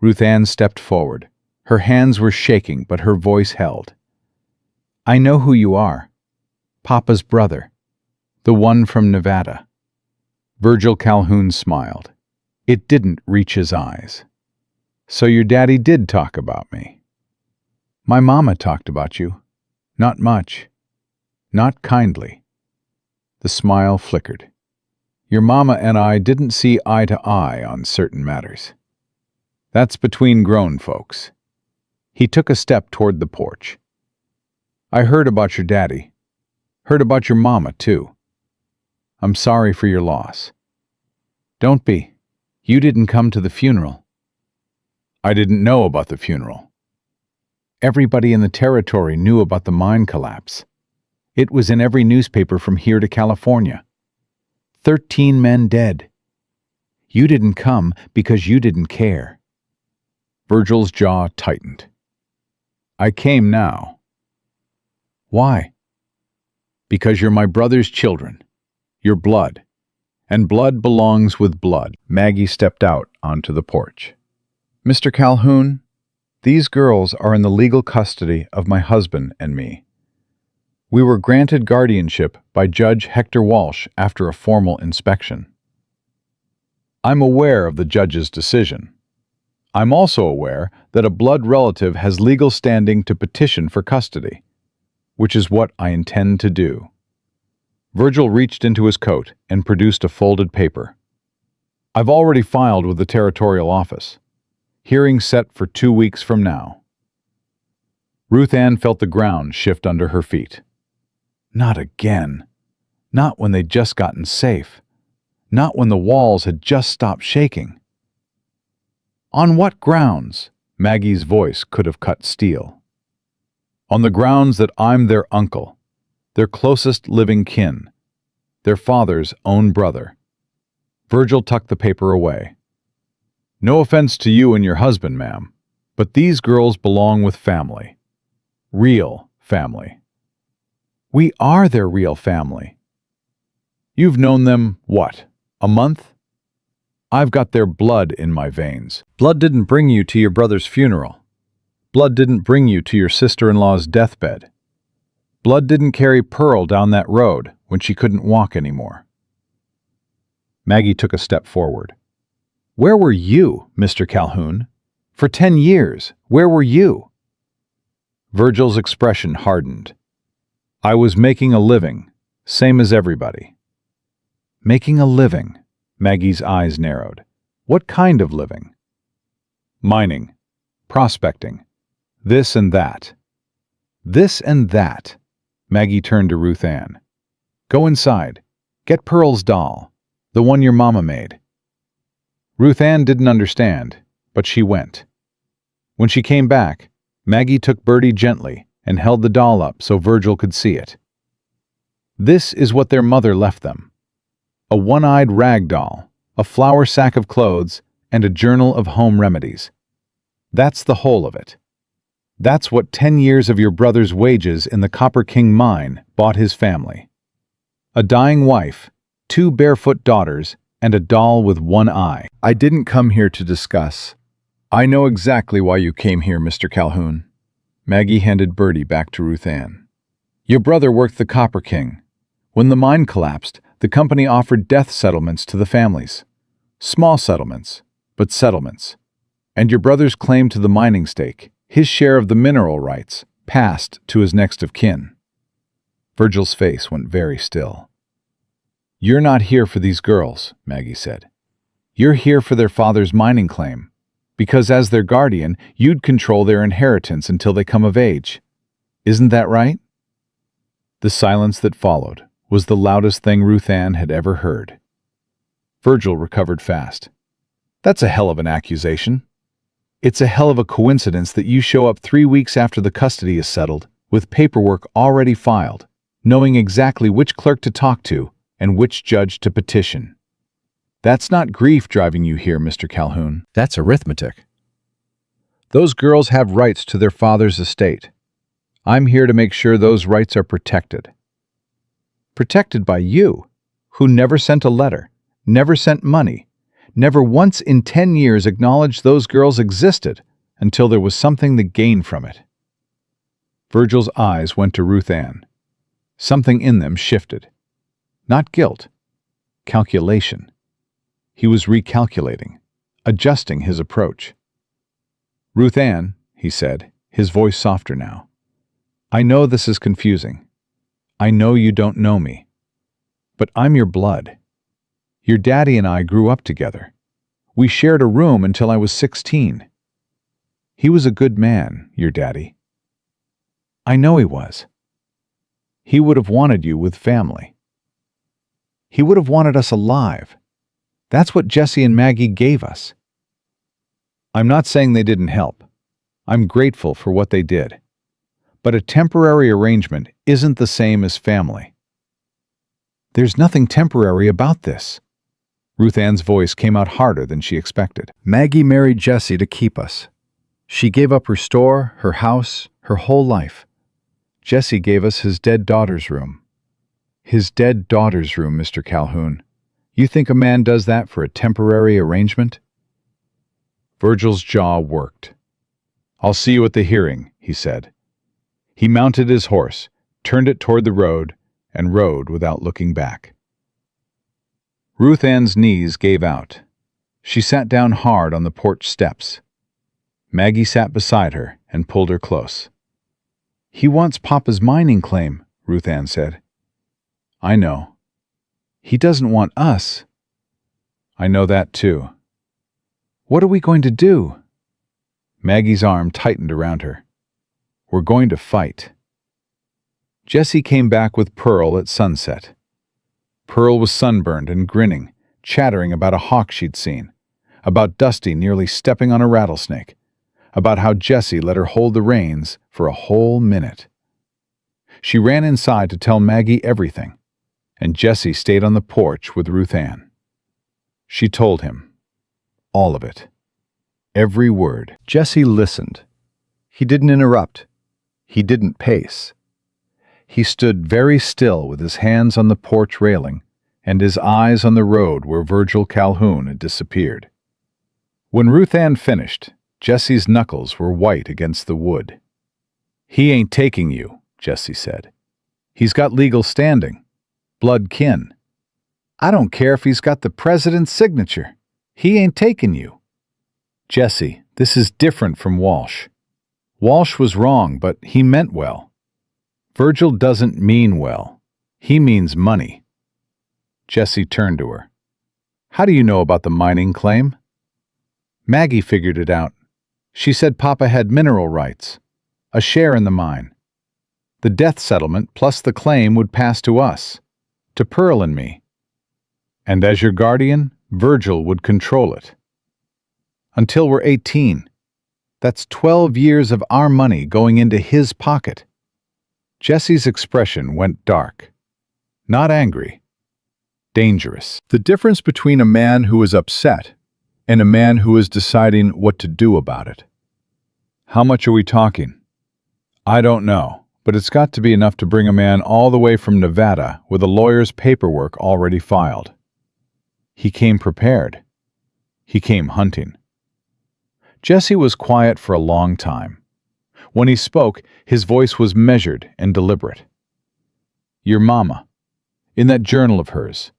Ruth Ann stepped forward. Her hands were shaking, but her voice held. I know who you are. Papa's brother. The one from Nevada. Virgil Calhoun smiled. It didn't reach his eyes. So your daddy did talk about me. My mama talked about you. Not much. Not kindly. The smile flickered. Your mama and I didn't see eye to eye on certain matters. That's between grown folks. He took a step toward the porch. I heard about your daddy. Heard about your mama, too. I'm sorry for your loss. Don't be. You didn't come to the funeral. I didn't know about the funeral. Everybody in the territory knew about the mine collapse. It was in every newspaper from here to California. 13 men dead. You didn't come because you didn't care. Virgil's jaw tightened. I came now. Why? Because you're my brother's children. Your blood. And blood belongs with blood. Maggie stepped out onto the porch. Mr. Calhoun, these girls are in the legal custody of my husband and me. We were granted guardianship by Judge Hector Walsh after a formal inspection. I'm aware of the judge's decision. I'm also aware that a blood relative has legal standing to petition for custody, which is what I intend to do. Virgil reached into his coat and produced a folded paper. I've already filed with the territorial office. Hearing set for 2 weeks from now. Ruth Ann felt the ground shift under her feet. Not again. Not when they'd just gotten safe. Not when the walls had just stopped shaking. On what grounds? Maggie's voice could have cut steel. On the grounds that I'm their uncle, their closest living kin, their father's own brother. Virgil tucked the paper away. No offense to you and your husband, ma'am, but these girls belong with family. Real family. We are their real family. You've known them, what, a month? I've got their blood in my veins. Blood didn't bring you to your brother's funeral. Blood didn't bring you to your sister-in-law's deathbed. Blood didn't carry Pearl down that road when she couldn't walk anymore. Maggie took a step forward. Where were you, Mr. Calhoun? For 10 years, where were you? Virgil's expression hardened. I was making a living, same as everybody. Making a living, Maggie's eyes narrowed. What kind of living? Mining, prospecting, this and that. This and that. Maggie turned to Ruth Ann. Go inside. Get Pearl's doll, the one your mama made. Ruth Ann didn't understand, but she went. When she came back, Maggie took Bertie gently and held the doll up so Virgil could see it. This is what their mother left them. A one-eyed rag doll, a flour sack of clothes, and a journal of home remedies. That's the whole of it. That's what 10 years of your brother's wages in the Copper King mine bought his family. A dying wife, 2 barefoot daughters, and a doll with one eye. I didn't come here to discuss. I know exactly why you came here, Mr. Calhoun. Maggie handed Bertie back to Ruth Ann. Your brother worked the Copper King. When the mine collapsed, the company offered death settlements to the families. Small settlements, but settlements. And your brother's claim to the mining stake, his share of the mineral rights, passed to his next of kin. Virgil's face went very still. You're not here for these girls, Maggie said. You're here for their father's mining claim, because as their guardian, you'd control their inheritance until they come of age. Isn't that right? The silence that followed was the loudest thing Ruth Ann had ever heard. Virgil recovered fast. That's a hell of an accusation. It's a hell of a coincidence that you show up 3 weeks after the custody is settled, with paperwork already filed, knowing exactly which clerk to talk to and which judge to petition. That's not grief driving you here, Mr. Calhoun. That's arithmetic. Those girls have rights to their father's estate. I'm here to make sure those rights are protected. Protected by you, who never sent a letter, never sent money, never once in 10 years acknowledged those girls existed until there was something to gain from it. Virgil's eyes went to Ruth Ann. Something in them shifted. Not guilt. Calculation. He was recalculating, adjusting his approach. Ruth Ann, he said, his voice softer now. I know this is confusing. I know you don't know me. But I'm your blood. Your daddy and I grew up together. We shared a room until I was 16. He was a good man, your daddy. I know he was. He would have wanted you with family. He would have wanted us alive. That's what Jesse and Maggie gave us. I'm not saying they didn't help. I'm grateful for what they did. But a temporary arrangement isn't the same as family. There's nothing temporary about this. Ruth Ann's voice came out harder than she expected. Maggie married Jesse to keep us. She gave up her store, her house, her whole life. Jesse gave us his dead daughter's room. His dead daughter's room, Mr. Calhoun. You think a man does that for a temporary arrangement? Virgil's jaw worked. I'll see you at the hearing, he said. He mounted his horse, turned it toward the road, and rode without looking back. Ruth Ann's knees gave out. She sat down hard on the porch steps. Maggie sat beside her and pulled her close. He wants Papa's mining claim, Ruth Ann said. I know. He doesn't want us. I know that too. What are we going to do? Maggie's arm tightened around her. We're going to fight. Jesse came back with Pearl at sunset. Pearl was sunburned and grinning, chattering about a hawk she'd seen, about Dusty nearly stepping on a rattlesnake, about how Jesse let her hold the reins for a whole minute. She ran inside to tell Maggie everything, and Jesse stayed on the porch with Ruth Ann. She told him. All of it. Every word. Jesse listened. He didn't interrupt. He didn't pace. He stood very still with his hands on the porch railing and his eyes on the road where Virgil Calhoun had disappeared. When Ruth Ann finished, Jesse's knuckles were white against the wood. He ain't taking you, Jesse said. He's got legal standing. Blood kin. I don't care if he's got the president's signature. He ain't taking you. Jesse, this is different from Walsh. Walsh was wrong, but he meant well. Virgil doesn't mean well. He means money. Jesse turned to her. How do you know about the mining claim? Maggie figured it out. She said Papa had mineral rights, a share in the mine. The death settlement plus the claim would pass to us, to Pearl and me. And as your guardian, Virgil would control it. Until we're 18. That's 12 years of our money going into his pocket. Jesse's expression went dark. Not angry. Dangerous. The difference between a man who is upset and a man who is deciding what to do about it. How much are we talking? I don't know, but it's got to be enough to bring a man all the way from Nevada with a lawyer's paperwork already filed. He came prepared. He came hunting. Jesse was quiet for a long time. When he spoke, his voice was measured and deliberate. Your mama. In that journal of hers.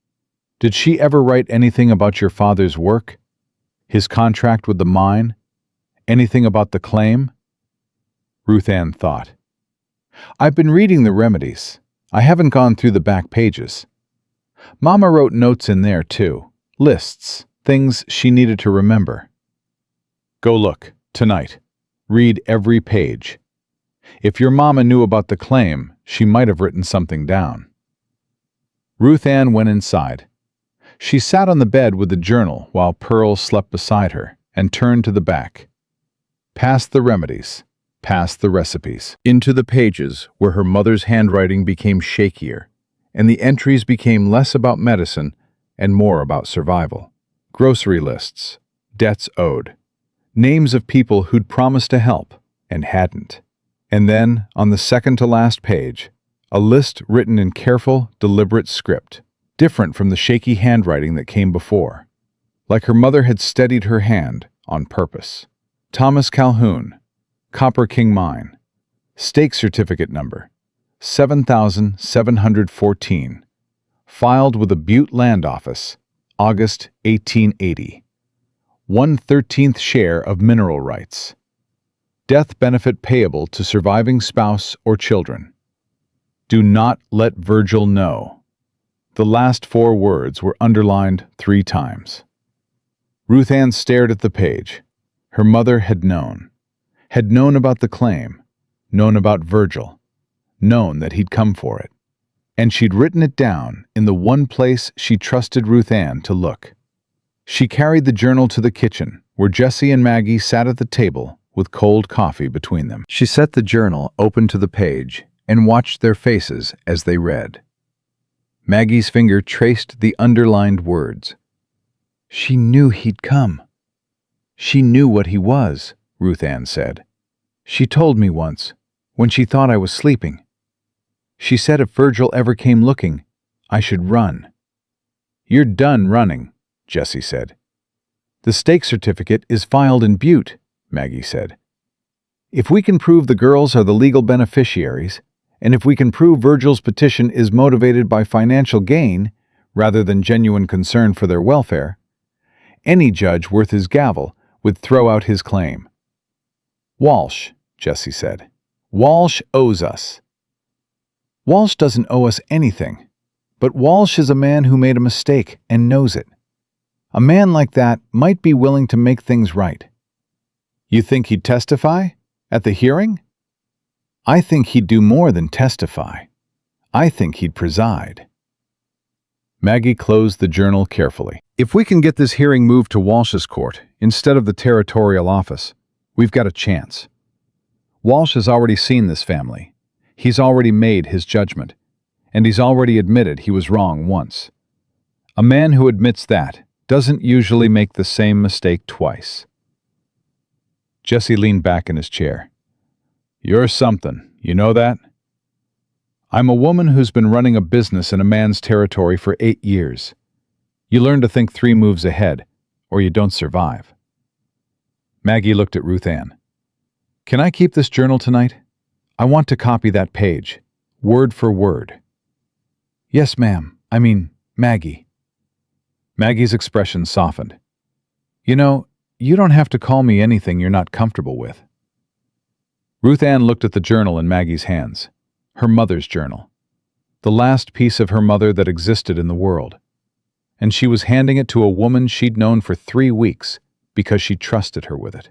Did she ever write anything about your father's work? His contract with the mine? Anything about the claim? Ruth Ann thought. I've been reading the remedies. I haven't gone through the back pages. Mama wrote notes in there, too. Lists. Things she needed to remember. Go look, tonight. Read every page. If your mama knew about the claim, she might have written something down. Ruth Ann went inside. She sat on the bed with the journal while Pearl slept beside her and turned to the back. Past the remedies, past the recipes, into the pages where her mother's handwriting became shakier, and the entries became less about medicine and more about survival. Grocery lists, debts owed, names of people who'd promised to help and hadn't. And then, on the second-to-last page, a list written in careful, deliberate script, different from the shaky handwriting that came before, like her mother had steadied her hand on purpose. Thomas Calhoun, Copper King Mine, stake certificate number 7714, filed with the Butte Land Office, August 1880. 1/13th share of mineral rights. Death benefit payable to surviving spouse or children. Do not let Virgil know. The last 4 words were underlined 3 times. Ruth Ann stared at the page. Her mother had known about the claim, known about Virgil, known that he'd come for it. And she'd written it down in the one place she trusted Ruth Ann to look. She carried the journal to the kitchen, where Jessie and Maggie sat at the table with cold coffee between them. She set the journal open to the page and watched their faces as they read. Maggie's finger traced the underlined words. She knew he'd come. She knew what he was, Ruth Ann said. She told me once, when she thought I was sleeping. She said if Virgil ever came looking, I should run. You're done running, Jessie said. The stake certificate is filed in Butte, Maggie said. If we can prove the girls are the legal beneficiaries, and if we can prove Virgil's petition is motivated by financial gain rather than genuine concern for their welfare, any judge worth his gavel would throw out his claim. Walsh, Jessie said. Walsh owes us. Walsh doesn't owe us anything, but Walsh is a man who made a mistake and knows it. A man like that might be willing to make things right. You think he'd testify? At the hearing? I think he'd do more than testify. I think he'd preside. Maggie closed the journal carefully. If we can get this hearing moved to Walsh's court instead of the territorial office, we've got a chance. Walsh has already seen this family. He's already made his judgment, and he's already admitted he was wrong once. A man who admits that doesn't usually make the same mistake twice. Jessie leaned back in his chair. You're something, you know that? I'm a woman who's been running a business in a man's territory for 8 years. You learn to think 3 moves ahead, or you don't survive. Maggie looked at Ruth Ann. Can I keep this journal tonight? I want to copy that page, word for word. Yes, ma'am. Maggie. Maggie's expression softened. You know, you don't have to call me anything you're not comfortable with. Ruth Ann looked at the journal in Maggie's hands, her mother's journal, the last piece of her mother that existed in the world, and she was handing it to a woman she'd known for 3 weeks because she trusted her with it.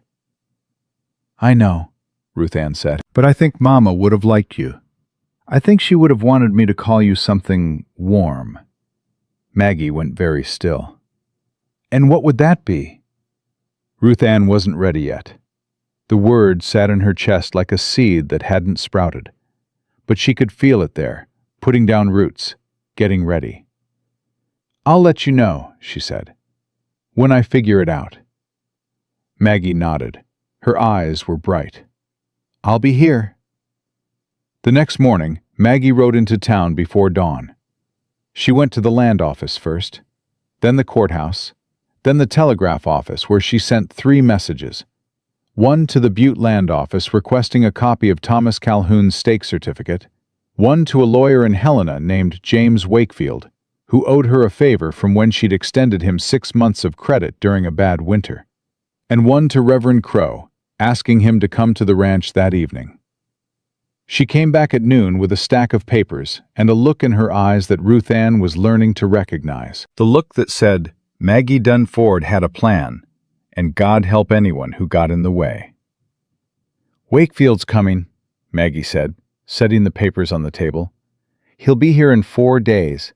I know, Ruth Ann said, but I think Mama would have liked you. I think she would have wanted me to call you something warm. Maggie went very still. And what would that be? Ruth Ann wasn't ready yet. The word sat in her chest like a seed that hadn't sprouted, but she could feel it there, putting down roots, getting ready. I'll let you know, she said, when I figure it out. Maggie nodded. Her eyes were bright. I'll be here. The next morning, Maggie rode into town before dawn. She went to the land office first, then the courthouse, then the telegraph office where she sent 3 messages. One to the Butte Land Office requesting a copy of Thomas Calhoun's stake certificate, One to a lawyer in Helena named James Wakefield, who owed her a favor from when she'd extended him 6 months of credit during a bad winter. And one to Reverend Crow, asking him to come to the ranch that evening. She came back at noon with a stack of papers and a look in her eyes that Ruth Ann was learning to recognize. The look that said, Maggie Dunford had a plan, and God help anyone who got in the way. Wakefield's coming, Maggie said, setting the papers on the table. He'll be here in 4 days.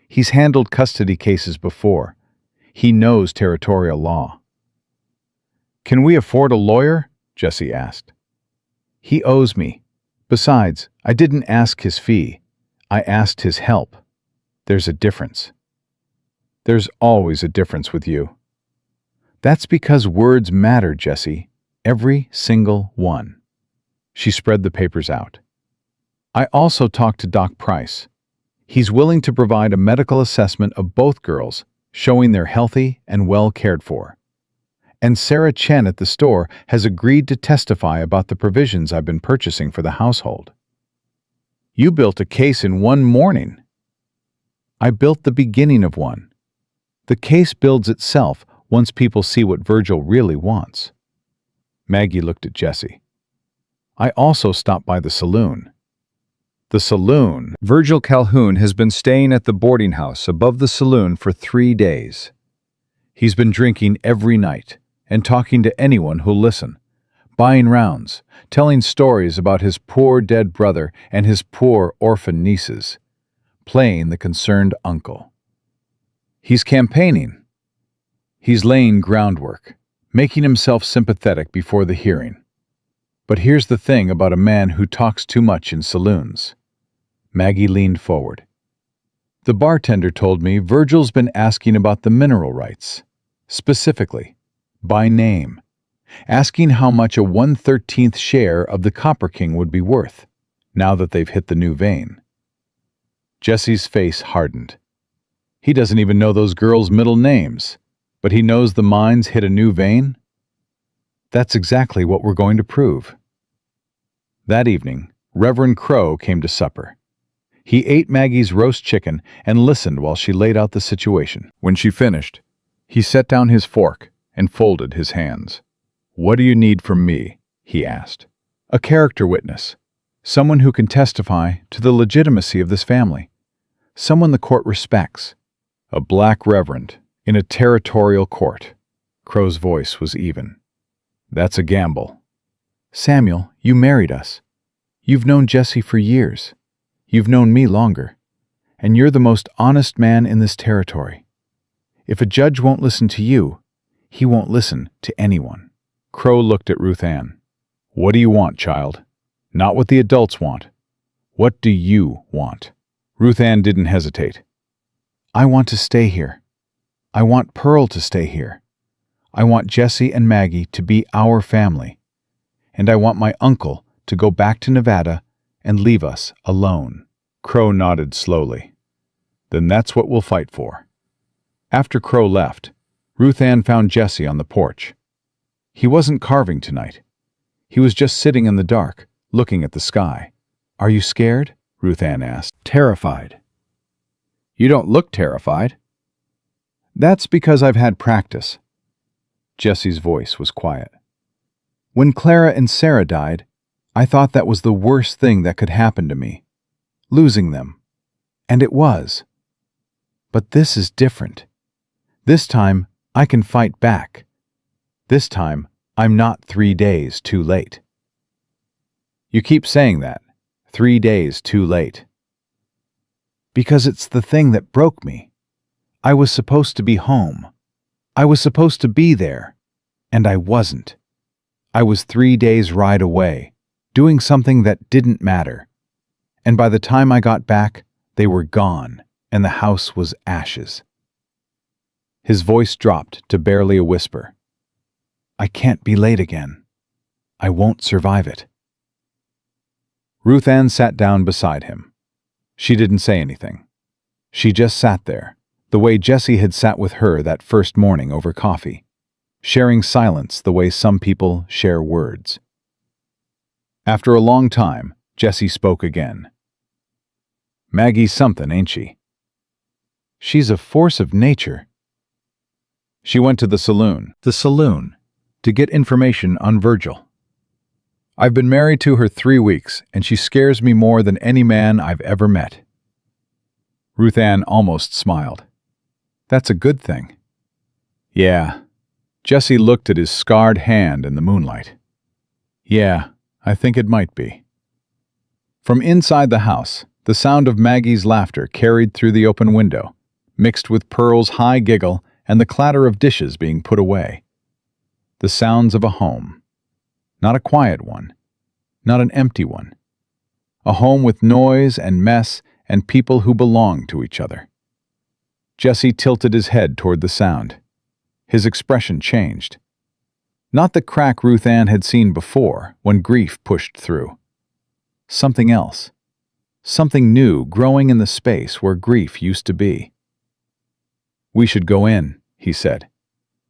He's handled custody cases before. He knows territorial law. Can we afford a lawyer? Jessie asked. He owes me. Besides, I didn't ask his fee. I asked his help. There's a difference. There's always a difference with you. That's because words matter, Jessie. Every single one. She spread the papers out. I also talked to Doc Price. He's willing to provide a medical assessment of both girls, showing they're healthy and well cared for. And Sarah Chen at the store has agreed to testify about the provisions I've been purchasing for the household. You built a case in 1 morning. I built the beginning of one. The case builds itself once people see what Virgil really wants. Maggie looked at Jessie. I also stopped by the saloon. The saloon? Virgil Calhoun has been staying at the boarding house above the saloon for 3 days. He's been drinking every night and talking to anyone who'll listen, buying rounds, telling stories about his poor dead brother and his poor orphan nieces, playing the concerned uncle. He's campaigning. He's laying groundwork, making himself sympathetic before the hearing. But here's the thing about a man who talks too much in saloons. Maggie leaned forward. The bartender told me Virgil's been asking about the mineral rights, specifically, by name, asking how much a 1/13 share of the Copper King would be worth, now that they've hit the new vein. Jessie's face hardened. He doesn't even know those girls' middle names, but he knows the mines hit a new vein? That's exactly what we're going to prove. That evening, Reverend Crow came to supper. He ate Maggie's roast chicken and listened while she laid out the situation. When she finished, he set down his fork and folded his hands. What do you need from me? He asked. A character witness. Someone who can testify to the legitimacy of this family. Someone the court respects. A black reverend in a territorial court. Crow's voice was even. That's a gamble. Samuel, you married us. You've known Jessie for years. You've known me longer. And you're the most honest man in this territory. If a judge won't listen to you, he won't listen to anyone. Crow looked at Ruth Ann. What do you want, child? Not what the adults want. What do you want? Ruth Ann didn't hesitate. I want to stay here. I want Pearl to stay here. I want Jessie and Maggie to be our family. And I want my uncle to go back to Nevada and leave us alone. Crow nodded slowly. Then that's what we'll fight for. After Crow left, Ruth Ann found Jessie on the porch. He wasn't carving tonight. He was just sitting in the dark, looking at the sky. Are you scared? Ruth Ann asked. Terrified. You don't look terrified. That's because I've had practice. Jessie's voice was quiet. When Clara and Sarah died, I thought that was the worst thing that could happen to me. Losing them. And it was. But this is different. This time, I can fight back. This time, I'm not 3 days too late. You keep saying that. 3 days too late. Because it's the thing that broke me. I was supposed to be home. I was supposed to be there. And I wasn't. I was 3 days' ride away, doing something that didn't matter. And by the time I got back, they were gone, and the house was ashes. His voice dropped to barely a whisper. I can't be late again. I won't survive it. Ruth Ann sat down beside him. She didn't say anything. She just sat there, the way Jessie had sat with her that first morning over coffee, sharing silence the way some people share words. After a long time, Jessie spoke again. Maggie's something, ain't she? She's a force of nature. She went to the saloon, to get information on Virgil. I've been married to her 3 weeks, and she scares me more than any man I've ever met. Ruth Ann almost smiled. That's a good thing. Yeah. Jesse looked at his scarred hand in the moonlight. Yeah, I think it might be. From inside the house, the sound of Maggie's laughter carried through the open window, mixed with Pearl's high giggle and the clatter of dishes being put away. The sounds of a home. Not a quiet one. Not an empty one. A home with noise and mess and people who belong to each other. Jesse tilted his head toward the sound. His expression changed. Not the crack Ruth Ann had seen before when grief pushed through. Something else. Something new growing in the space where grief used to be. We should go in, he said.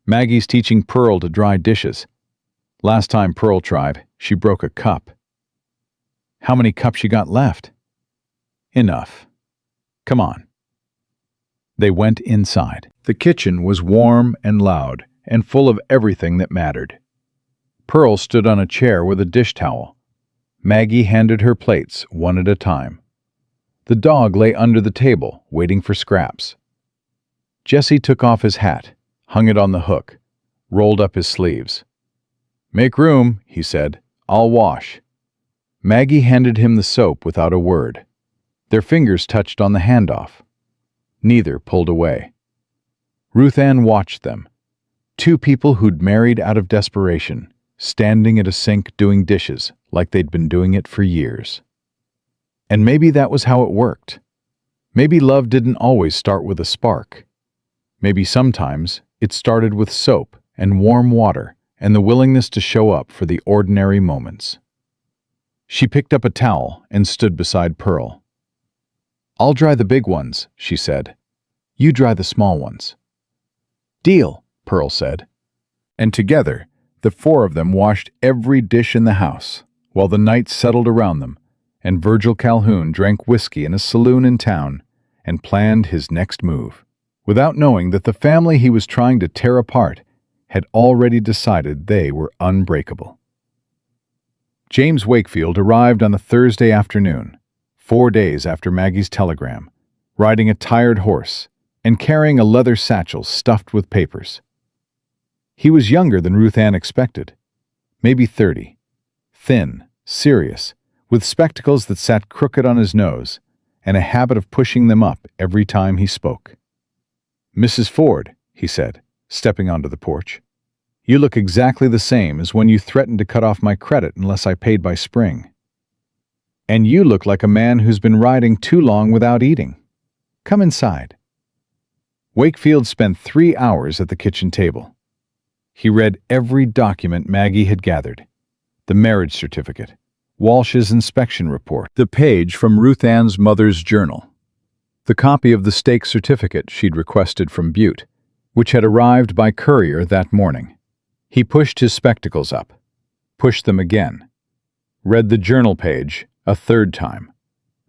Maggie's teaching Pearl to dry dishes. Last time Pearl tried, she broke a cup. How many cups you got left? Enough. Come on. They went inside. The kitchen was warm and loud and full of everything that mattered. Pearl stood on a chair with a dish towel. Maggie handed her plates one at a time. The dog lay under the table, waiting for scraps. Jesse took off his hat, hung it on the hook, rolled up his sleeves. Make room, he said. I'll wash. Maggie handed him the soap without a word. Their fingers touched on the handoff. Neither pulled away. Ruth Ann watched them. 2 people who'd married out of desperation, standing at a sink doing dishes like they'd been doing it for years. And maybe that was how it worked. Maybe love didn't always start with a spark. Maybe sometimes it started with soap and warm water and the willingness to show up for the ordinary moments. She picked up a towel and stood beside Pearl. I'll dry the big ones, she said. You dry the small ones. Deal, Pearl said. And together, the 4 of them washed every dish in the house, while the night settled around them, and Virgil Calhoun drank whiskey in a saloon in town and planned his next move, without knowing that the family he was trying to tear apart had already decided they were unbreakable. James Wakefield arrived on a Thursday afternoon, 4 days after Maggie's telegram, riding a tired horse and carrying a leather satchel stuffed with papers. He was younger than Ruth Ann expected, maybe 30, thin, serious, with spectacles that sat crooked on his nose and a habit of pushing them up every time he spoke. Mrs. Ford, he said, stepping onto the porch, you look exactly the same as when you threatened to cut off my credit unless I paid by spring. And you look like a man who's been riding too long without eating. Come inside. Wakefield spent 3 hours at the kitchen table. He read every document Maggie had gathered. The marriage certificate, Walsh's inspection report, the page from Ruth Ann's mother's journal, the copy of the stake certificate she'd requested from Butte, which had arrived by courier that morning. He pushed his spectacles up, pushed them again, read the journal page a 3rd time.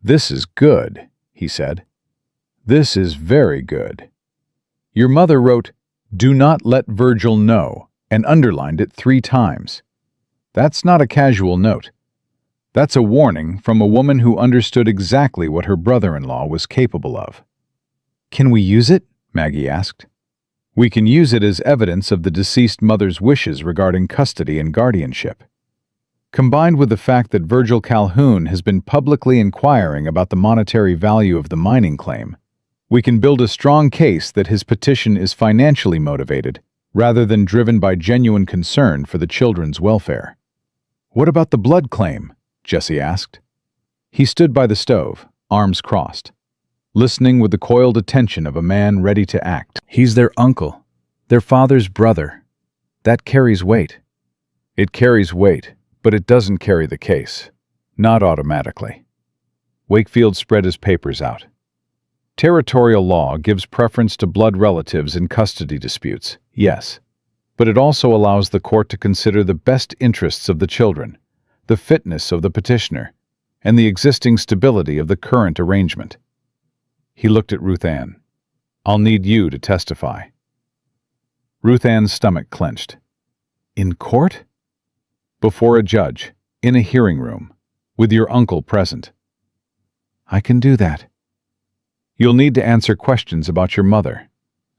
This is good, he said. This is very good. Your mother wrote, "Do not let Virgil know," and underlined it 3 times. That's not a casual note. That's a warning from a woman who understood exactly what her brother-in-law was capable of. Can we use it? Maggie asked. We can use it as evidence of the deceased mother's wishes regarding custody and guardianship. Combined with the fact that Virgil Calhoun has been publicly inquiring about the monetary value of the mining claim, we can build a strong case that his petition is financially motivated, rather than driven by genuine concern for the children's welfare. What about the blood claim? Jesse asked. He stood by the stove, arms crossed, listening with the coiled attention of a man ready to act. He's their uncle, their father's brother. That carries weight. It carries weight, but it doesn't carry the case. Not automatically. Wakefield spread his papers out. Territorial law gives preference to blood relatives in custody disputes, yes, but it also allows the court to consider the best interests of the children, the fitness of the petitioner, and the existing stability of the current arrangement. He looked at Ruth Ann. "I'll need you to testify." Ruth Ann's stomach clenched. "In court?" "Before a judge, in a hearing room, with your uncle present." "I can do that." "You'll need to answer questions about your mother,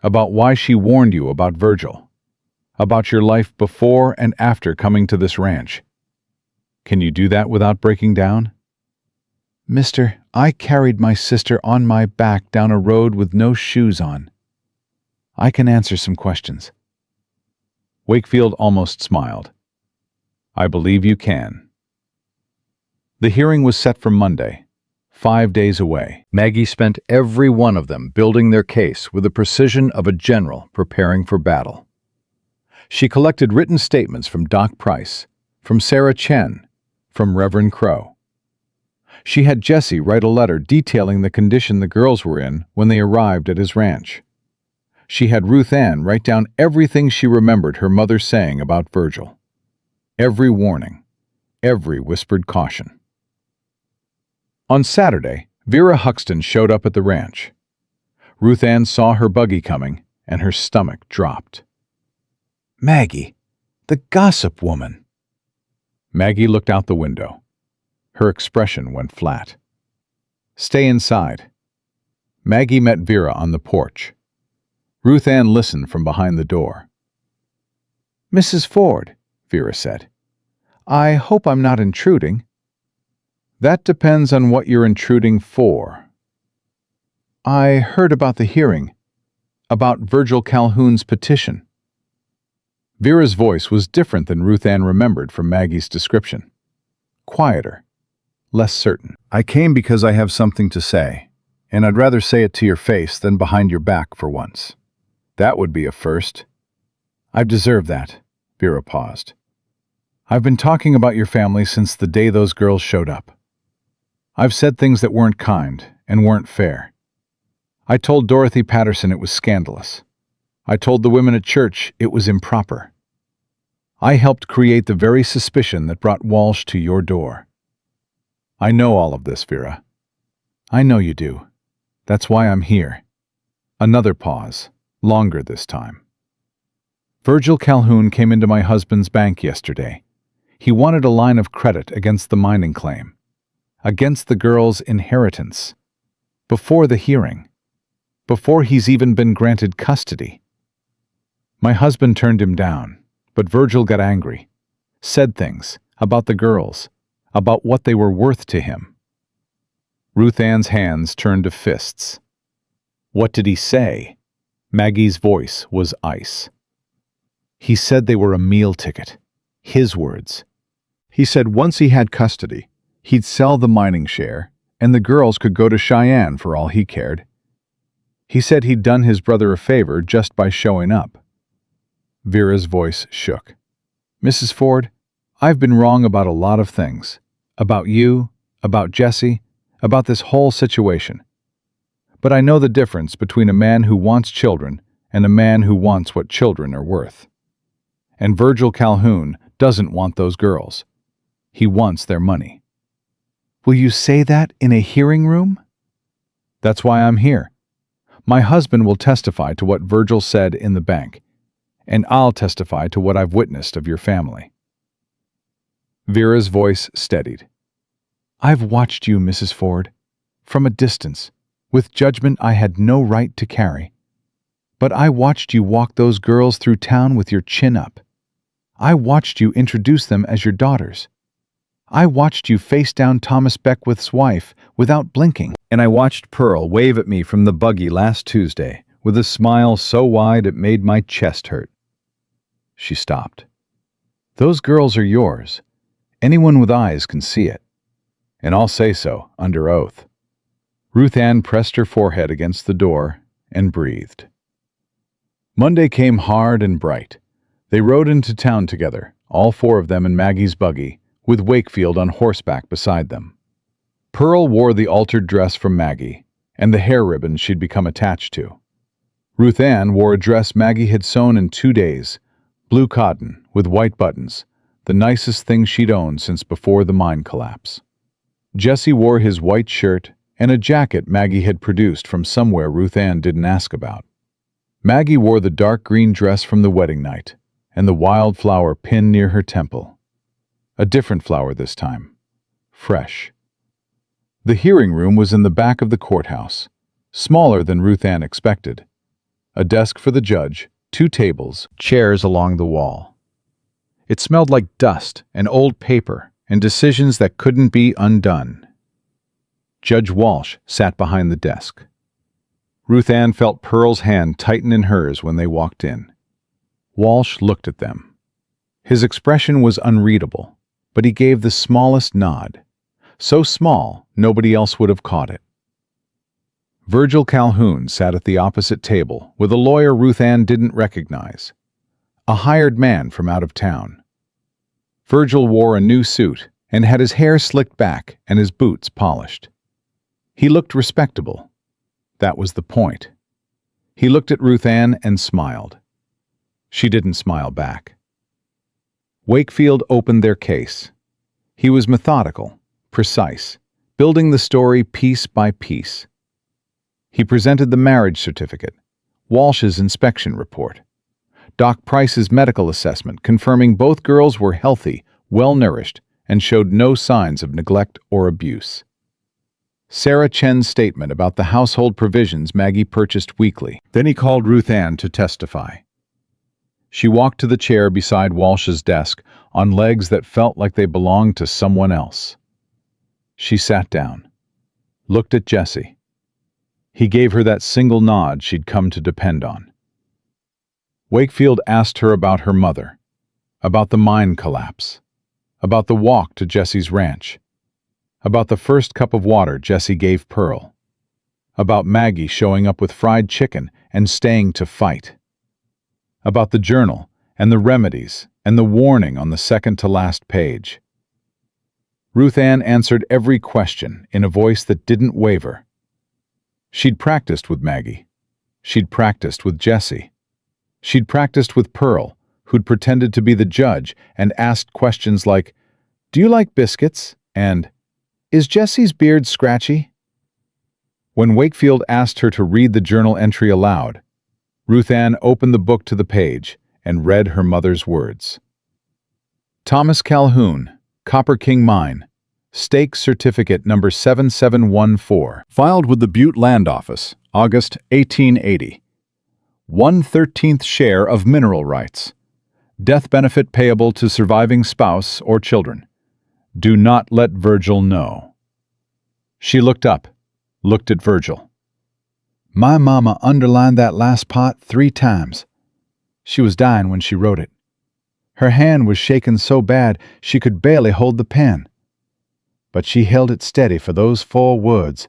about why she warned you about Virgil, about your life before and after coming to this ranch. Can you do that without breaking down?" "Mister, I carried my sister on my back down a road with no shoes on. I can answer some questions." Wakefield almost smiled. "I believe you can." The hearing was set for Monday, 5 days away. Maggie spent every one of them building their case with the precision of a general preparing for battle. She collected written statements from Doc Price, from Sarah Chen, from Reverend Crow. She had Jesse write a letter detailing the condition the girls were in when they arrived at his ranch. She had Ruth Ann write down everything she remembered her mother saying about Virgil. Every warning, every whispered caution. On Saturday, Vera Huxton showed up at the ranch. Ruth Ann saw her buggy coming, and her stomach dropped. "Maggie, the gossip woman." Maggie looked out the window. Her expression went flat. "Stay inside." Maggie met Vera on the porch. Ruth Ann listened from behind the door. "Mrs. Ford," Vera said, "I hope I'm not intruding." "That depends on what you're intruding for." "I heard about the hearing, about Virgil Calhoun's petition." Vera's voice was different than Ruth Ann remembered from Maggie's description. Quieter, less certain. "I came because I have something to say, and I'd rather say it to your face than behind your back for once. That would be a first." "I've deserved that." Vera paused. "I've been talking about your family since the day those girls showed up. I've said things that weren't kind and weren't fair. I told Dorothy Patterson it was scandalous. I told the women at church it was improper. I helped create the very suspicion that brought Walsh to your door. I know all of this, Vera. I know you do. That's why I'm here." Another pause, longer this time. "Virgil Calhoun came into my husband's bank yesterday. He wanted a line of credit against the mining claim, against the girl's inheritance, before the hearing, before he's even been granted custody. My husband turned him down, but Virgil got angry, said things about the girls, about what they were worth to him." Ruth Ann's hands turned to fists. "What did he say?" Maggie's voice was ice. "He said they were a meal ticket. His words. He said once he had custody, he'd sell the mining share, and the girls could go to Cheyenne for all he cared. He said he'd done his brother a favor just by showing up." Vera's voice shook. "Mrs. Ford, I've been wrong about a lot of things. About you, about Jesse, about this whole situation. But I know the difference between a man who wants children and a man who wants what children are worth. And Virgil Calhoun doesn't want those girls. He wants their money." "Will you say that in a hearing room?" "That's why I'm here. My husband will testify to what Virgil said in the bank, and I'll testify to what I've witnessed of your family." Vera's voice steadied. "I've watched you, Mrs. Ford, from a distance, with judgment I had no right to carry. But I watched you walk those girls through town with your chin up. I watched you introduce them as your daughters. I watched you face down Thomas Beckwith's wife without blinking. And I watched Pearl wave at me from the buggy last Tuesday with a smile so wide it made my chest hurt." She stopped. "Those girls are yours. Anyone with eyes can see it. And I'll say so, under oath." Ruth Ann pressed her forehead against the door and breathed. Monday came hard and bright. They rode into town together, all four of them in Maggie's buggy, with Wakefield on horseback beside them. Pearl wore the altered dress from Maggie and the hair ribbon she'd become attached to. Ruth Ann wore a dress Maggie had sewn in 2 days, blue cotton with white buttons, the nicest thing she'd owned since before the mine collapse. Jesse wore his white shirt and a jacket Maggie had produced from somewhere Ruth Ann didn't ask about. Maggie wore the dark green dress from the wedding night, and the wild flower pinned near her temple. A different flower this time. Fresh. The hearing room was in the back of the courthouse, smaller than Ruth Ann expected. A desk for the judge, 2 tables, chairs along the wall. It smelled like dust and old paper and decisions that couldn't be undone. Judge Walsh sat behind the desk. Ruth Ann felt Pearl's hand tighten in hers when they walked in. Walsh looked at them. His expression was unreadable, but he gave the smallest nod. So small, nobody else would have caught it. Virgil Calhoun sat at the opposite table with a lawyer Ruth Ann didn't recognize. A hired man from out of town. Virgil wore a new suit and had his hair slicked back and his boots polished. He looked respectable. That was the point. He looked at Ruth Ann and smiled. She didn't smile back. Wakefield opened their case. He was methodical, precise, building the story piece by piece. He presented the marriage certificate, Walsh's inspection report, Doc Price's medical assessment confirming both girls were healthy, well-nourished, and showed no signs of neglect or abuse. Sarah Chen's statement about the household provisions Maggie purchased weekly. Then he called Ruth Ann to testify. She walked to the chair beside Walsh's desk on legs that felt like they belonged to someone else. She sat down, looked at Jesse. He gave her that single nod she'd come to depend on. Wakefield asked her about her mother, about the mine collapse, about the walk to Jesse's ranch, about the first cup of water Jesse gave Pearl, about Maggie showing up with fried chicken and staying to fight, about the journal and the remedies and the warning on the second-to-last page. Ruth Ann answered every question in a voice that didn't waver. She'd practiced with Maggie. She'd practiced with Jesse. She'd practiced with Pearl, who'd pretended to be the judge and asked questions like, "Do you like biscuits?" and "Is Jesse's beard scratchy?" When Wakefield asked her to read the journal entry aloud, Ruth Ann opened the book to the page and read her mother's words. Thomas Calhoun, Copper King Mine, Stake Certificate Number 7714, filed with the Butte Land Office, August 1880. 1/13th share of mineral rights. Death benefit payable to surviving spouse or children. Do not let Virgil know. She looked up, looked at Virgil. My mama underlined that last part 3 times. She was dying when she wrote it. Her hand was shaking so bad she could barely hold the pen. But she held it steady for those 4 words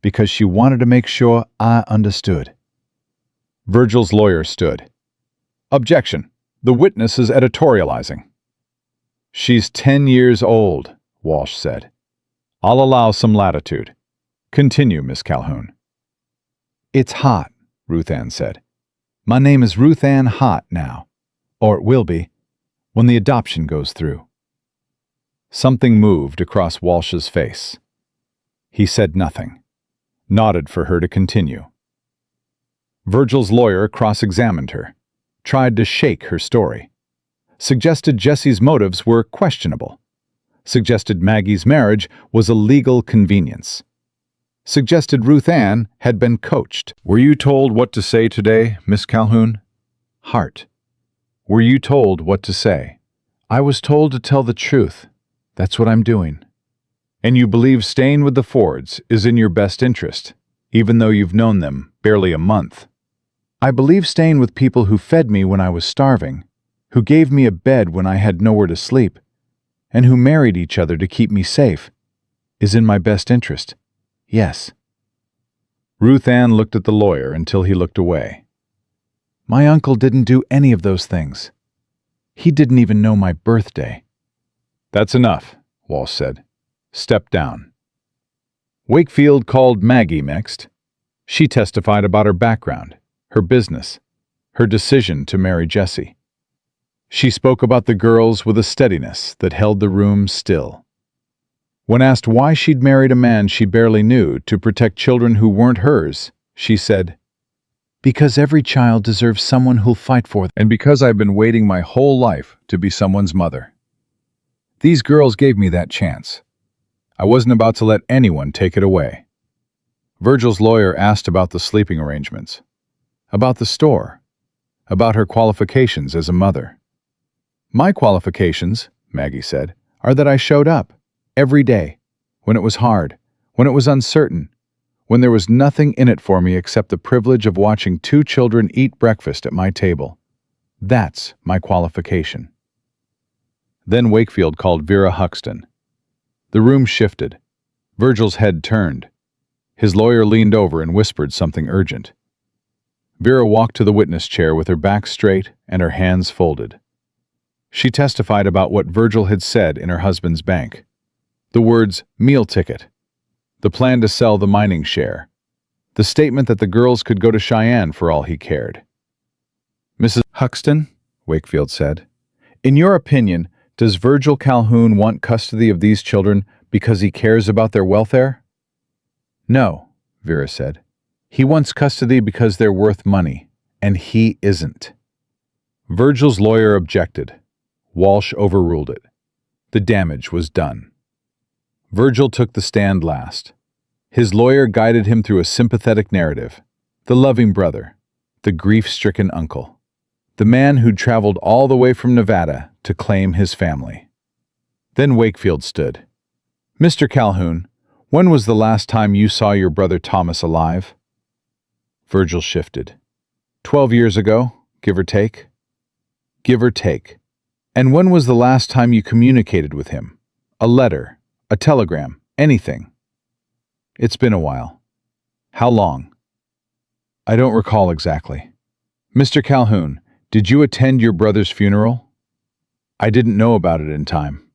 because she wanted to make sure I understood. Virgil's lawyer stood. Objection. The witness is editorializing. She's 10 years old, Walsh said. I'll allow some latitude. Continue, Miss Calhoun. It's Hart, Ruth Ann said. My name is Ruth Ann Hart now, or it will be, when the adoption goes through. Something moved across Walsh's face. He said nothing, nodded for her to continue. Virgil's lawyer cross-examined her, tried to shake her story, suggested Jesse's motives were questionable, suggested Maggie's marriage was a legal convenience, suggested Ruth Ann had been coached. Were you told what to say today, Miss Calhoun? Hart. Were you told what to say? I was told to tell the truth. That's what I'm doing. And you believe staying with the Fords is in your best interest, even though you've known them barely a month. I believe staying with people who fed me when I was starving, who gave me a bed when I had nowhere to sleep, and who married each other to keep me safe, is in my best interest. Yes. Ruth Ann looked at the lawyer until he looked away. My uncle didn't do any of those things. He didn't even know my birthday. That's enough, Walsh said. Step down. Wakefield called Maggie next. She testified about her background, her business, her decision to marry Jesse. She spoke about the girls with a steadiness that held the room still. When asked why she'd married a man she barely knew to protect children who weren't hers, she said, Because every child deserves someone who'll fight for them. "And because I've been waiting my whole life to be someone's mother. These girls gave me that chance. I wasn't about to let anyone take it away." Virgil's lawyer asked about the sleeping arrangements, about the store, about her qualifications as a mother. "My qualifications," Maggie said, "are that I showed up every day, when it was hard, when it was uncertain, when there was nothing in it for me except the privilege of watching 2 children eat breakfast at my table. That's my qualification." Then Wakefield called Vera Huxton. The room shifted. Virgil's head turned. His lawyer leaned over and whispered something urgent. Vera walked to the witness chair with her back straight and her hands folded. She testified about what Virgil had said in her husband's bank. The words, meal ticket, the plan to sell the mining share, the statement that the girls could go to Cheyenne for all he cared. "Mrs. Huxton," Wakefield said, "in your opinion, does Virgil Calhoun want custody of these children because he cares about their welfare?" "No," Vera said. "He wants custody because they're worth money, and he isn't." Virgil's lawyer objected. Walsh overruled it. The damage was done. Virgil took the stand last. His lawyer guided him through a sympathetic narrative. The loving brother, the grief-stricken uncle, the man who'd traveled all the way from Nevada to claim his family. Then Wakefield stood. "Mr. Calhoun, when was the last time you saw your brother Thomas alive?" Virgil shifted. 12 years ago, give or take." "Give or take. And when was the last time you communicated with him? A letter, a telegram, anything?" "It's been a while." "How long?" "I don't recall exactly." "Mr. Calhoun, did you attend your brother's funeral?" "I didn't know about it in time."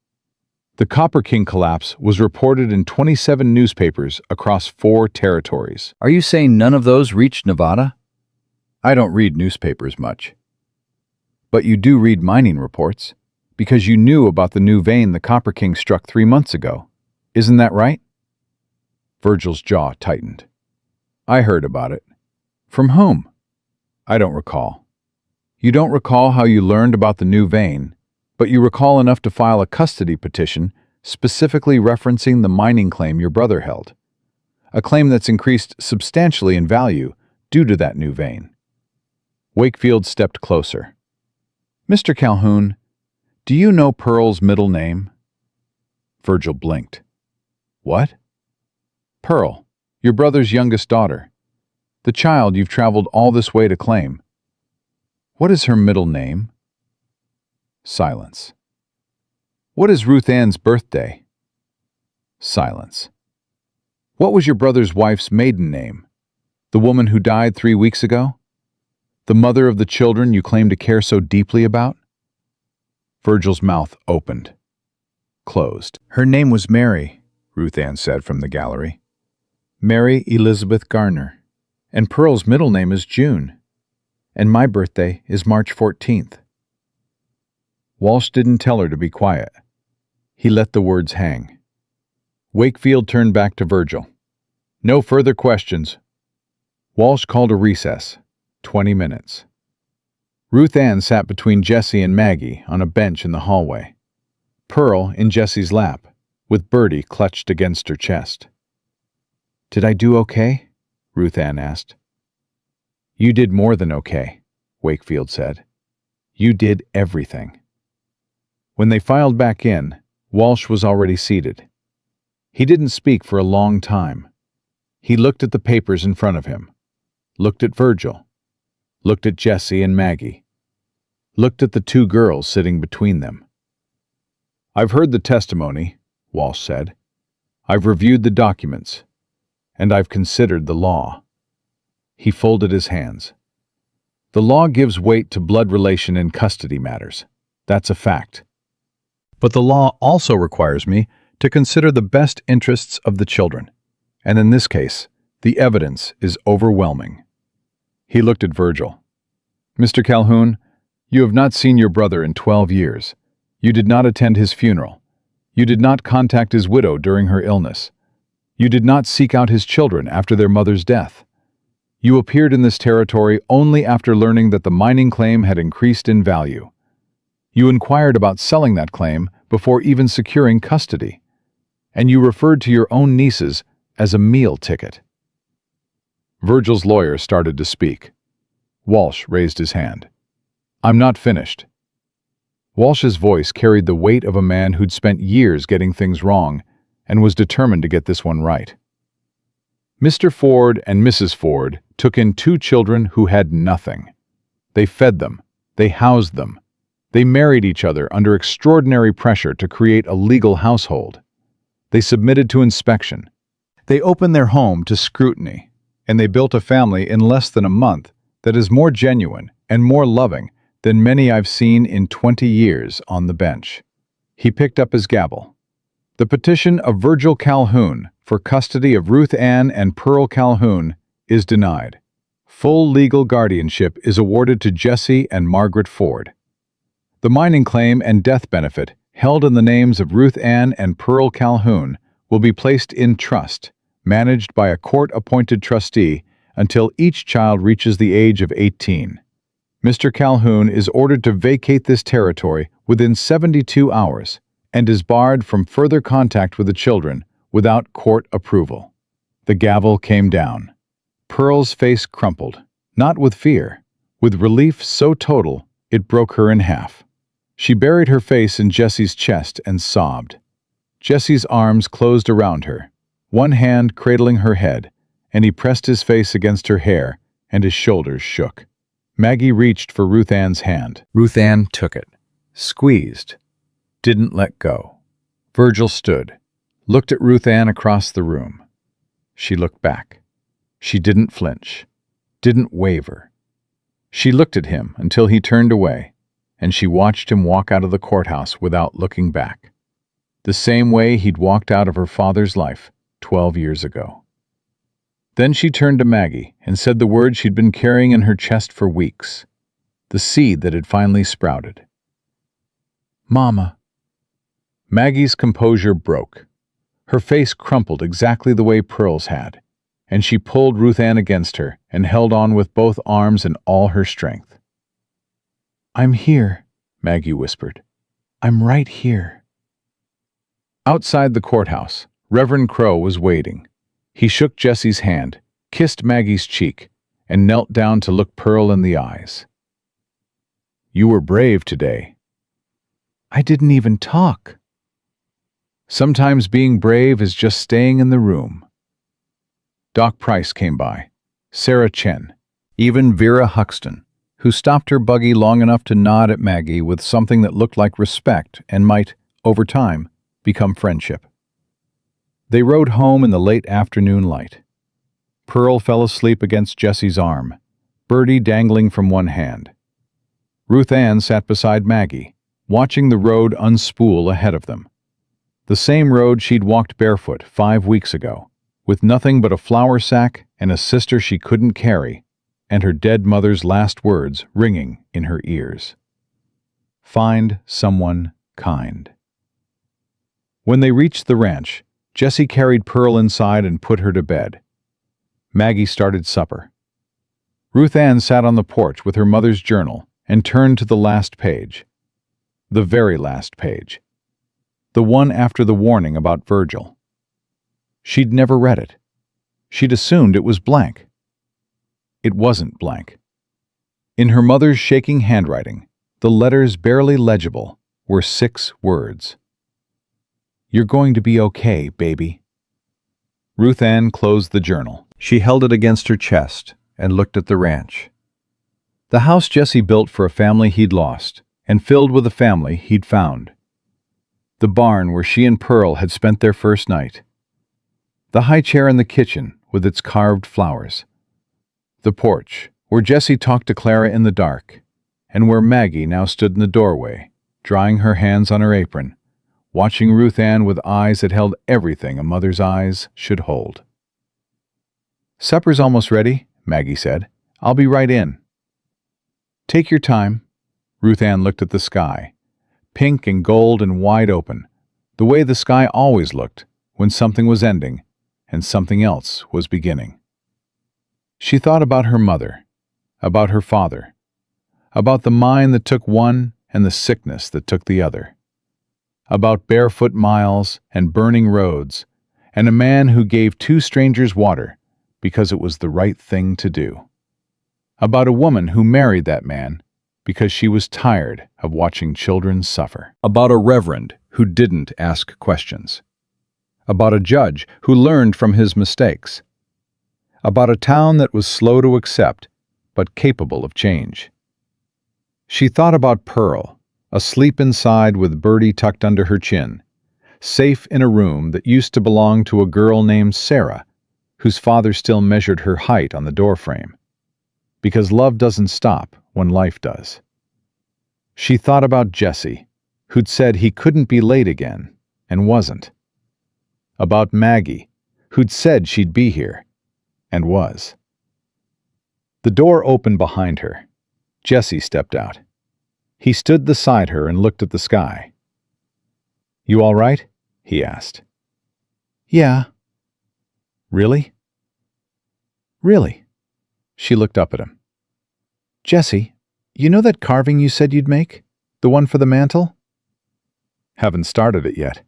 The Copper King collapse was reported in 27 newspapers across 4 territories. Are you saying none of those reached Nevada? I don't read newspapers much. But you do read mining reports, because you knew about the new vein the Copper King struck 3 months ago. Isn't that right? Virgil's jaw tightened. "I heard about it." "From whom?" "I don't recall." "You don't recall how you learned about the new vein, but you recall enough to file a custody petition specifically referencing the mining claim your brother held, a claim that's increased substantially in value due to that new vein." Wakefield stepped closer. "Mr. Calhoun, do you know Pearl's middle name?" Virgil blinked. "What?" "Pearl, your brother's youngest daughter. The child you've traveled all this way to claim. What is her middle name?" Silence. "What is Ruth Ann's birthday?" Silence. "What was your brother's wife's maiden name? The woman who died 3 weeks ago? The mother of the children you claim to care so deeply about?" Virgil's mouth opened. Closed. "Her name was Mary," Ruth Ann said from the gallery. "Mary Elizabeth Garner. And Pearl's middle name is June. And my birthday is March 14th. Walsh didn't tell her to be quiet. He let the words hang. Wakefield turned back to Virgil. "No further questions." Walsh called a recess. 20 minutes. Ruth Ann sat between Jessie and Maggie on a bench in the hallway. Pearl in Jessie's lap, with Bertie clutched against her chest. "Did I do okay?" Ruth Ann asked. "You did more than okay," Wakefield said. "You did everything." When they filed back in, Walsh was already seated. He didn't speak for a long time. He looked at the papers in front of him, looked at Virgil, looked at Jessie and Maggie, looked at the 2 girls sitting between them. "I've heard the testimony," Walsh said. "I've reviewed the documents, and I've considered the law." He folded his hands. "The law gives weight to blood relation in custody matters. That's a fact. But the law also requires me to consider the best interests of the children, and in this case, the evidence is overwhelming." He looked at Virgil. "Mr. Calhoun, you have not seen your brother in 12 years. You did not attend his funeral. You did not contact his widow during her illness. You did not seek out his children after their mother's death. You appeared in this territory only after learning that the mining claim had increased in value. You inquired about selling that claim before even securing custody. And you referred to your own nieces as a meal ticket. Virgil's lawyer started to speak. Walsh raised his hand. I'm not finished. Walsh's voice carried the weight of a man who'd spent years getting things wrong and was determined to get this one right. Mr. Ford and Mrs. Ford took in 2 children who had nothing. They fed them. They housed them. They married each other under extraordinary pressure to create a legal household. They submitted to inspection. They opened their home to scrutiny, and they built a family in less than a month that is more genuine and more loving than many I've seen in 20 years on the bench. He picked up his gavel. The petition of Virgil Calhoun for custody of Ruth Ann and Pearl Calhoun is denied. Full legal guardianship is awarded to Jesse and Margaret Ford. The mining claim and death benefit held in the names of Ruth Ann and Pearl Calhoun will be placed in trust, managed by a court-appointed trustee until each child reaches the age of 18. Mr. Calhoun is ordered to vacate this territory within 72 hours and is barred from further contact with the children without court approval. The gavel came down. Pearl's face crumpled, not with fear, with relief so total it broke her in half. She buried her face in Jesse's chest and sobbed. Jesse's arms closed around her, one hand cradling her head, and he pressed his face against her hair, and his shoulders shook. Maggie reached for Ruth Ann's hand. Ruth Ann took it, squeezed, didn't let go. Virgil stood, looked at Ruth Ann across the room. She looked back. She didn't flinch, didn't waver. She looked at him until he turned away, and she watched him walk out of the courthouse without looking back, the same way he'd walked out of her father's life 12 years ago. Then she turned to Maggie and said the words she'd been carrying in her chest for weeks, the seed that had finally sprouted. Mama. Maggie's composure broke. Her face crumpled exactly the way Pearl's had, and she pulled Ruth Ann against her and held on with both arms and all her strength. I'm here, Maggie whispered. I'm right here. Outside the courthouse, Reverend Crowe was waiting. He shook Jesse's hand, kissed Maggie's cheek, and knelt down to look Pearl in the eyes. You were brave today. I didn't even talk. Sometimes being brave is just staying in the room. Doc Price came by, Sarah Chen, even Vera Huxton, who stopped her buggy long enough to nod at Maggie with something that looked like respect and might, over time, become friendship. They rode home in the late afternoon light. Pearl fell asleep against Jesse's arm, Bertie dangling from one hand. Ruth Ann sat beside Maggie, watching the road unspool ahead of them. The same road she'd walked barefoot 5 weeks ago, with nothing but a flour sack and a sister she couldn't carry, and her dead mother's last words ringing in her ears. Find someone kind. When they reached the ranch, Jesse carried Pearl inside and put her to bed. Maggie started supper. Ruth Ann sat on the porch with her mother's journal and turned to the last page. The very last page. The one after the warning about Virgil. She'd never read it. She'd assumed it was blank. It wasn't blank. In her mother's shaking handwriting, the letters barely legible were 6 words. You're going to be okay, baby. Ruth Ann closed the journal. She held it against her chest and looked at the ranch. The house Jesse built for a family he'd lost and filled with a family he'd found. The barn where she and Pearl had spent their first night. The high chair in the kitchen with its carved flowers. The porch where Jesse talked to Clara in the dark, and where Maggie now stood in the doorway, drying her hands on her apron, watching Ruth Ann with eyes that held everything a mother's eyes should hold. Supper's almost ready, Maggie said. I'll be right in. Take your time. Ruth Ann looked at the sky, pink and gold and wide open, the way the sky always looked when something was ending and something else was beginning. She thought about her mother, about her father, about the mine that took one and the sickness that took the other, about barefoot miles and burning roads, and a man who gave two strangers water because it was the right thing to do, about a woman who married that man because she was tired of watching children suffer, about a reverend who didn't ask questions, about a judge who learned from his mistakes, about a town that was slow to accept but capable of change. She thought about Pearl, asleep inside with Birdie tucked under her chin, safe in a room that used to belong to a girl named Sarah, whose father still measured her height on the doorframe, because love doesn't stop when life does. She thought about Jesse, who'd said he couldn't be late again, and wasn't. About Maggie, who'd said she'd be here, and was. The door opened behind her. Jesse stepped out. He stood beside her and looked at the sky. "You all right?" he asked. Yeah. "Really?" Really? She looked up at him. Jesse, you know that carving you said you'd make? The one for the mantel? "Haven't started it yet."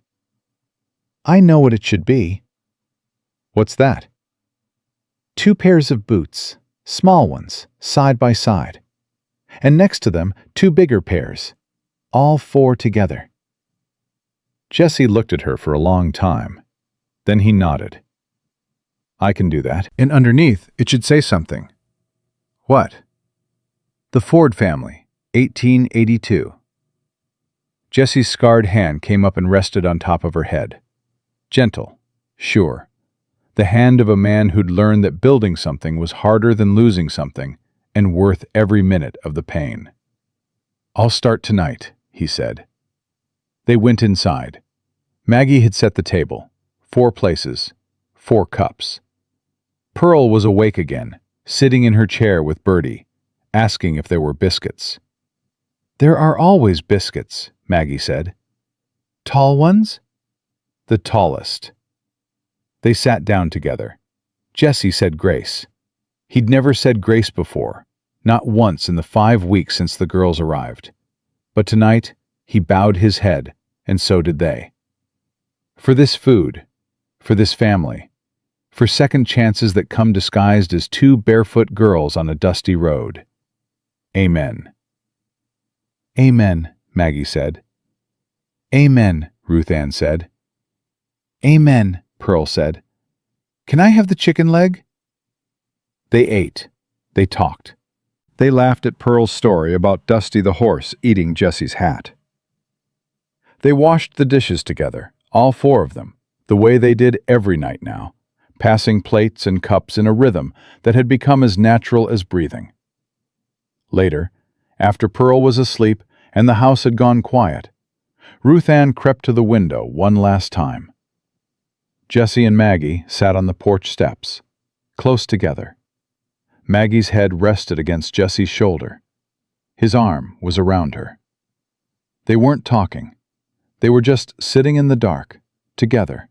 I know what it should be. "What's that?" 2 pairs of boots, small ones, side by side. And next to them, 2 bigger pairs, all 4 together. Jesse looked at her for a long time. Then he nodded. "I can do that." And underneath, it should say something. "What?" The Ford family, 1882. Jessie's scarred hand came up and rested on top of her head. Gentle, sure. The hand of a man who'd learned that building something was harder than losing something and worth every minute of the pain. "I'll start tonight," he said. They went inside. Maggie had set the table. 4 places, 4 cups. Pearl was awake again, sitting in her chair with Birdie, asking if there were biscuits. "There are always biscuits," Maggie said. Tall ones? "The tallest." They sat down together. Jesse said grace. He'd never said grace before, not once in the 5 weeks since the girls arrived. But tonight, he bowed his head, and so did they. For this food, for this family, for second chances that come disguised as 2 barefoot girls on a dusty road. Amen. Amen, Maggie said. Amen, Ruth Ann said. Amen, Pearl said. Can I have the chicken leg? They ate. They talked. They laughed at Pearl's story about Dusty the horse eating Jesse's hat. They washed the dishes together, all 4 of them, the way they did every night now, passing plates and cups in a rhythm that had become as natural as breathing. Later, after Pearl was asleep and the house had gone quiet, Ruth Ann crept to the window one last time. Jesse and Maggie sat on the porch steps, close together. Maggie's head rested against Jesse's shoulder. His arm was around her. They weren't talking. They were just sitting in the dark, together,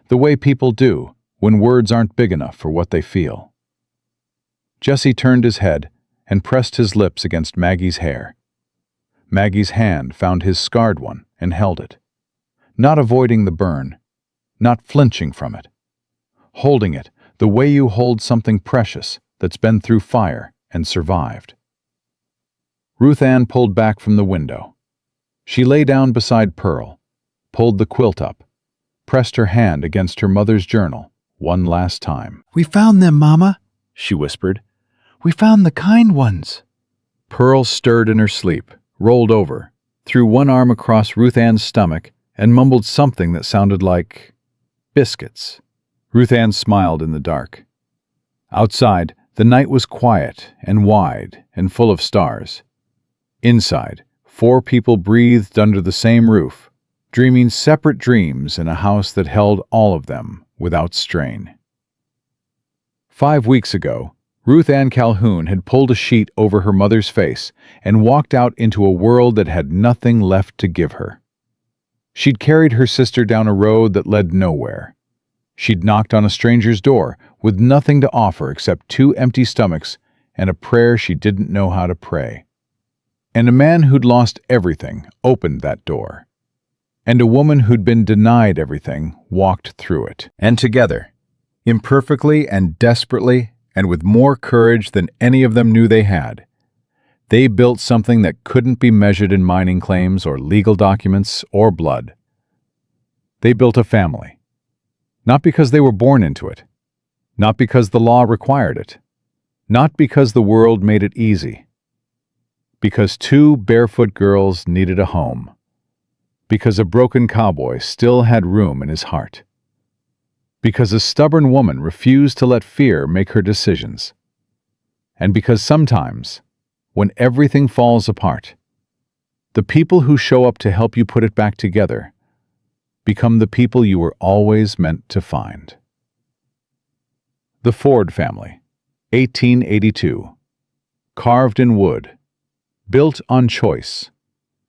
the way people do when words aren't big enough for what they feel. Jesse turned his head and pressed his lips against Maggie's hair. Maggie's hand found his scarred one and held it, not avoiding the burn, not flinching from it, holding it the way you hold something precious that's been through fire and survived. Ruth Ann pulled back from the window. She lay down beside Pearl, pulled the quilt up, pressed her hand against her mother's journal one last time. We found them, Mama, she whispered. We found the kind ones. Pearl stirred in her sleep, rolled over, threw one arm across Ruth Ann's stomach, and mumbled something that sounded like biscuits. Ruth Ann smiled in the dark. Outside, the night was quiet and wide and full of stars. Inside, 4 people breathed under the same roof, dreaming separate dreams in a house that held all of them without strain. 5 weeks ago, Ruth Ann Calhoun had pulled a sheet over her mother's face and walked out into a world that had nothing left to give her. She'd carried her sister down a road that led nowhere. She'd knocked on a stranger's door with nothing to offer except 2 empty stomachs and a prayer she didn't know how to pray. And a man who'd lost everything opened that door. And a woman who'd been denied everything walked through it. And together, imperfectly and desperately, and with more courage than any of them knew they had, they built something that couldn't be measured in mining claims or legal documents or blood. They built a family. Not because they were born into it. Not because the law required it. Not because the world made it easy. Because 2 barefoot girls needed a home. Because a broken cowboy still had room in his heart. Because a stubborn woman refused to let fear make her decisions. And because sometimes, when everything falls apart, the people who show up to help you put it back together become the people you were always meant to find. The Ford family, 1882. Carved in wood, built on choice,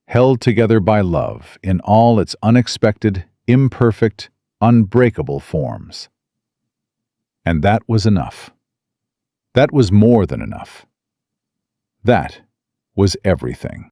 held together by love in all its unexpected, imperfect, unbreakable forms. And that was enough. That was more than enough. That was everything.